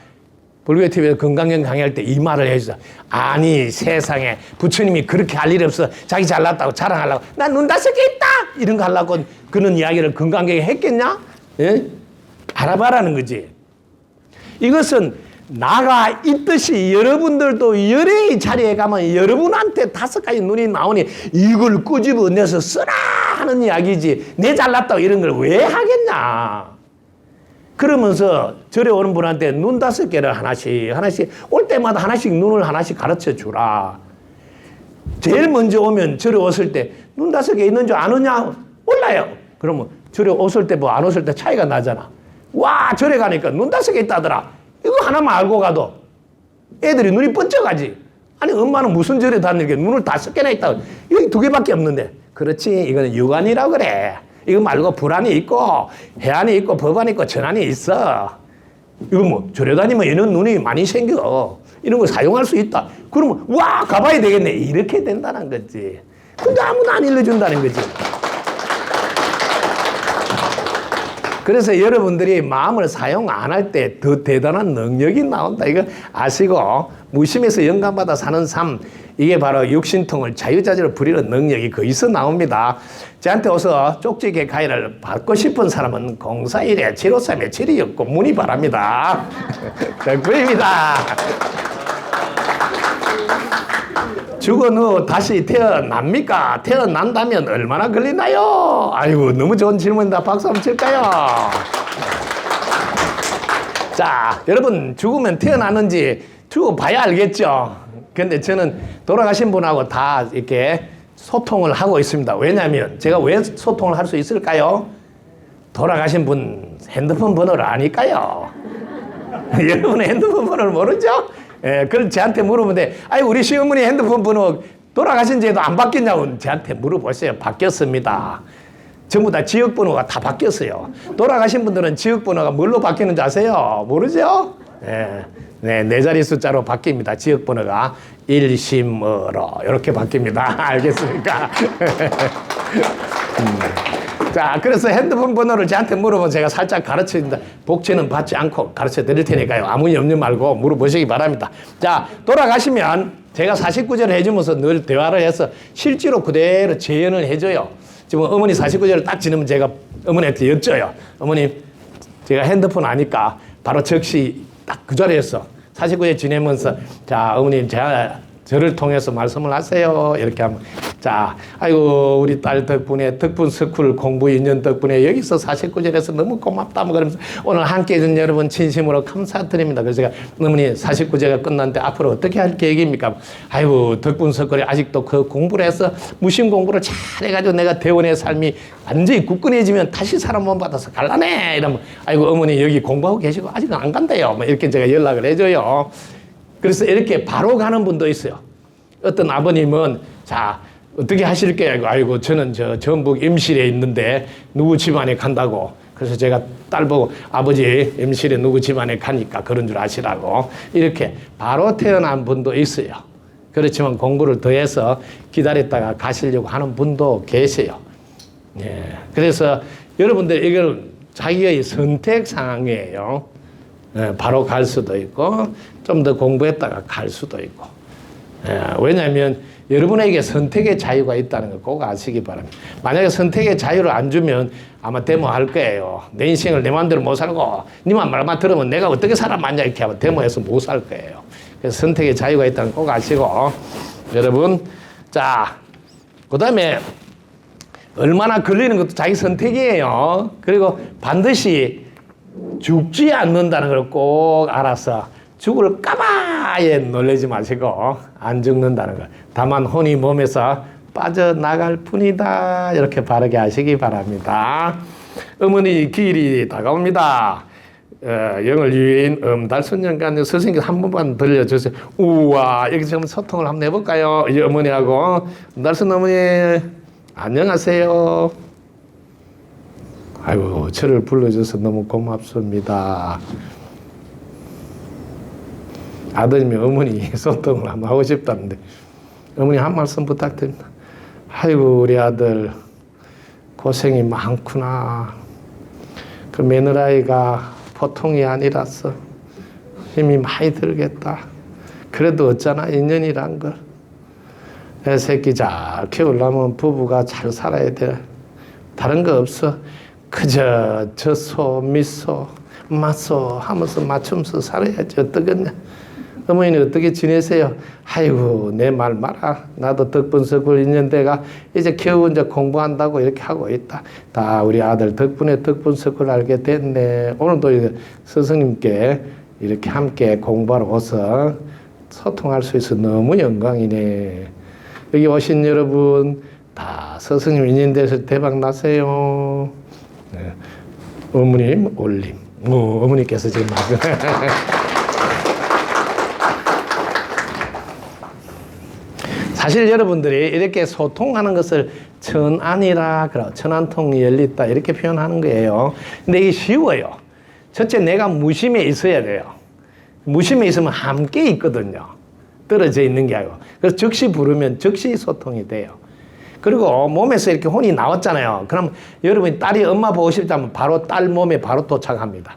불교TV에서 건강경 강의할 때 이 말을 해주자. 아니, 세상에 부처님이 그렇게 할 일이 없어. 자기 잘났다고 자랑하려고. 난 눈 5개 있다! 이런 거 하려고 그런 이야기를 건강경에 했겠냐? 예? 알아봐라는 거지. 이것은 나가 있듯이 여러분들도 열의 자리에 가면 여러분한테 5가지 눈이 나오니 이걸 끄집어내서 쓰라 하는 이야기지. 내 잘났다고 이런 걸 왜 하겠냐. 그러면서 절에 오는 분한테 눈 5개를 하나씩 올 때마다 하나씩 눈을 하나씩 가르쳐 주라. 제일 먼저 오면 절에 왔을 때 눈 5개 있는 줄 아느냐? 몰라요. 그러면 절에 왔을 때 뭐 안 왔을 때 차이가 나잖아. 와, 절에 가니까 눈 5개 있다더라. 이거 하나만 알고 가도 애들이 눈이 번쩍하지. 아니, 엄마는 무슨 절에 다니게 눈을 5개나 있다고. 여기 2개밖에 없는데. 그렇지, 이거는 유관이라고 그래. 이거 말고 불안이 있고 해안이 있고 법안이 있고 천안이 있어. 이거 뭐 절에 다니면 이런 눈이 많이 생겨. 이런 거 사용할 수 있다. 그러면 와, 가봐야 되겠네. 이렇게 된다는 거지. 근데 아무도 안 일러준다는 거지. 그래서 여러분들이 마음을 사용 안 할 때 더 대단한 능력이 나온다. 이거 아시고 무심해서 영감받아 사는 삶, 이게 바로 육신통을 자유자재로 부리는 능력이 거기서 나옵니다. 저한테 와서 쪽지게 가위를 받고 싶은 사람은 041-753-7269 문의 바랍니다. 덕분입니다. 죽은 후 다시 태어납니까? 태어난다면 얼마나 걸리나요? 아이고, 너무 좋은 질문이다. 박수 한번 칠까요? 자, 여러분, 죽으면 태어나는지 죽어봐야 알겠죠? 근데 저는 돌아가신 분하고 다 이렇게 소통을 하고 있습니다. 왜냐하면 제가 왜 소통을 할 수 있을까요? 돌아가신 분 핸드폰 번호를 아니까요. 여러분의 핸드폰 번호를 모르죠? 예, 그걸 저한테 물어보면 돼. 아이, 우리 시어머니 핸드폰 번호 돌아가신 지에도 안 바뀌냐고 저한테 물어보세요. 바뀌었습니다. 전부 다 지역번호가 다 바뀌었어요. 돌아가신 분들은 지역번호가 뭘로 바뀌는지 아세요? 모르죠? 예. 네, 4자리 숫자로 바뀝니다. 지역번호가 일심어로 이렇게 바뀝니다. 알겠습니까? 자, 그래서 핸드폰 번호를 저한테 물어보면 제가 살짝 가르쳐드립니다. 복채는 받지 않고 가르쳐 드릴 테니까요. 아무 염려 말고 물어보시기 바랍니다. 자, 돌아가시면 제가 49제를 해주면서 늘 대화를 해서 실제로 그대로 재연을 해줘요. 지금 어머니 49제를 딱 지내면 제가 어머니한테 여쭤요. 어머니, 제가 핸드폰 아니까 바로 즉시 딱 그 자리에서 49제 지내면서, 자, 어머님, 제가 저를 통해서 말씀을 하세요. 이렇게 하면, 자, 아이고, 우리 딸 덕분에, 덕분 스쿨 공부 인연 덕분에 여기서 49절에서 너무 고맙다. 뭐 그러면서 오늘 함께 해준 여러분 진심으로 감사드립니다. 그래서 제가 어머니 49제가 끝났는데 앞으로 어떻게 할 계획입니까? 아이고, 덕분 스쿨에 아직도 그 공부를 해서 무심 공부를 잘 해가지고 내가 대원의 삶이 완전히 굳건해지면 다시 사람 못 받아서 갈라네. 이러면, 아이고, 어머니 여기 공부하고 계시고 아직은 안 간대요. 뭐 이렇게 제가 연락을 해줘요. 그래서 이렇게 바로 가는 분도 있어요. 어떤 아버님은, 자, 어떻게 하실게요? 아이고, 저는 저 전북 임실에 있는데 누구 집안에 간다고. 그래서 제가 딸 보고, 아버지 임실에 누구 집안에 가니까 그런 줄 아시라고. 이렇게 바로 태어난 분도 있어요. 그렇지만 공부를 더해서 기다렸다가 가시려고 하는 분도 계세요. 예. 그래서 여러분들 이걸 자기의 선택 상황이에요. 바로 갈 수도 있고 좀 더 공부했다가 갈 수도 있고. 왜냐하면 여러분에게 선택의 자유가 있다는 걸 꼭 아시기 바랍니다. 만약에 선택의 자유를 안 주면 아마 데모할 거예요. 내 인생을 내 마음대로 못 살고 니만 말만 들으면 내가 어떻게 살아봤냐 이렇게 하면 데모해서 못 살 거예요. 그래서 선택의 자유가 있다는 걸 꼭 아시고 여러분 자 그 다음에 얼마나 걸리는 것도 자기 선택이에요. 그리고 반드시 죽지 않는다는 걸 꼭 알아서 죽을까봐에 놀라지 마시고 안 죽는다는 걸. 다만 혼이 몸에서 빠져나갈 뿐이다. 이렇게 바르게 하시기 바랍니다. 어머니 기일이 다가옵니다. 영을 유인 달순년간 선생님께서 한 번만 들려주세요. 우와 여기서 한번 소통을 한번 해볼까요? 이 어머니하고 달순 어머니 안녕하세요. 아이고 저를 불러줘서 너무 고맙습니다. 아드님이 어머니 소통을 한번 하고 싶다는데 어머니 한 말씀 부탁드립니다. 아이고 우리 아들 고생이 많구나. 그 며느라이가 보통이 아니라서 힘이 많이 들겠다. 그래도 어쩌나 인연이란 걸. 애 새끼 잘 키우려면 부부가 잘 살아야 돼. 다른 거 없어. 그저 젖소, 밑소, 맛소 하면서 맞추면서 살아야지 어떠겠냐. 어머니는 어떻게 지내세요? 아이고 내 말 마라. 나도 덕분석을 인연대가 이제 겨우 이제 공부한다고 이렇게 하고 있다. 다 우리 아들 덕분에 덕분석을 알게 됐네. 오늘도 이제 스승님께 이렇게 함께 공부하러 와서 소통할 수 있어 너무 영광이네. 여기 오신 여러분 다 스승님 인연대에서 대박 나세요. 네. 어머님 올림. 어머니께서 지금 말씀. 사실 여러분들이 이렇게 소통하는 것을 천안이라 그러 천안통이 열렸다 이렇게 표현하는 거예요. 근데 이게 쉬워요. 첫째 내가 무심에 있어야 돼요. 무심에 있으면 함께 있거든요. 떨어져 있는 게 아니고. 그래서 즉시 부르면 즉시 소통이 돼요. 그리고 몸에서 이렇게 혼이 나왔잖아요. 그럼 여러분이 딸이 엄마 보고 싶다면 바로 딸 몸에 바로 도착합니다.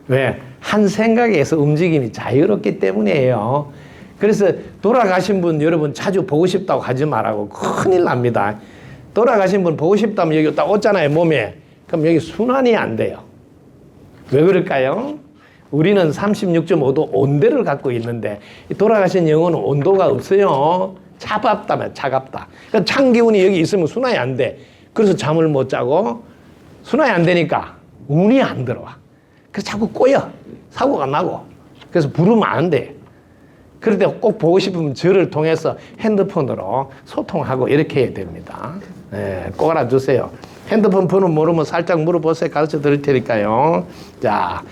왜? 한 생각에서 움직임이 자유롭기 때문이에요. 그래서 돌아가신 분 여러분 자주 보고 싶다고 하지 말라고 큰일 납니다. 돌아가신 분 보고 싶다면 여기 딱 오잖아요 몸에. 그럼 여기 순환이 안 돼요. 왜 그럴까요? 우리는 36.5도 온대를 갖고 있는데 돌아가신 영혼은 온도가 없어요. 차갑다면 차갑다. 그러니까 찬 기운이 여기 있으면 순환이 안 돼. 그래서 잠을 못 자고 순환이 안 되니까 운이 안 들어와. 그래서 자꾸 꼬여. 사고가 나고. 그래서 부르면 안 돼. 그럴 때 꼭 보고 싶으면 저를 통해서 핸드폰으로 소통하고 이렇게 해야 됩니다. 네, 꼭 알아주세요. 핸드폰 번호 모르면 살짝 물어보세요. 가르쳐 드릴 테니까요. 자,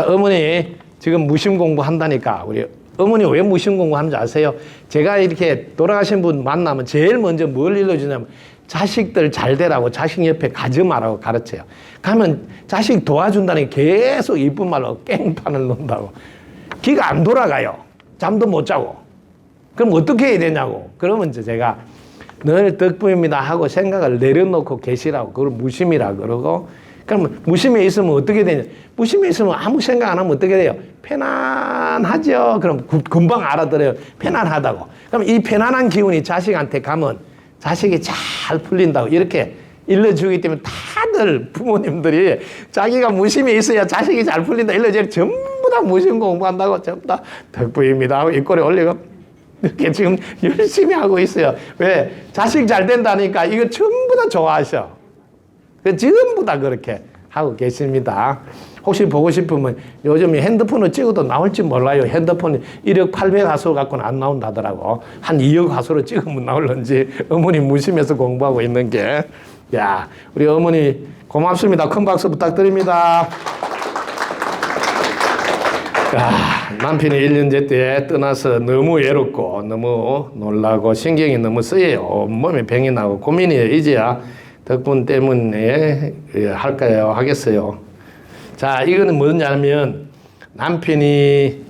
어머니 지금 무심 공부한다니까 우리 어머니 왜 무심 공부하는지 아세요? 제가 이렇게 돌아가신 분 만나면 제일 먼저 뭘 일러주냐면 자식들 잘 되라고 자식 옆에 가지 말라고 가르쳐요. 가면 자식 도와준다니 계속 이쁜 말로 깽판을 놓는다고. 기가 안 돌아가요. 잠도 못 자고. 그럼 어떻게 해야 되냐고. 그러면 이제 제가 늘 덕분입니다 하고 생각을 내려놓고 계시라고. 그걸 무심이라 그러고. 그럼 무심에 있으면 어떻게 되냐. 무심에 있으면 아무 생각 안 하면 어떻게 돼요? 편안하죠. 그럼 금방 알아들어요. 편안하다고. 그럼 이 편안한 기운이 자식한테 가면 자식이 잘 풀린다고 이렇게 일러주기 때문에 다들 부모님들이 자기가 무심에 있어야 자식이 잘 풀린다 일러줘요. 전부 다 무심 공부한다고 전부 다 덕분입니다 하고 입꼬리 올리고 이렇게 지금 열심히 하고 있어요. 왜? 자식 잘 된다니까 이거 전부 다 좋아하셔. 전부 다 그렇게 하고 계십니다. 혹시 보고 싶으면 요즘 핸드폰을 찍어도 나올지 몰라요. 핸드폰이 1억 800 화소 갖고는 안 나온다더라고. 한 2억 화소로 찍으면 나올런지 어머니 무심해서 공부하고 있는 게. 야, 우리 어머니 고맙습니다. 큰 박수 부탁드립니다. 야, 남편이 1년째 때 떠나서 너무 외롭고 너무 놀라고 신경이 너무 쓰여요. 몸에 병이 나고 고민이에요. 이제야 덕분 때문에 할까요? 하겠어요. 자, 이거는 뭐냐면 남편이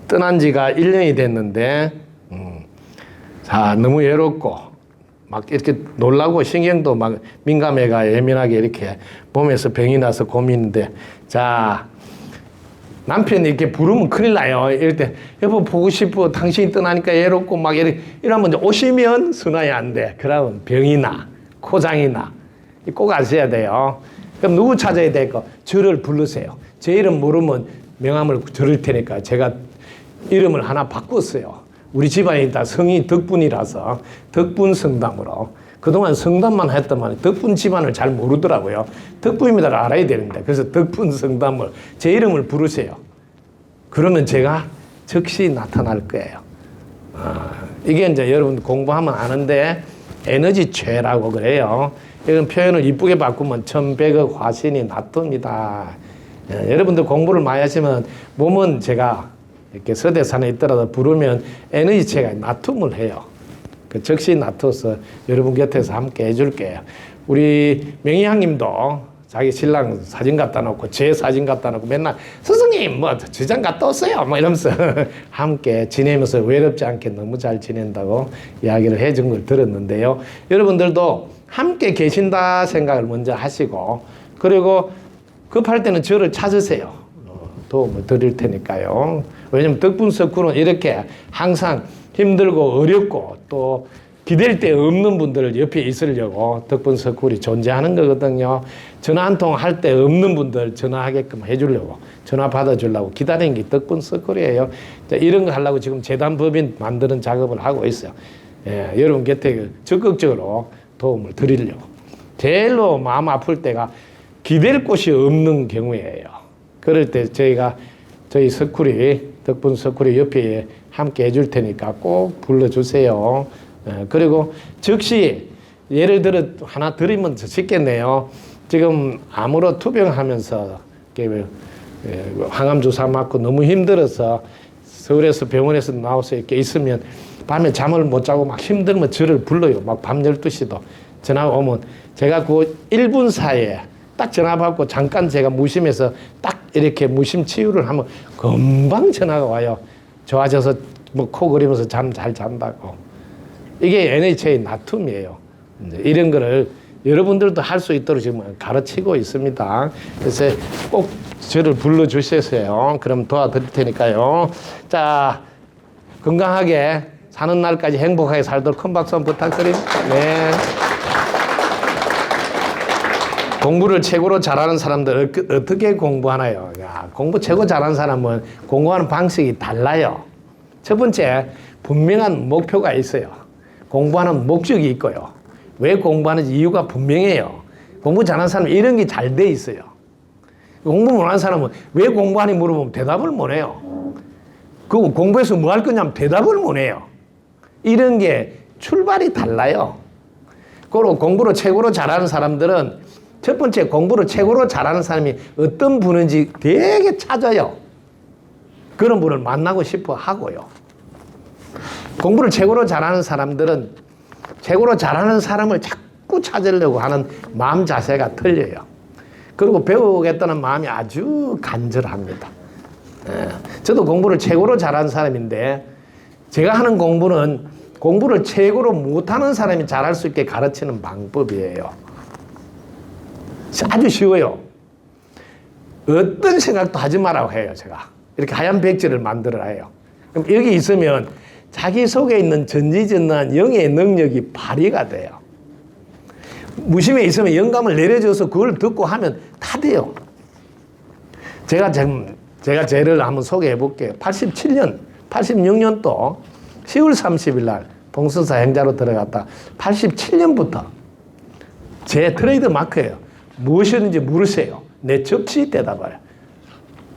떠난 지가 1년이 됐는데 자, 너무 외롭고 막 이렇게 놀라고 신경도 막 민감해가 예민하게 이렇게 몸에서 병이 나서 고민인데 자, 남편이 이렇게 부르면 큰일 나요. 이럴 때, 여보, 보고 싶어. 당신이 떠나니까 외롭고 막 이러면 이제 오시면 전화이 안 돼. 그러면 병이 나. 코장이 나. 꼭 아셔야 돼요. 그럼 누구 찾아야 될까? 저를 부르세요. 제 이름 모르면 명함을 드릴 테니까 제가 이름을 하나 바꿨어요. 우리 집안이 다 성이 덕분이라서 덕분 성담으로. 그동안 성담만 했더만 덕분 집안을 잘 모르더라고요. 덕분입니다를 알아야 되는데. 그래서 덕분 성담을 제 이름을 부르세요. 그러면 제가 즉시 나타날 거예요. 이게 이제 여러분 공부하면 아는데 에너지체라고 그래요. 이런 표현을 이쁘게 바꾸면 1100억 화신이 나쁩니다. 여러분들 공부를 많이 하시면 몸은 제가 이렇게 서대산에 있더라도 부르면 에너지체가 나툼을 해요. 그 즉시 놔둬서 여러분 곁에서 함께 해줄게요. 우리 명희양님도 자기 신랑 사진 갖다 놓고 제 사진 갖다 놓고 맨날 스승님 뭐 저장 갔다 왔어요 뭐 이러면서 함께 지내면서 외롭지 않게 너무 잘 지낸다고 이야기를 해준 걸 들었는데요. 여러분들도 함께 계신다 생각을 먼저 하시고 그리고 급할 때는 저를 찾으세요. 도움을 드릴 테니까요. 왜냐면 덕분 석구는 이렇게 항상 힘들고 어렵고 또 기댈 데 없는 분들 옆에 있으려고 덕분 석굴이 존재하는 거거든요. 전화 한 통 할 때 없는 분들 전화하게끔 해주려고 전화 받아주려고 기다리는 게 덕분 석굴이에요. 이런 거 하려고 지금 재단법인 만드는 작업을 하고 있어요. 예, 여러분 곁에 적극적으로 도움을 드리려고. 제일로 마음 아플 때가 기댈 곳이 없는 경우예요. 그럴 때 저희 석굴이 덕분 석굴이 옆에 함께 해줄 테니까 꼭 불러주세요. 그리고 즉시 예를 들어 하나 드리면 쉽겠네요. 지금 암으로 투병하면서 항암 주사 맞고 너무 힘들어서 서울에서 병원에서 나와서 이렇게 있으면 밤에 잠을 못 자고 막 힘들면 저를 불러요. 막 밤 12시도 전화가 오면 제가 그 1분 사이에 딱 전화 받고 잠깐 제가 무심해서 딱 이렇게 무심 치유를 하면 금방 전화가 와요. 좋아져서 뭐 코 그리면서 잠 잘 잔다고. 이게 NHA 나툼이에요. 이런 거를 여러분들도 할 수 있도록 지금 가르치고 있습니다. 그래서 꼭 저를 불러주세요. 그럼 도와드릴 테니까요. 자, 건강하게 사는 날까지 행복하게 살도록 큰 박수 한번 부탁드립니다. 네. 공부를 최고로 잘하는 사람들 어떻게 공부하나요? 야, 공부 최고 잘하는 사람은 공부하는 방식이 달라요. 첫 번째, 분명한 목표가 있어요. 공부하는 목적이 있고요. 왜 공부하는지 이유가 분명해요. 공부 잘하는 사람은 이런 게 잘 돼 있어요. 공부 못하는 사람은 왜 공부하니 물어보면 대답을 못 해요. 그리고 공부해서 뭐 할 거냐면 대답을 못 해요. 이런 게 출발이 달라요. 그리고 공부를 최고로 잘하는 사람들은 첫 번째 공부를 최고로 잘하는 사람이 어떤 분인지 되게 찾아요. 그런 분을 만나고 싶어 하고요. 공부를 최고로 잘하는 사람들은 최고로 잘하는 사람을 자꾸 찾으려고 하는 마음 자세가 틀려요. 그리고 배우겠다는 마음이 아주 간절합니다. 저도 공부를 최고로 잘하는 사람인데 제가 하는 공부는 공부를 최고로 못하는 사람이 잘할 수 있게 가르치는 방법이에요. 아주 쉬워요. 어떤 생각도 하지 말라고 해요. 제가 이렇게 하얀 백지를 만들어야 해요. 그럼 여기 있으면 자기 속에 있는 전지전능한 영의 능력이 발휘가 돼요. 무심에 있으면 영감을 내려줘서 그걸 듣고 하면 다 돼요. 제가 죄를 한번 소개해 볼게요. 86년도 10월 30일 날 동서사 행자로 들어갔다 87년부터 제 트레이드 마크예요. 무엇이든지 물으세요. 내 즉시 대답해요.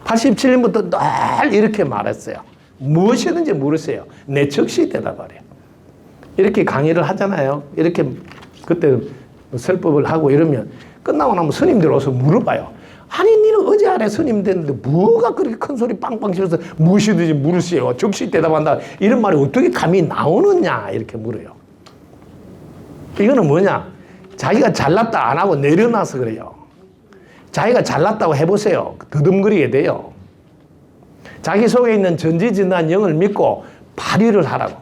87년부터 늘 이렇게 말했어요. 무엇이든지 물으세요. 내 즉시 대답하래요. 이렇게 강의를 하잖아요. 이렇게 그때 설법을 하고 이러면 끝나고 나면 스님들 와서 물어봐요. 아니 니는 어제 안에 스님 됐는데 뭐가 그렇게 큰 소리 빵빵 치면서 무엇이든지 물으세요. 즉시 대답한다. 이런 말이 어떻게 감이 나오느냐 이렇게 물어요. 이거는 뭐냐? 자기가 잘났다 안 하고 내려놔서 그래요. 자기가 잘났다고 해보세요. 더듬거리게 돼요. 자기 속에 있는 전지전능한 영을 믿고 발휘를 하라고.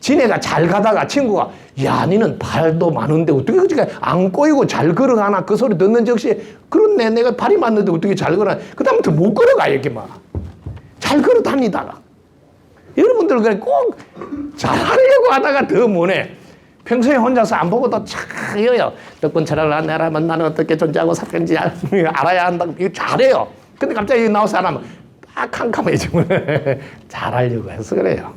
지네가 잘 가다가 친구가 야 니는 발도 많은데 어떻게 그렇게 안 꼬이고 잘 걸어가나 그 소리 듣는 즉시 그렇네 내가 발이 많은데 어떻게 잘 걸어가나 그 다음부터 못 걸어가 이렇게 막 잘 걸어답니다. 여러분들 그래 꼭 잘하려고 하다가 더 못해. 평소에 혼자서 안 보고도 잘해요. 덕분 차라리 내라면 나는 어떻게 존재하고 살 건지 알아야 한다고 이거 잘해요. 근데 갑자기 나와서 안 하면 딱 캄캄해지면 잘하려고 해서 그래요.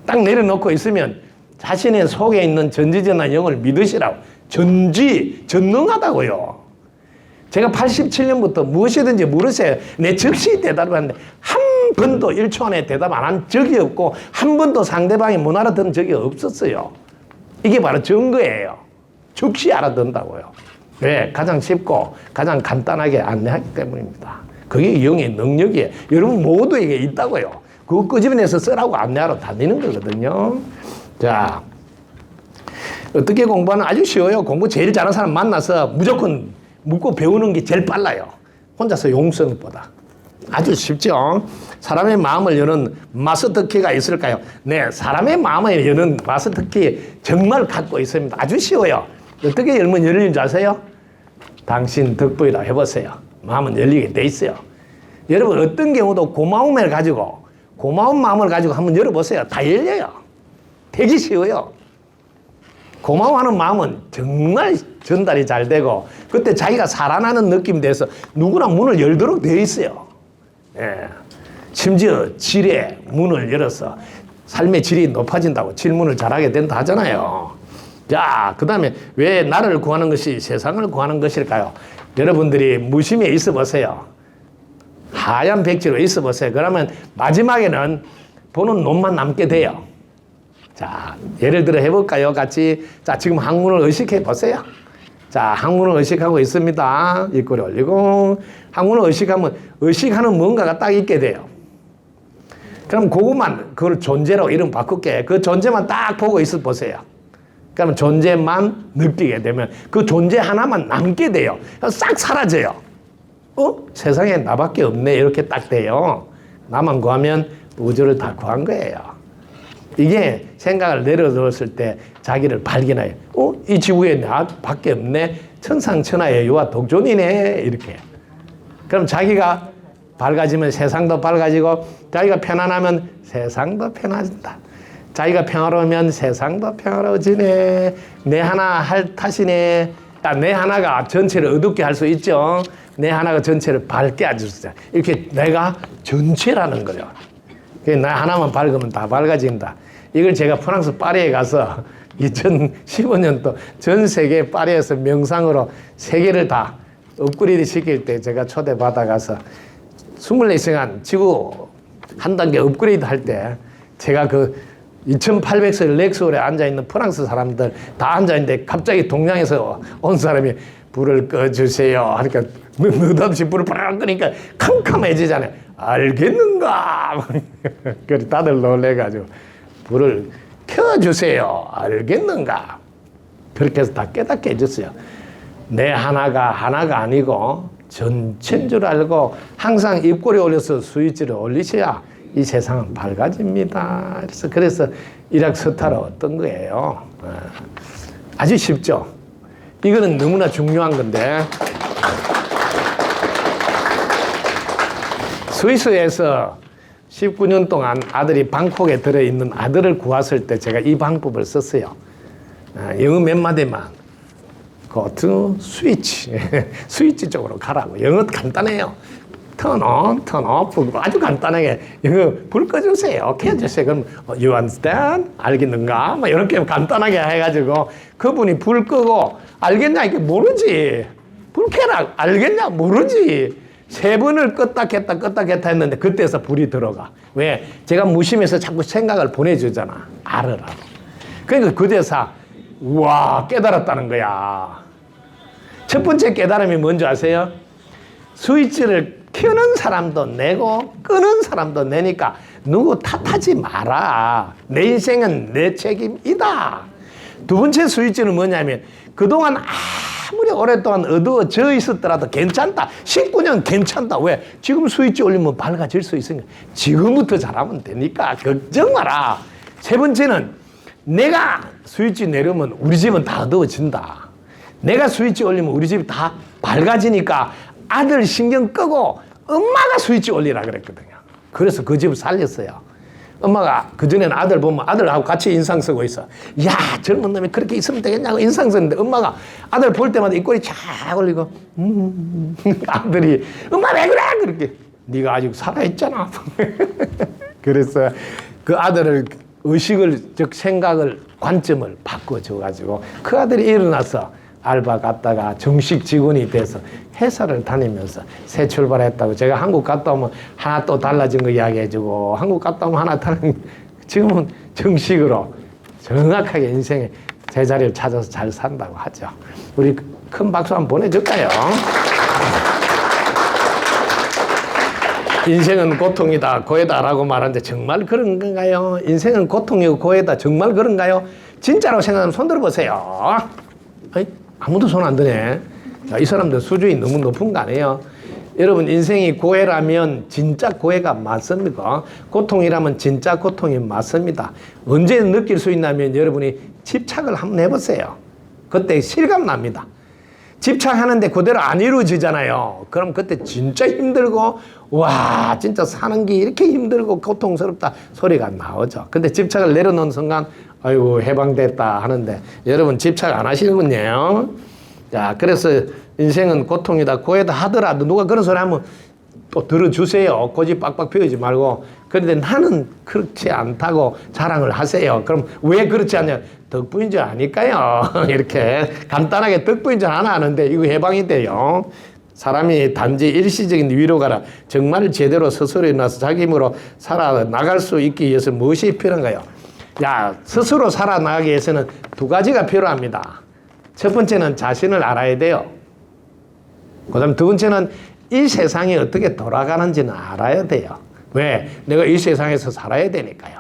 딱 내려놓고 있으면 자신의 속에 있는 전지전능한 영을 믿으시라고. 전능하다고요. 제가 87년부터 무엇이든지 물으세요. 내 즉시 대답을 하는데 한 번도 1초 안에 대답 안 한 적이 없고 한 번도 상대방이 못 알아듣는 적이 없었어요. 이게 바로 증거예요. 즉시 알아듣는다고요. 왜? 가장 쉽고 가장 간단하게 안내하기 때문입니다. 그게 영의 능력이에요. 여러분 모두에게 있다고요. 그거 끄집어내서 쓰라고 안내하러 다니는 거거든요. 자, 어떻게 공부하는 아주 쉬워요. 공부 제일 잘하는 사람 만나서 무조건 묻고 배우는 게 제일 빨라요. 혼자서 용서보다. 아주 쉽죠. 사람의 마음을 여는 마스터키가 있을까요? 네, 사람의 마음을 여는 마스터키 정말 갖고 있습니다. 아주 쉬워요. 어떻게 열면 열리는 줄 아세요? 당신 덕분이라 해보세요. 마음은 열리게 돼 있어요. 여러분 어떤 경우도 고마운 마음을 가지고 한번 열어보세요. 다 열려요. 되게 쉬워요. 고마워하는 마음은 정말 전달이 잘 되고 그때 자기가 살아나는 느낌이 돼서 누구나 문을 열도록 되어 있어요. 예. 심지어 질의 문을 열어서 삶의 질이 높아진다고 질문을 잘하게 된다 하잖아요. 자, 그 다음에 왜 나를 구하는 것이 세상을 구하는 것일까요? 여러분들이 무심에 있어 보세요. 하얀 백지로 있어 보세요. 그러면 마지막에는 보는 놈만 남게 돼요. 자, 예를 들어 해볼까요? 같이. 자, 지금 항문을 의식해 보세요. 자, 항문을 의식하고 있습니다. 입꼬리 올리고. 항문을 의식하면 의식하는 뭔가가 딱 있게 돼요. 그럼 그걸 존재로 이름 바꿀게. 그 존재만 딱 보고 있어 보세요. 그러면 존재만 느끼게 되면 그 존재 하나만 남게 돼요. 싹 사라져요. 세상에 나밖에 없네. 이렇게 딱 돼요. 나만 구하면 우주를 다 구한 거예요. 이게 생각을 내려놓았을 때 자기를 발견해요. 이 지구에 나밖에 없네. 천상천하의 유아 독존이네. 이렇게. 그럼 자기가 밝아지면 세상도 밝아지고 자기가 편안하면 세상도 편해진다. 자기가 평화로우면 세상도 평화로워지네. 내 하나 할 탓이네. 내 하나가 전체를 어둡게 할 수 있죠. 내 하나가 전체를 밝게 해줄 수 있다. 이렇게 내가 전체라는 거죠. 나 하나만 밝으면 다 밝아진다. 이걸 제가 프랑스 파리에 가서 2015년도 전 세계 파리에서 명상으로 세계를 다 업그레이드 시킬 때 제가 초대받아 가서 24시간 지구 한 단계 업그레이드 할 때 제가 그 2800석 렉스홀에 앉아있는 프랑스 사람들 다 앉아있는데 갑자기 동양에서 온 사람이 불을 꺼주세요 하니까 느닷없이 불을 팍 끄니까 캄캄해지잖아요. 알겠는가? 그래 다들 놀래가지고 불을 켜주세요. 알겠는가? 그렇게 해서 다 깨닫게 해줬어요. 내 하나가 아니고 전체인 줄 알고 항상 입꼬리 올려서 스위치를 올리셔야 이 세상은 밝아집니다. 그래서 일확서탈을 얻던 거예요. 아주 쉽죠? 이거는 너무나 중요한 건데 스위스에서 19년 동안 아들이 방콕에 들어있는 아들을 구했을 때 제가 이 방법을 썼어요. 영어 몇 마디만. Go to switch. 스위치 쪽으로 가라고. 영어 간단해요. turn on, turn off. 아주 간단하게 영어 불 꺼주세요. 켜주세요. 그럼 you understand? 알겠는가? 막 이렇게 간단하게 해가지고 그분이 불 끄고 알겠냐? 이게 모르지. 불 켜라. 알겠냐? 모르지. 3번을 껐다 켰다 했는데 그때서 불이 들어가. 왜? 제가 무심해서 자꾸 생각을 보내주잖아. 알으라고. 그러니까 그 대사 우와 깨달았다는 거야. 첫 번째 깨달음이 뭔지 아세요? 스위치를 켜는 사람도 내고 끄는 사람도 내니까 누구 탓하지 마라. 내 인생은 내 책임이다. 두 번째 스위치는 뭐냐면 그동안 아무리 오랫동안 어두워져 있었더라도 괜찮다. 19년 괜찮다. 왜? 지금 스위치 올리면 밝아질 수 있으니까 지금부터 잘하면 되니까 걱정 마라. 세 번째는 내가 스위치 내려면 우리 집은 다 어두워진다. 내가 스위치 올리면 우리 집이 다 밝아지니까 아들 신경 끄고 엄마가 스위치 올리라 그랬거든요. 그래서 그 집을 살렸어요. 엄마가 그전에는 아들 보면 아들하고 같이 인상 쓰고 있어. 야, 젊은 놈이 그렇게 있으면 되겠냐고 인상 썼는데 엄마가 아들 볼 때마다 입꼬리 쫙 올리고 아들이 엄마 왜 그래? 그렇게 네가 아직 살아있잖아. 그래서 그 아들을 의식을 즉 생각을 관점을 바꿔줘가지고 그 아들이 일어나서 알바 갔다가 정식 직원이 돼서 회사를 다니면서 새 출발했다고. 제가 한국 갔다 오면 하나 또 달라진 거 이야기해주고 한국 갔다 오면 하나 다른 지금은 정식으로 정확하게 인생의 제자리를 찾아서 잘 산다고 하죠. 우리 큰 박수 한번 보내줄까요? 인생은 고통이다 고해다라고 말하는데 정말 그런 건가요? 인생은 고통이고 고해다 정말 그런가요? 진짜로 생각하면 손 들어보세요. 아이, 아무도 손 안 드네. 자, 이 사람들 수준이 너무 높은 거 아니에요? 여러분 인생이 고해라면 진짜 고해가 맞습니까? 고통이라면 진짜 고통이 맞습니다. 언제 느낄 수 있냐면 여러분이 집착을 한번 해보세요. 그때 실감 납니다. 집착하는데 그대로 안 이루어지잖아요. 그럼 그때 진짜 힘들고 와 진짜 사는 게 이렇게 힘들고 고통스럽다 소리가 나오죠. 근데 집착을 내려놓은 순간 아이고 해방됐다 하는데 여러분 집착 안 하시는군요. 자, 그래서 인생은 고통이다 고해다 하더라도 누가 그런 소리 하면 또 들어주세요. 고집 빡빡 피우지 말고. 그런데 나는 그렇지 않다고 자랑을 하세요. 그럼 왜 그렇지 않냐? 덕분인 줄 아니까요. 이렇게 간단하게 덕분인 줄 하나 아는데 이거 해방이 돼요. 사람이 단지 일시적인 위로가라 정말 제대로 스스로 일어나서 자기 힘으로 살아나갈 수 있기 위해서 무엇이 필요한가요? 야, 스스로 살아나가기 위해서는 두 가지가 필요합니다. 첫 번째는 자신을 알아야 돼요. 그 다음 두 번째는 이 세상이 어떻게 돌아가는지는 알아야 돼요. 왜? 내가 이 세상에서 살아야 되니까요.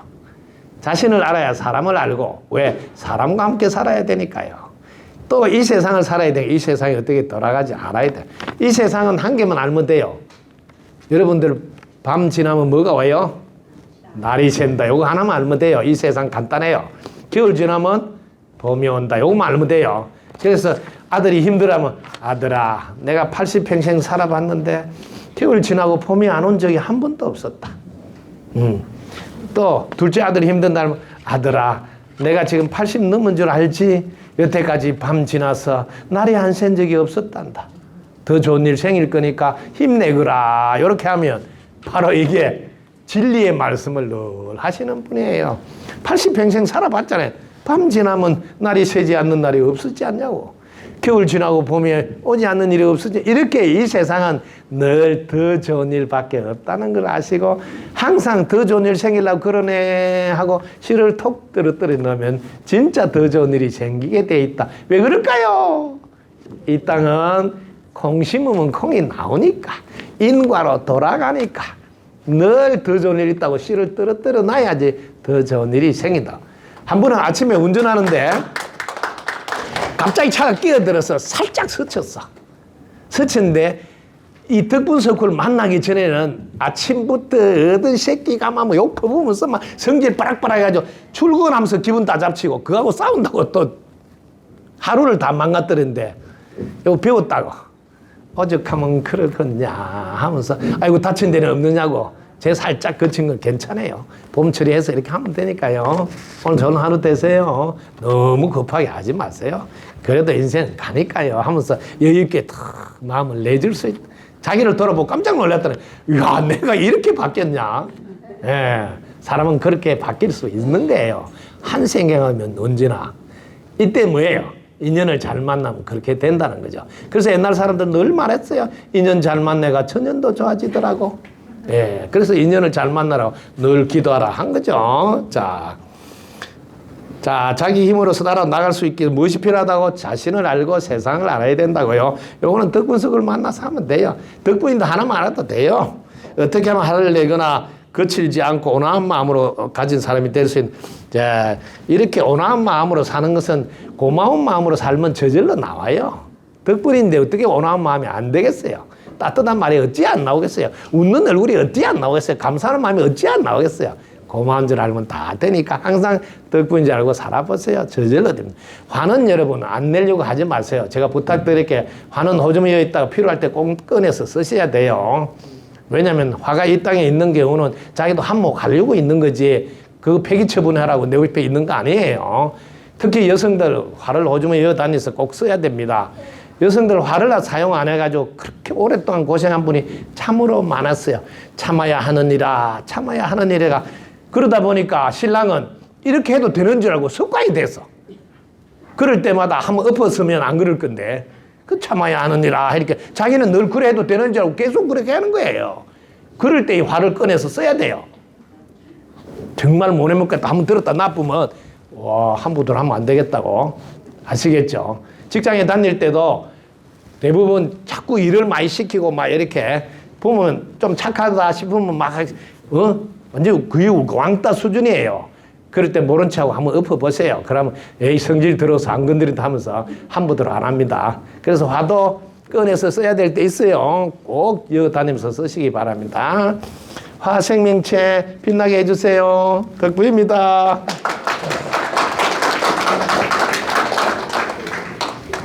자신을 알아야 사람을 알고 왜? 사람과 함께 살아야 되니까요. 또 이 세상을 살아야 돼. 이 세상이 어떻게 돌아가지 알아야 돼. 이 세상은 한 개만 알면 돼요. 여러분들 밤 지나면 뭐가 와요? 날이 샌다. 요거 하나만 알면 돼요. 이 세상 간단해요. 겨울 지나면 봄이 온다. 요거만 알면 돼요. 그래서 아들이 힘들어하면 아들아 내가 80평생 살아봤는데 겨울 지나고 봄이 안 온 적이 한 번도 없었다. 또 둘째 아들이 힘든다면 아들아 내가 지금 80 넘은 줄 알지? 여태까지 밤 지나서 날이 안 샌 적이 없었단다. 더 좋은 일 생길 거니까 힘내거라. 이렇게 하면 바로 이게 진리의 말씀을 늘 하시는 분이에요. 80평생 살아봤잖아요. 밤 지나면 날이 새지 않는 날이 없었지 않냐고. 겨울 지나고 봄이 오지 않는 일이 없었지. 이렇게 이 세상은 늘 더 좋은 일밖에 없다는 걸 아시고 항상 더 좋은 일 생기려고 그러네 하고 실을 톡 떨어뜨려 놓으면 진짜 더 좋은 일이 생기게 돼 있다. 왜 그럴까요? 이 땅은 콩 심으면 콩이 나오니까 인과로 돌아가니까 늘 더 좋은 일이 있다고 실을 떨어뜨려 놔야지 더 좋은 일이 생긴다. 한 번은 아침에 운전하는데 갑자기 차가 끼어들어서 살짝 스쳤어. 스쳤는데 이 덕분석을 만나기 전에는 아침부터 어떤 새끼가 막 욕 퍼부으면서 막 성질 빠락빠락 해가지고 출근하면서 기분 다 잡치고 그하고 싸운다고 또 하루를 다 망가뜨렸는데 이거 배웠다고. 오죽하면 그러겠냐 하면서 아이고 다친 데는 없느냐고. 제 살짝 거친 건 괜찮아요. 봄 처리해서 이렇게 하면 되니까요. 오늘 좋은 하루 되세요. 너무 급하게 하지 마세요. 그래도 인생은 가니까요 하면서 여유있게 탁 마음을 내줄 수 있다. 자기를 돌아보고 깜짝 놀랐더니 야 내가 이렇게 바뀌었냐. 예, 사람은 그렇게 바뀔 수 있는 거예요. 한 생각하면 언제나. 이때 뭐예요? 인연을 잘 만나면 그렇게 된다는 거죠. 그래서 옛날 사람들은 늘 말했어요. 인연 잘 만나가 천년도 좋아지더라고. 예, 그래서 인연을 잘 만나라고 늘 기도하라 한 거죠. 자, 자기 힘으로 살아나갈 수 있게 무엇이 필요하다고? 자신을 알고 세상을 알아야 된다고요. 요거는 덕분석을 만나서 하면 돼요. 덕분인도 하나만 알아도 돼요. 어떻게 하면 화를 내거나 거칠지 않고 온화한 마음으로 가진 사람이 될 수 있는. 자, 이렇게 온화한 마음으로 사는 것은 고마운 마음으로 살면 저절로 나와요. 덕분인데 어떻게 온화한 마음이 안 되겠어요? 따뜻한 말이 어찌 안 나오겠어요? 웃는 얼굴이 어찌 안 나오겠어요? 감사하는 마음이 어찌 안 나오겠어요? 고마운 줄 알면 다 되니까 항상 덕분인 줄 알고 살아보세요. 저절로 됩니다. 화는 여러분 안 내려고 하지 마세요. 제가 부탁드릴게요. 화는 호점이어 있다가 필요할 때 꼭 꺼내서 쓰셔야 돼요. 왜냐하면 화가 이 땅에 있는 경우는 자기도 한몫 가려고 있는 거지 그거 폐기 처분하라고 내 옆에 있는 거 아니에요. 특히 여성들 화를 오줌에 이어 다니면서 꼭 써야 됩니다. 여성들 화를 사용 안 해가지고 그렇게 오랫동안 고생한 분이 참으로 많았어요. 참아야 하느니라 참아야 하느니라가 그러다 보니까 신랑은 이렇게 해도 되는 줄 알고 습관이 됐어. 그럴 때마다 한번 엎었으면 안 그럴 건데 그 참아야 하느니라 이렇게 자기는 늘 그래 해도 되는 줄 알고 계속 그렇게 하는 거예요. 그럴 때 이 화를 꺼내서 써야 돼요. 정말 못 해먹겠다 한번 들었다 나쁘면 와 함부로 하면 안 되겠다고 아시겠죠? 직장에 다닐 때도 대부분 자꾸 일을 많이 시키고 막 이렇게 보면 좀 착하다 싶으면 막 완전 거의 왕따 수준이에요. 그럴 때 모른 척하고 한번 엎어보세요. 그러면 에이 성질 들어서 안 건드린다 하면서 함부로 안 합니다. 그래서 화도 꺼내서 써야 될 때 있어요. 꼭 이어 다니면서 쓰시기 바랍니다. 화 생명체 빛나게 해주세요. 덕분입니다.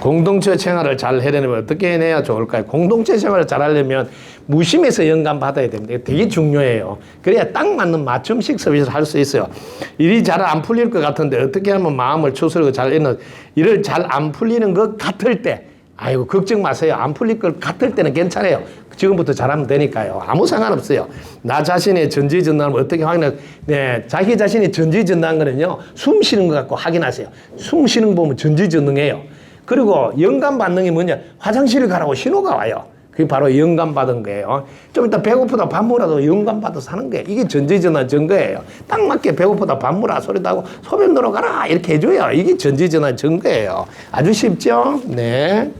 공동체 생활을 잘 해내려면 어떻게 해내야 좋을까요? 공동체 생활을 잘 하려면 무심해서 영감 받아야 됩니다. 되게 중요해요. 그래야 딱 맞는 맞춤식 서비스를 할 수 있어요. 일이 잘 안 풀릴 것 같은데 어떻게 하면 마음을 추스르고 잘 있는 일을 잘 안 풀리는 것 같을 때 아이고 걱정 마세요. 안 풀릴 것 같을 때는 괜찮아요. 지금부터 잘하면 되니까요. 아무 상관없어요. 나 자신의 전지전능함을 어떻게 확인할 네, 자기 자신이 전지전능한 거는요. 숨 쉬는 것 갖고 확인하세요. 숨 쉬는 거 보면 전지전능해요. 그리고 영감 받는 게 뭐냐? 화장실을 가라고 신호가 와요. 그게 바로 영감 받은 거예요. 좀 이따 배고프다 밥 먹으라도 영감 받아서 하는 거예요. 이게 전지전환 증거예요. 딱 맞게 배고프다 밥 먹으라 소리도 하고 소변 넣으러 가라 이렇게 해줘요. 이게 전지전환 증거예요. 아주 쉽죠? 네.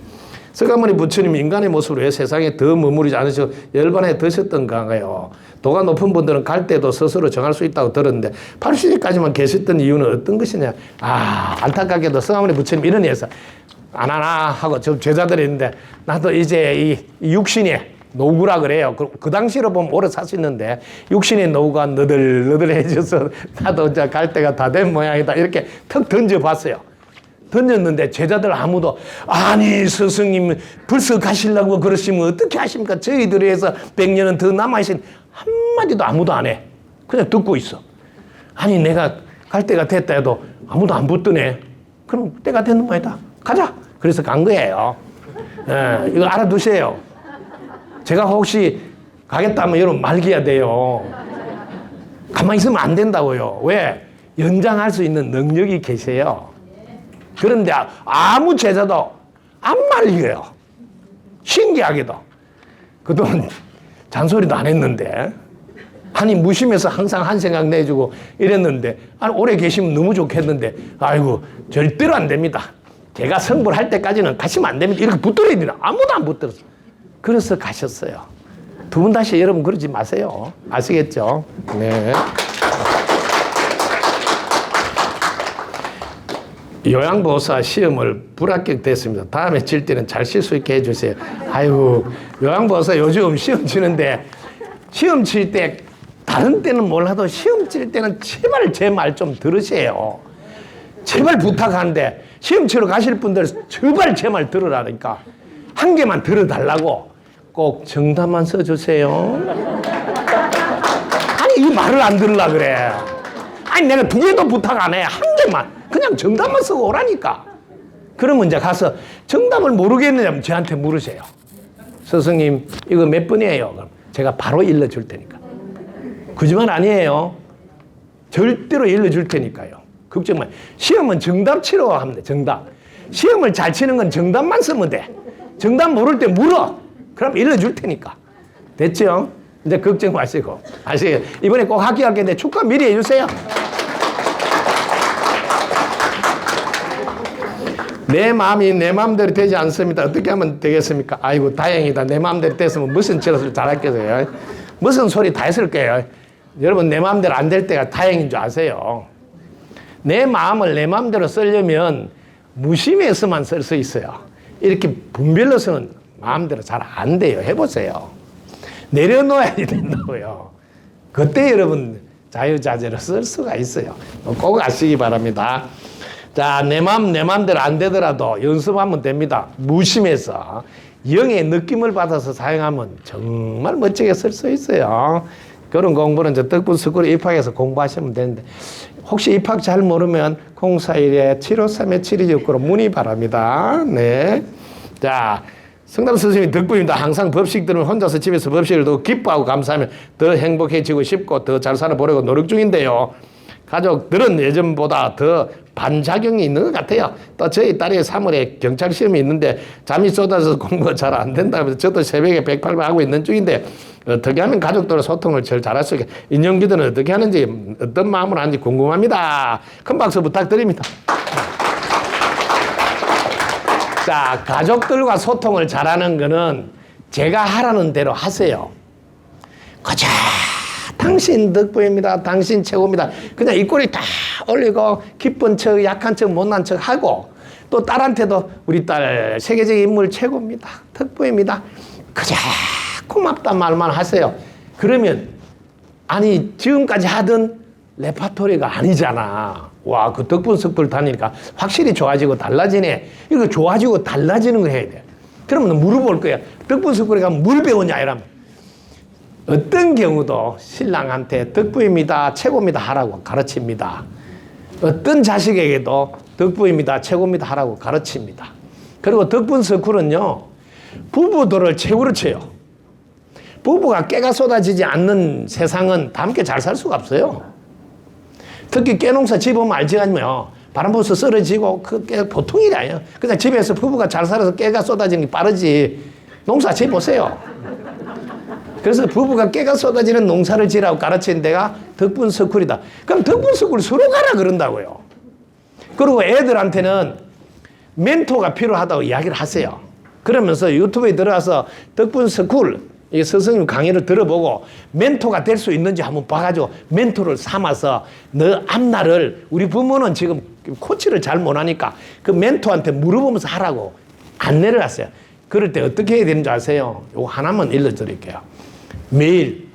서가모니 부처님 인간의 모습으로 왜 세상에 더 머무르지 않으시고 열반에 드셨던가요? 도가 높은 분들은 갈 때도 스스로 정할 수 있다고 들었는데 80세까지만 계셨던 이유는 어떤 것이냐? 안타깝게도 서가모니 부처님 이런 예서 안 하나 하고 저 제자들이 있는데 나도 이제 이 육신의 노구라 그래요. 그 당시로 보면 오래 사셨는데 육신의 노구가 너덜너덜해져서 나도 이제 갈 때가 다 된 모양이다 이렇게 턱 던져봤어요. 던졌는데 제자들 아무도 아니 스승님 벌써 가시려고 그러시면 어떻게 하십니까? 저희들에 해서 100년은 더 남아있으니 한마디도 아무도 안 해. 그냥 듣고 있어. 아니 내가 갈 때가 됐다 해도 아무도 안 붙드네. 그럼 때가 됐는 말이다. 가자. 그래서 간 거예요. 예, 이거 알아두세요. 제가 혹시 가겠다면 여러분 말기야 돼요. 가만히 있으면 안 된다고요. 왜? 연장할 수 있는 능력이 계세요. 그런데 아무 제자도 안 말려요. 신기하게도. 그동안 잔소리도 안 했는데 아니 무심해서 항상 한 생각 내주고 이랬는데 아니 오래 계시면 너무 좋겠는데 아이고 절대로 안 됩니다. 제가 성불할 때까지는 가시면 안 됩니다. 이렇게 붙들어야 되나? 아무도 안 붙들었어. 그래서 가셨어요. 두 분 다시 여러분 그러지 마세요. 아시겠죠? 네. 요양보호사 시험을 불합격됐습니다. 다음에 칠 때는 잘 칠 수 있게 해주세요. 아유, 요양보호사 요즘 시험 치는데 시험 칠 때 다른 때는 몰라도 시험 칠 때는 제발 제 말 좀 들으세요. 제발 부탁하는데 시험 치러 가실 분들 제발 제 말 들으라니까 한 개만 들어달라고 꼭 정답만 써주세요. 아니 이 말을 안 들으려 그래. 아니 내가 두 개도 부탁 안 해. 한 개만 그냥 정답만 쓰고 오라니까. 그러면 이제 가서 정답을 모르겠느냐면 저한테 물으세요. 스승님 이거 몇 번이에요? 그럼 제가 바로 일러줄 테니까. 거짓말 아니에요. 절대로 일러줄 테니까요. 걱정 마. 시험은 정답 치러 하면 돼. 정답. 시험을 잘 치는 건 정답만 쓰면 돼. 정답 모를 때 물어. 그럼 일러줄 테니까. 됐죠? 이제 걱정 마시고. 아시겠죠? 이번에 꼭 합격하겠는데 축하 미리 해주세요. 내 마음이 내 마음대로 되지 않습니다. 어떻게 하면 되겠습니까? 아이고 다행이다. 내 마음대로 됐으면 무슨 짓을 잘했겠어요. 무슨 소리 다 했을 거예요. 여러분 내 마음대로 안 될 때가 다행인 줄 아세요. 내 마음을 내 마음대로 쓰려면 무심해서만 쓸 수 있어요. 이렇게 분별로서는 마음대로 잘 안 돼요. 해보세요. 내려놓아야 된다고요. 그때 여러분 자유자재로 쓸 수가 있어요. 꼭 아시기 바랍니다. 자, 내 맘대로 안 되더라도 연습하면 됩니다. 무심해서 영의 느낌을 받아서 사용하면 정말 멋지게 쓸 수 있어요. 그런 공부는 저 덕분 스쿨에 입학해서 공부하시면 되는데, 혹시 입학 잘 모르면 041-753-7269로 문의 바랍니다. 네. 자, 성남 선생님 덕분입니다. 항상 법식 들으면 혼자서 집에서 법식을 더 기뻐하고 감사하면 더 행복해지고 싶고 더 잘 살아보려고 노력 중인데요. 가족들은 예전보다 더 반작용이 있는 것 같아요. 또 저희 딸이 3월에 경찰 시험이 있는데 잠이 쏟아져서 공부가 잘 안 된다면서 저도 새벽에 108번 하고 있는 중인데, 어떻게 하면 가족들과 소통을 제일 잘할 수 있게, 인형기들은 어떻게 하는지, 어떤 마음으로 하는지 궁금합니다. 큰 박수 부탁드립니다. 자, 가족들과 소통을 잘하는 거는 제가 하라는 대로 하세요. 그저 당신 덕분입니다. 당신 최고입니다. 그냥 입꼬리 다 올리고 기쁜 척, 약한 척, 못난 척 하고, 또 딸한테도 우리 딸 세계적인 인물 최고입니다. 덕분입니다. 그저 고맙단 말만 하세요. 그러면 아니 지금까지 하던 레파토리가 아니잖아. 와, 그 덕분 스쿨 다니니까 확실히 좋아지고 달라지네. 이거 좋아지고 달라지는 거 해야 돼. 그러면 물어볼 거야. 덕분 스쿨에 가면 뭘 배우냐 이러면. 어떤 경우도 신랑한테 덕분입니다, 최고입니다 하라고 가르칩니다. 어떤 자식에게도 덕분입니다, 최고입니다 하라고 가르칩니다. 그리고 덕분 스쿨은요, 부부들을 최고로 쳐요. 부부가 깨가 쏟아지지 않는 세상은 다 함께 잘 살 수가 없어요. 특히 깨농사 집으면 알지만요, 바람 불어서 쓰러지고 그 깨 보통 일이 아니에요. 그냥 집에서 부부가 잘 살아서 깨가 쏟아지는 게 빠르지. 농사 지어보세요. 그래서 부부가 깨가 쏟아지는 농사를 지라고 가르치는 데가 덕분 스쿨이다. 그럼 덕분 스쿨 서로 가라 그런다고요. 그리고 애들한테는 멘토가 필요하다고 이야기를 하세요. 그러면서 유튜브에 들어가서 덕분 스쿨 스승님 강의를 들어보고 멘토가 될 수 있는지 한번 봐가지고 멘토를 삼아서 너 앞날을, 우리 부모는 지금 코치를 잘 못하니까 그 멘토한테 물어보면서 하라고 안내를 하세요. 그럴 때 어떻게 해야 되는지 아세요? 이거 하나만 일러드릴게요. 매일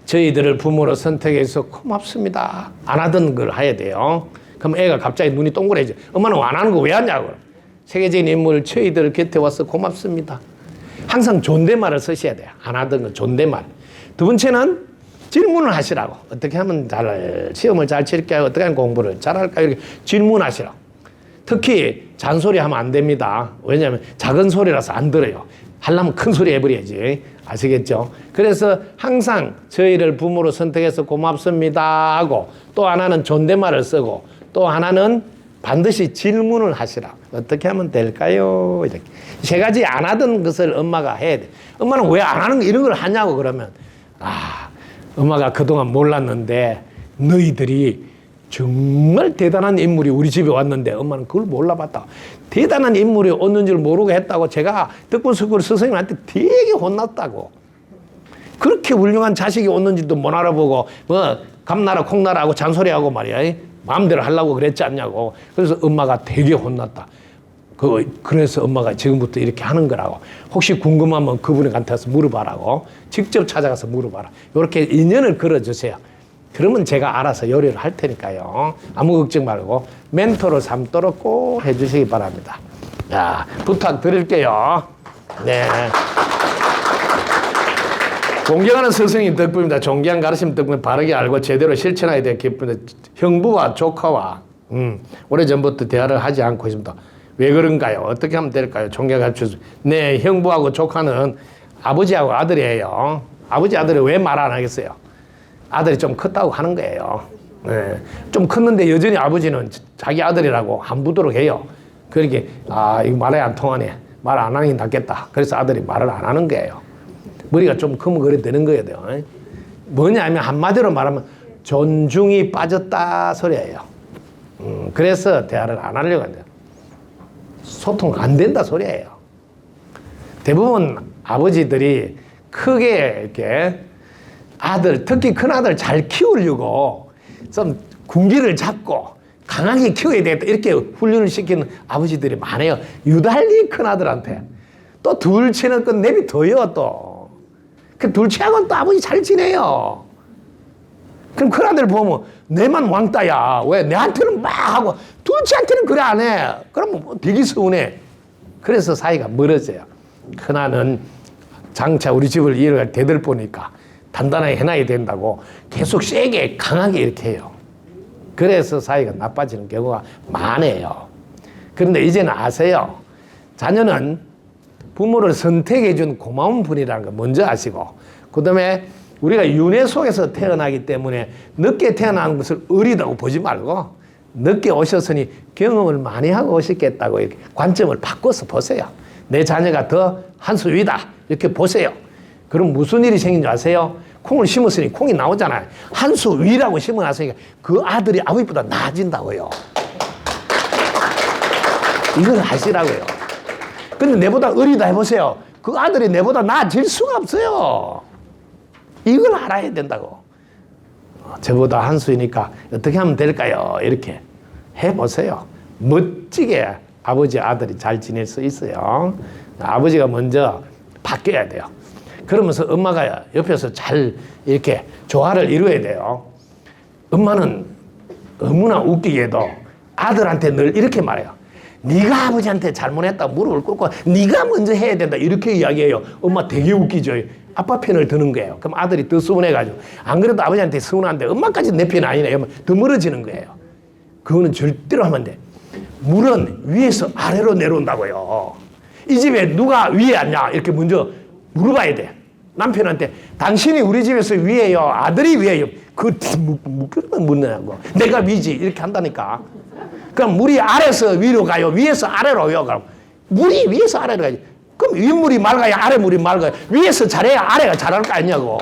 저희들을 부모로 선택해서 고맙습니다 안 하던 걸 해야 돼요. 그럼 애가 갑자기 눈이 동그래져. 엄마는 안 하는 거 왜 하냐고. 세계적인 인물 저희들 곁에 와서 고맙습니다. 항상 존댓말을 쓰셔야 돼요. 안 하던 거 존댓말. 두 번째는 질문을 하시라고. 어떻게 하면 시험을 잘 칠까요? 어떻게 하면 공부를 잘할까요? 이렇게 질문하시라고. 특히 잔소리하면 안 됩니다. 왜냐하면 작은 소리라서 안 들어요. 하려면 큰 소리 해버려야지. 아시겠죠? 그래서 항상 저희를 부모로 선택해서 고맙습니다 하고, 또 하나는 존댓말을 쓰고, 또 하나는 반드시 질문을 하시라. 어떻게 하면 될까요? 이렇게. 세 가지 안 하던 것을 엄마가 해야 돼. 엄마는 왜 안 하는 거 이런 걸 하냐고 그러면, 엄마가 그동안 몰랐는데 너희들이 정말 대단한 인물이 우리 집에 왔는데 엄마는 그걸 몰라봤다. 대단한 인물이 오는 줄 모르고 했다고 제가 덕분 스쿨 선생님한테 되게 혼났다고. 그렇게 훌륭한 자식이 오는지도 못 알아보고 뭐 감나라 콩나라 하고 잔소리하고 말이야. 마음대로 하려고 그랬지 않냐고. 그래서 엄마가 되게 혼났다. 그래서 엄마가 지금부터 이렇게 하는 거라고. 혹시 궁금하면 그분한테 가서 물어봐라고. 직접 찾아가서 물어봐라. 이렇게 인연을 걸어주세요. 그러면 제가 알아서 요리를 할 테니까요. 아무 걱정 말고 멘토를 삼도록 꼭 해주시기 바랍니다. 자, 부탁드릴게요. 네. 존경하는 스승님 덕분입니다. 존경한 가르침 덕분에 바르게 알고 제대로 실천하게 되 기쁩니다. 형부와 조카와 오래전부터 대화를 하지 않고 있습니다. 왜 그런가요? 어떻게 하면 될까요? 존경 가르쳐주세요. 네, 형부하고 조카는 아버지하고 아들이에요. 아버지 아들이 왜 말 안 하겠어요? 아들이 좀 컸다고 하는 거예요. 네. 좀 컸는데 여전히 아버지는 자기 아들이라고 함부도록 해요. 그러니까 이거 말이 안 통하네. 말 안 하는 게 낫겠다. 그래서 아들이 말을 안 하는 거예요. 머리가 좀 크면 그래 되는 거예요. 뭐냐면 한마디로 말하면 존중이 빠졌다 소리예요. 그래서 대화를 안 하려고 한대요. 소통 안 된다 소리예요. 대부분 아버지들이 크게 이렇게 아들, 특히 큰아들 잘 키우려고 좀 군기를 잡고 강하게 키워야 되겠다 이렇게 훈련을 시키는 아버지들이 많아요. 유달리 큰아들한테. 또 둘째는 그 내비둬요 또. 그 둘째하고는 또 아버지 잘 지내요. 그럼 큰아들 보면 내만 왕따야. 왜? 내한테는 막 하고 둘째 한테는 그래 안 해. 그러면 뭐 되게 서운해. 그래서 사이가 멀어져요. 큰아는 장차 우리 집을 이어갈 대들 보니까 단단하게 해놔야 된다고 계속 세게 강하게 이렇게 해요. 그래서 사이가 나빠지는 경우가 많아요. 그런데 이제는 아세요. 자녀는 부모를 선택해 준 고마운 분이라는 거 먼저 아시고, 그 다음에 우리가 윤회 속에서 태어나기 때문에 늦게 태어난 것을 어리다고 보지 말고 늦게 오셨으니 경험을 많이 하고 오셨겠다고 이렇게 관점을 바꿔서 보세요. 내 자녀가 더 한 수 위다 이렇게 보세요. 그럼 무슨 일이 생긴 줄 아세요? 콩을 심었으니 콩이 나오잖아요. 한 수 위라고 심어놨으니까 그 아들이 아버지보다 나아진다고요. 이걸 아시라고요. 근데 내보다 어리다 해보세요. 그 아들이 내보다 나아질 수가 없어요. 이걸 알아야 된다고. 저보다 한 수이니까 어떻게 하면 될까요? 이렇게 해보세요. 멋지게 아버지 아들이 잘 지낼 수 있어요. 아버지가 먼저 바뀌어야 돼요. 그러면서 엄마가 옆에서 잘 이렇게 조화를 이루어야 돼요. 엄마는 너무나 웃기게도 아들한테 늘 이렇게 말해요. 네가 아버지한테 잘못했다 무릎을 꿇고 네가 먼저 해야 된다 이렇게 이야기해요. 엄마 되게 웃기죠. 아빠 편을 드는 거예요. 그럼 아들이 더 서운해가지고 안 그래도 아버지한테 서운한데 엄마까지 내 편 아니네. 더 멀어지는 거예요. 그거는 절대로 하면 안 돼. 물은 위에서 아래로 내려온다고요. 이 집에 누가 위에 앉냐 이렇게 먼저 물어봐야 돼. 남편한테 당신이 우리 집에서 위에요 아들이 위에요. 그러면 묻냐고. 내가 위지 이렇게 한다니까. 그럼 물이 아래에서 위로 가요 위에서 아래로요. 그럼 물이 위에서 아래로 가야지. 그럼 윗물이 맑아야 아래 물이 맑아요. 위에서 잘해야 아래가 잘할 거 아니냐고.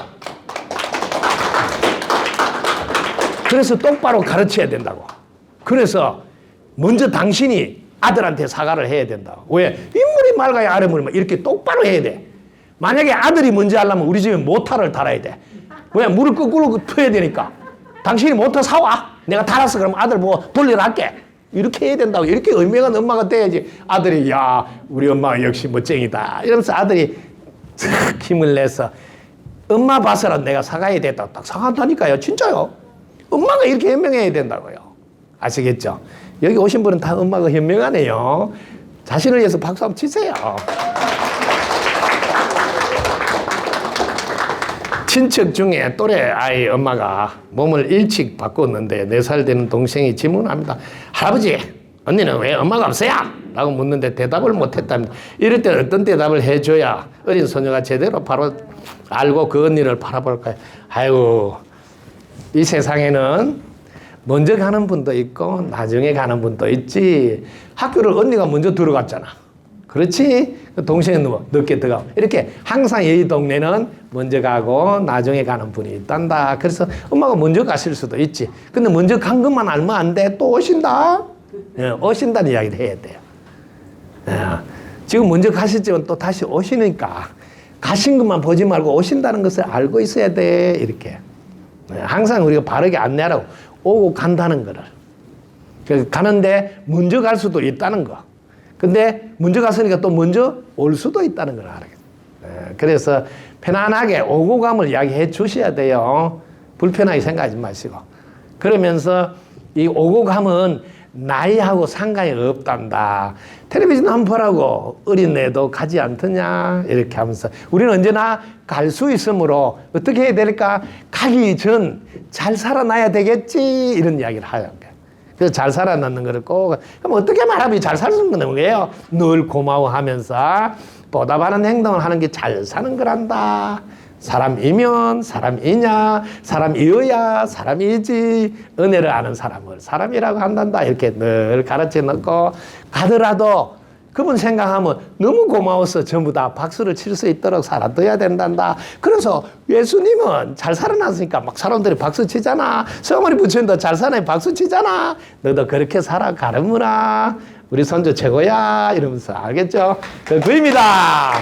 그래서 똑바로 가르쳐야 된다고. 그래서 먼저 당신이 아들한테 사과를 해야 된다. 왜? 윗물이 맑아야 아래 물이 맑아. 이렇게 똑바로 해야 돼. 만약에 아들이 먼저 하려면 우리 집에 모터를 달아야 돼. 왜? 물을 거꾸로 퍼야 되니까. 당신이 모터 사와. 내가 달았어. 그럼 아들 뭐 돌리러 할게. 이렇게 해야 된다고. 이렇게 의미가 엄마가 돼야지. 아들이 야 우리 엄마가 역시 멋쟁이다. 이러면서 아들이 힘을 내서 엄마 봐서라 내가 사과해야 됐다. 딱 사과한다니까요. 진짜요. 엄마가 이렇게 현명해야 된다고요. 아시겠죠? 여기 오신 분은 다 엄마가 현명하네요. 자신을 위해서 박수 한번 치세요. 친척 중에 또래 아이 엄마가 몸을 일찍 바꿨는데 4살 되는 동생이 질문합니다. 할아버지, 언니는 왜 엄마가 없어요? 라고 묻는데 대답을 못했답니다. 이럴 때 어떤 대답을 해줘야 어린 소녀가 제대로 바로 알고 그 언니를 바라볼까요? 아이고, 이 세상에는 먼저 가는 분도 있고 나중에 가는 분도 있지. 학교를 언니가 먼저 들어갔잖아. 그렇지? 동생은 늦게 들어가고. 이렇게 항상 이 동네는 먼저 가고 나중에 가는 분이 있단다. 그래서 엄마가 먼저 가실 수도 있지. 근데 먼저 간 것만 알면 안 돼. 또 오신다? 오신다는 이야기를 해야 돼요. 지금 먼저 가셨지만 또 다시 오시니까 가신 것만 보지 말고 오신다는 것을 알고 있어야 돼. 이렇게. 항상 우리가 바르게 안내하라고. 오고 간다는 거를. 가는데 먼저 갈 수도 있다는 거. 근데 먼저 갔으니까 또 먼저 올 수도 있다는 걸 알아야겠어요. 그래서 편안하게 오고 감을 이야기해 주셔야 돼요. 불편하게 생각하지 마시고. 그러면서 이 오고 감은 나이하고 상관이 없단다. 텔레비전 한 번 보라고 어린애도 가지 않더냐 이렇게 하면서 우리는 언제나 갈 수 있으므로 어떻게 해야 될까? 가기 전 잘 살아나야 되겠지 이런 이야기를 하는 거예요. 그래서 잘 살아남는 거를 꼭 그럼 어떻게 말하면 잘 사는 건 뭐예요? 늘 고마워하면서 보답하는 행동을 하는 게 잘 사는 거란다. 사람이면 사람이냐, 사람이어야 사람이지. 은혜를 아는 사람을 사람이라고 한단다. 이렇게 늘 가르쳐 놓고 가더라도 그분 생각하면 너무 고마워서 전부 다 박수를 칠 수 있도록 살아둬야 된단다. 그래서 예수님은 잘 살아났으니까 막 사람들이 박수 치잖아. 성원이 부처님도 잘 사네 박수 치잖아. 너도 그렇게 살아가르무라. 우리 선조 최고야. 이러면서 알겠죠? 그입니다.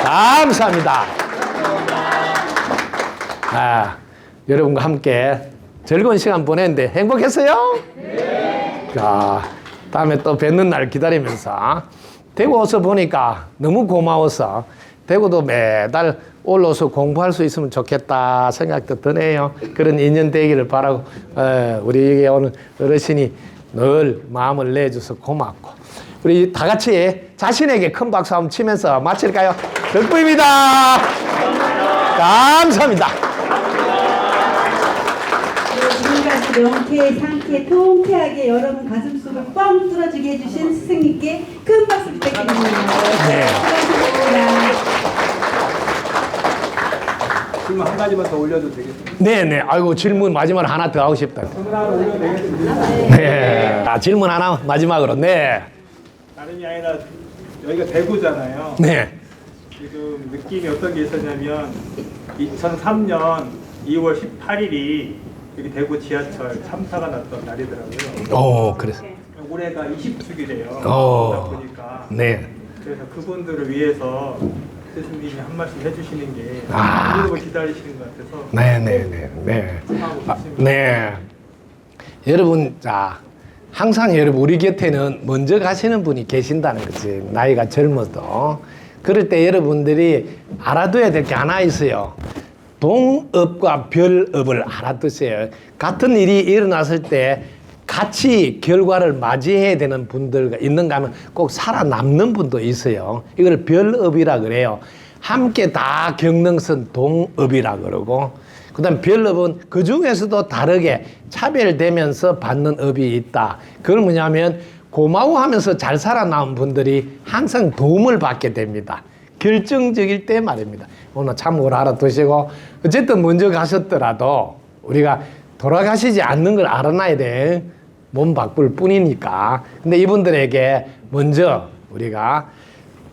감사합니다. 여러분과 함께 즐거운 시간 보냈는데 행복했어요? 네. 자, 다음에 또 뵙는 날 기다리면서 대구 와서 보니까 너무 고마워서 대구도 매달 올라와서 공부할 수 있으면 좋겠다 생각도 드네요. 그런 인연 되기를 바라고 우리에게 오늘 어르신이 늘 마음을 내줘서 고맙고 우리 다 같이 자신에게 큰 박수 한번 치면서 마칠까요? 덕분입니다. 감사합니다. 지금까지 명쾌, 상쾌, 통쾌하게 여러분 가슴속을 뻥 뚫어주게 해주신 스승님께 큰 박수 부탁드립니다. 네. 수고하셨습니다. 질문 한 가지만 더 올려도 되겠습니다. 네네. 아이고 질문 마지막으로 하나 더 하고 싶다. 질문 하나 올려도 되겠습니다. 네. 질문 하나 마지막으로. 네. 다름이 아니라 여기가 대구잖아요. 네. 지금 느낌이 어떤 게 있었냐면 2003년 2월 18일이 여기 대구 지하철 참사가 났던 날이더라고요. 오, 그래서. 올해가 20주기래요. 오. 그러다 보니까 네. 그래서 그분들을 위해서 스승님이 한 말씀 해주시는 게 아. 우리도 기다리시는 것 같아서 네네네. 네. 하고 아, 싶습니다. 네. 여러분, 자, 항상 여러분, 우리 곁에는 먼저 가시는 분이 계신다는 거지. 나이가 젊어도. 그럴 때 여러분들이 알아둬야 될 게 하나 있어요. 동업과 별업을 알아두세요. 같은 일이 일어났을 때 같이 결과를 맞이해야 되는 분들가 있는가 하면 꼭 살아남는 분도 있어요. 이걸 별업이라 그래요. 함께 다 겪는 것은 동업이라 그러고, 그 다음 별업은 그 중에서도 다르게 차별되면서 받는 업이 있다. 그걸 뭐냐면 고마워하면서 잘 살아남은 분들이 항상 도움을 받게 됩니다. 결정적일 때 말입니다. 오늘 참고로 알아두시고, 어쨌든 먼저 가셨더라도 우리가 돌아가시지 않는 걸 알아놔야 돼. 몸 바꿀 뿐이니까. 근데 이분들에게 먼저 우리가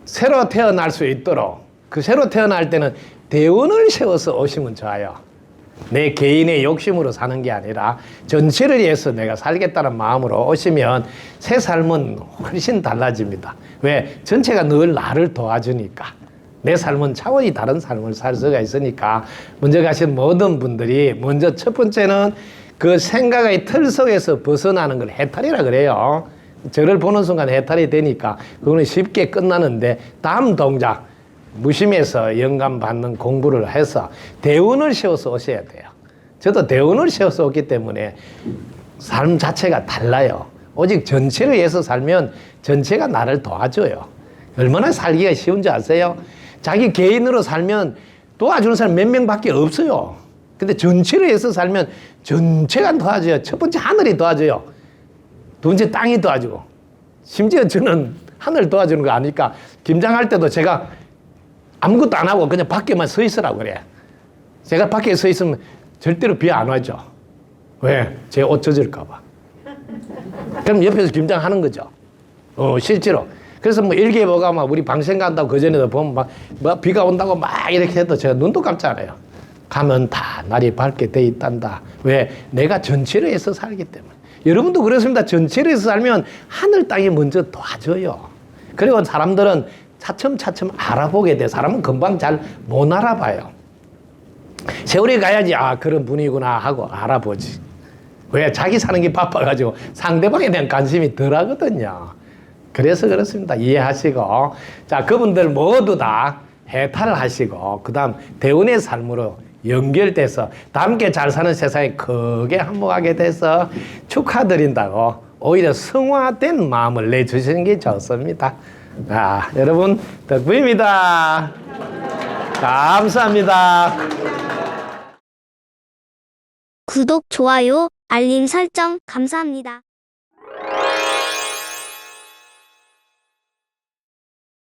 새로 태어날 수 있도록, 그 새로 태어날 때는 대원을 세워서 오시면 좋아요. 내 개인의 욕심으로 사는 게 아니라 전체를 위해서 내가 살겠다는 마음으로 오시면 새 삶은 훨씬 달라집니다. 왜? 전체가 늘 나를 도와주니까. 내 삶은 차원이 다른 삶을 살 수가 있으니까 먼저 가신 모든 분들이 먼저 첫 번째는 그 생각의 틀 속에서 벗어나는 걸 해탈이라 그래요. 저를 보는 순간 해탈이 되니까 그거는 쉽게 끝나는데 다음 동작 무심해서 영감 받는 공부를 해서 대운을 세워서 오셔야 돼요. 저도 대운을 세워서 오기 때문에 삶 자체가 달라요. 오직 전체를 위해서 살면 전체가 나를 도와줘요. 얼마나 살기가 쉬운지 아세요? 자기 개인으로 살면 도와주는 사람 몇 명밖에 없어요. 근데 전체를 위해서 살면 전체가 도와줘요. 첫 번째 하늘이 도와줘요. 두 번째 땅이 도와주고. 심지어 저는 하늘 도와주는 거 아니까 김장할 때도 제가 아무것도 안 하고 그냥 밖에만 서 있으라고 그래. 제가 밖에 서 있으면 절대로 비 안 와죠. 왜? 제 옷 젖을까 봐. 그럼 옆에서 김장하는 거죠. 실제로. 그래서 뭐 일기예보가 막 우리 방생 간다고 그전에도 보면 막 비가 온다고 막 이렇게 해도 제가 눈도 감지 않아요. 가면 다 날이 밝게 돼 있단다. 왜? 내가 전체를 해서 살기 때문에. 여러분도 그렇습니다. 전체를 해서 살면 하늘 땅이 먼저 도와줘요. 그리고 사람들은 차츰차츰 알아보게 돼. 사람은 금방 잘 못 알아봐요. 세월이 가야지 아 그런 분이구나 하고 알아보지. 왜? 자기 사는 게 바빠가지고 상대방에 대한 관심이 덜 하거든요. 그래서 그렇습니다. 이해하시고 자 그분들 모두 다 해탈을 하시고 그 다음 대운의 삶으로 연결돼서 다 함께 잘 사는 세상에 크게 한몫하게 돼서 축하드린다고 오히려 성화된 마음을 내주시는 게 좋습니다. 자, 여러분 덕분입니다. 감사합니다. 구독, 좋아요, 알림 설정 감사합니다.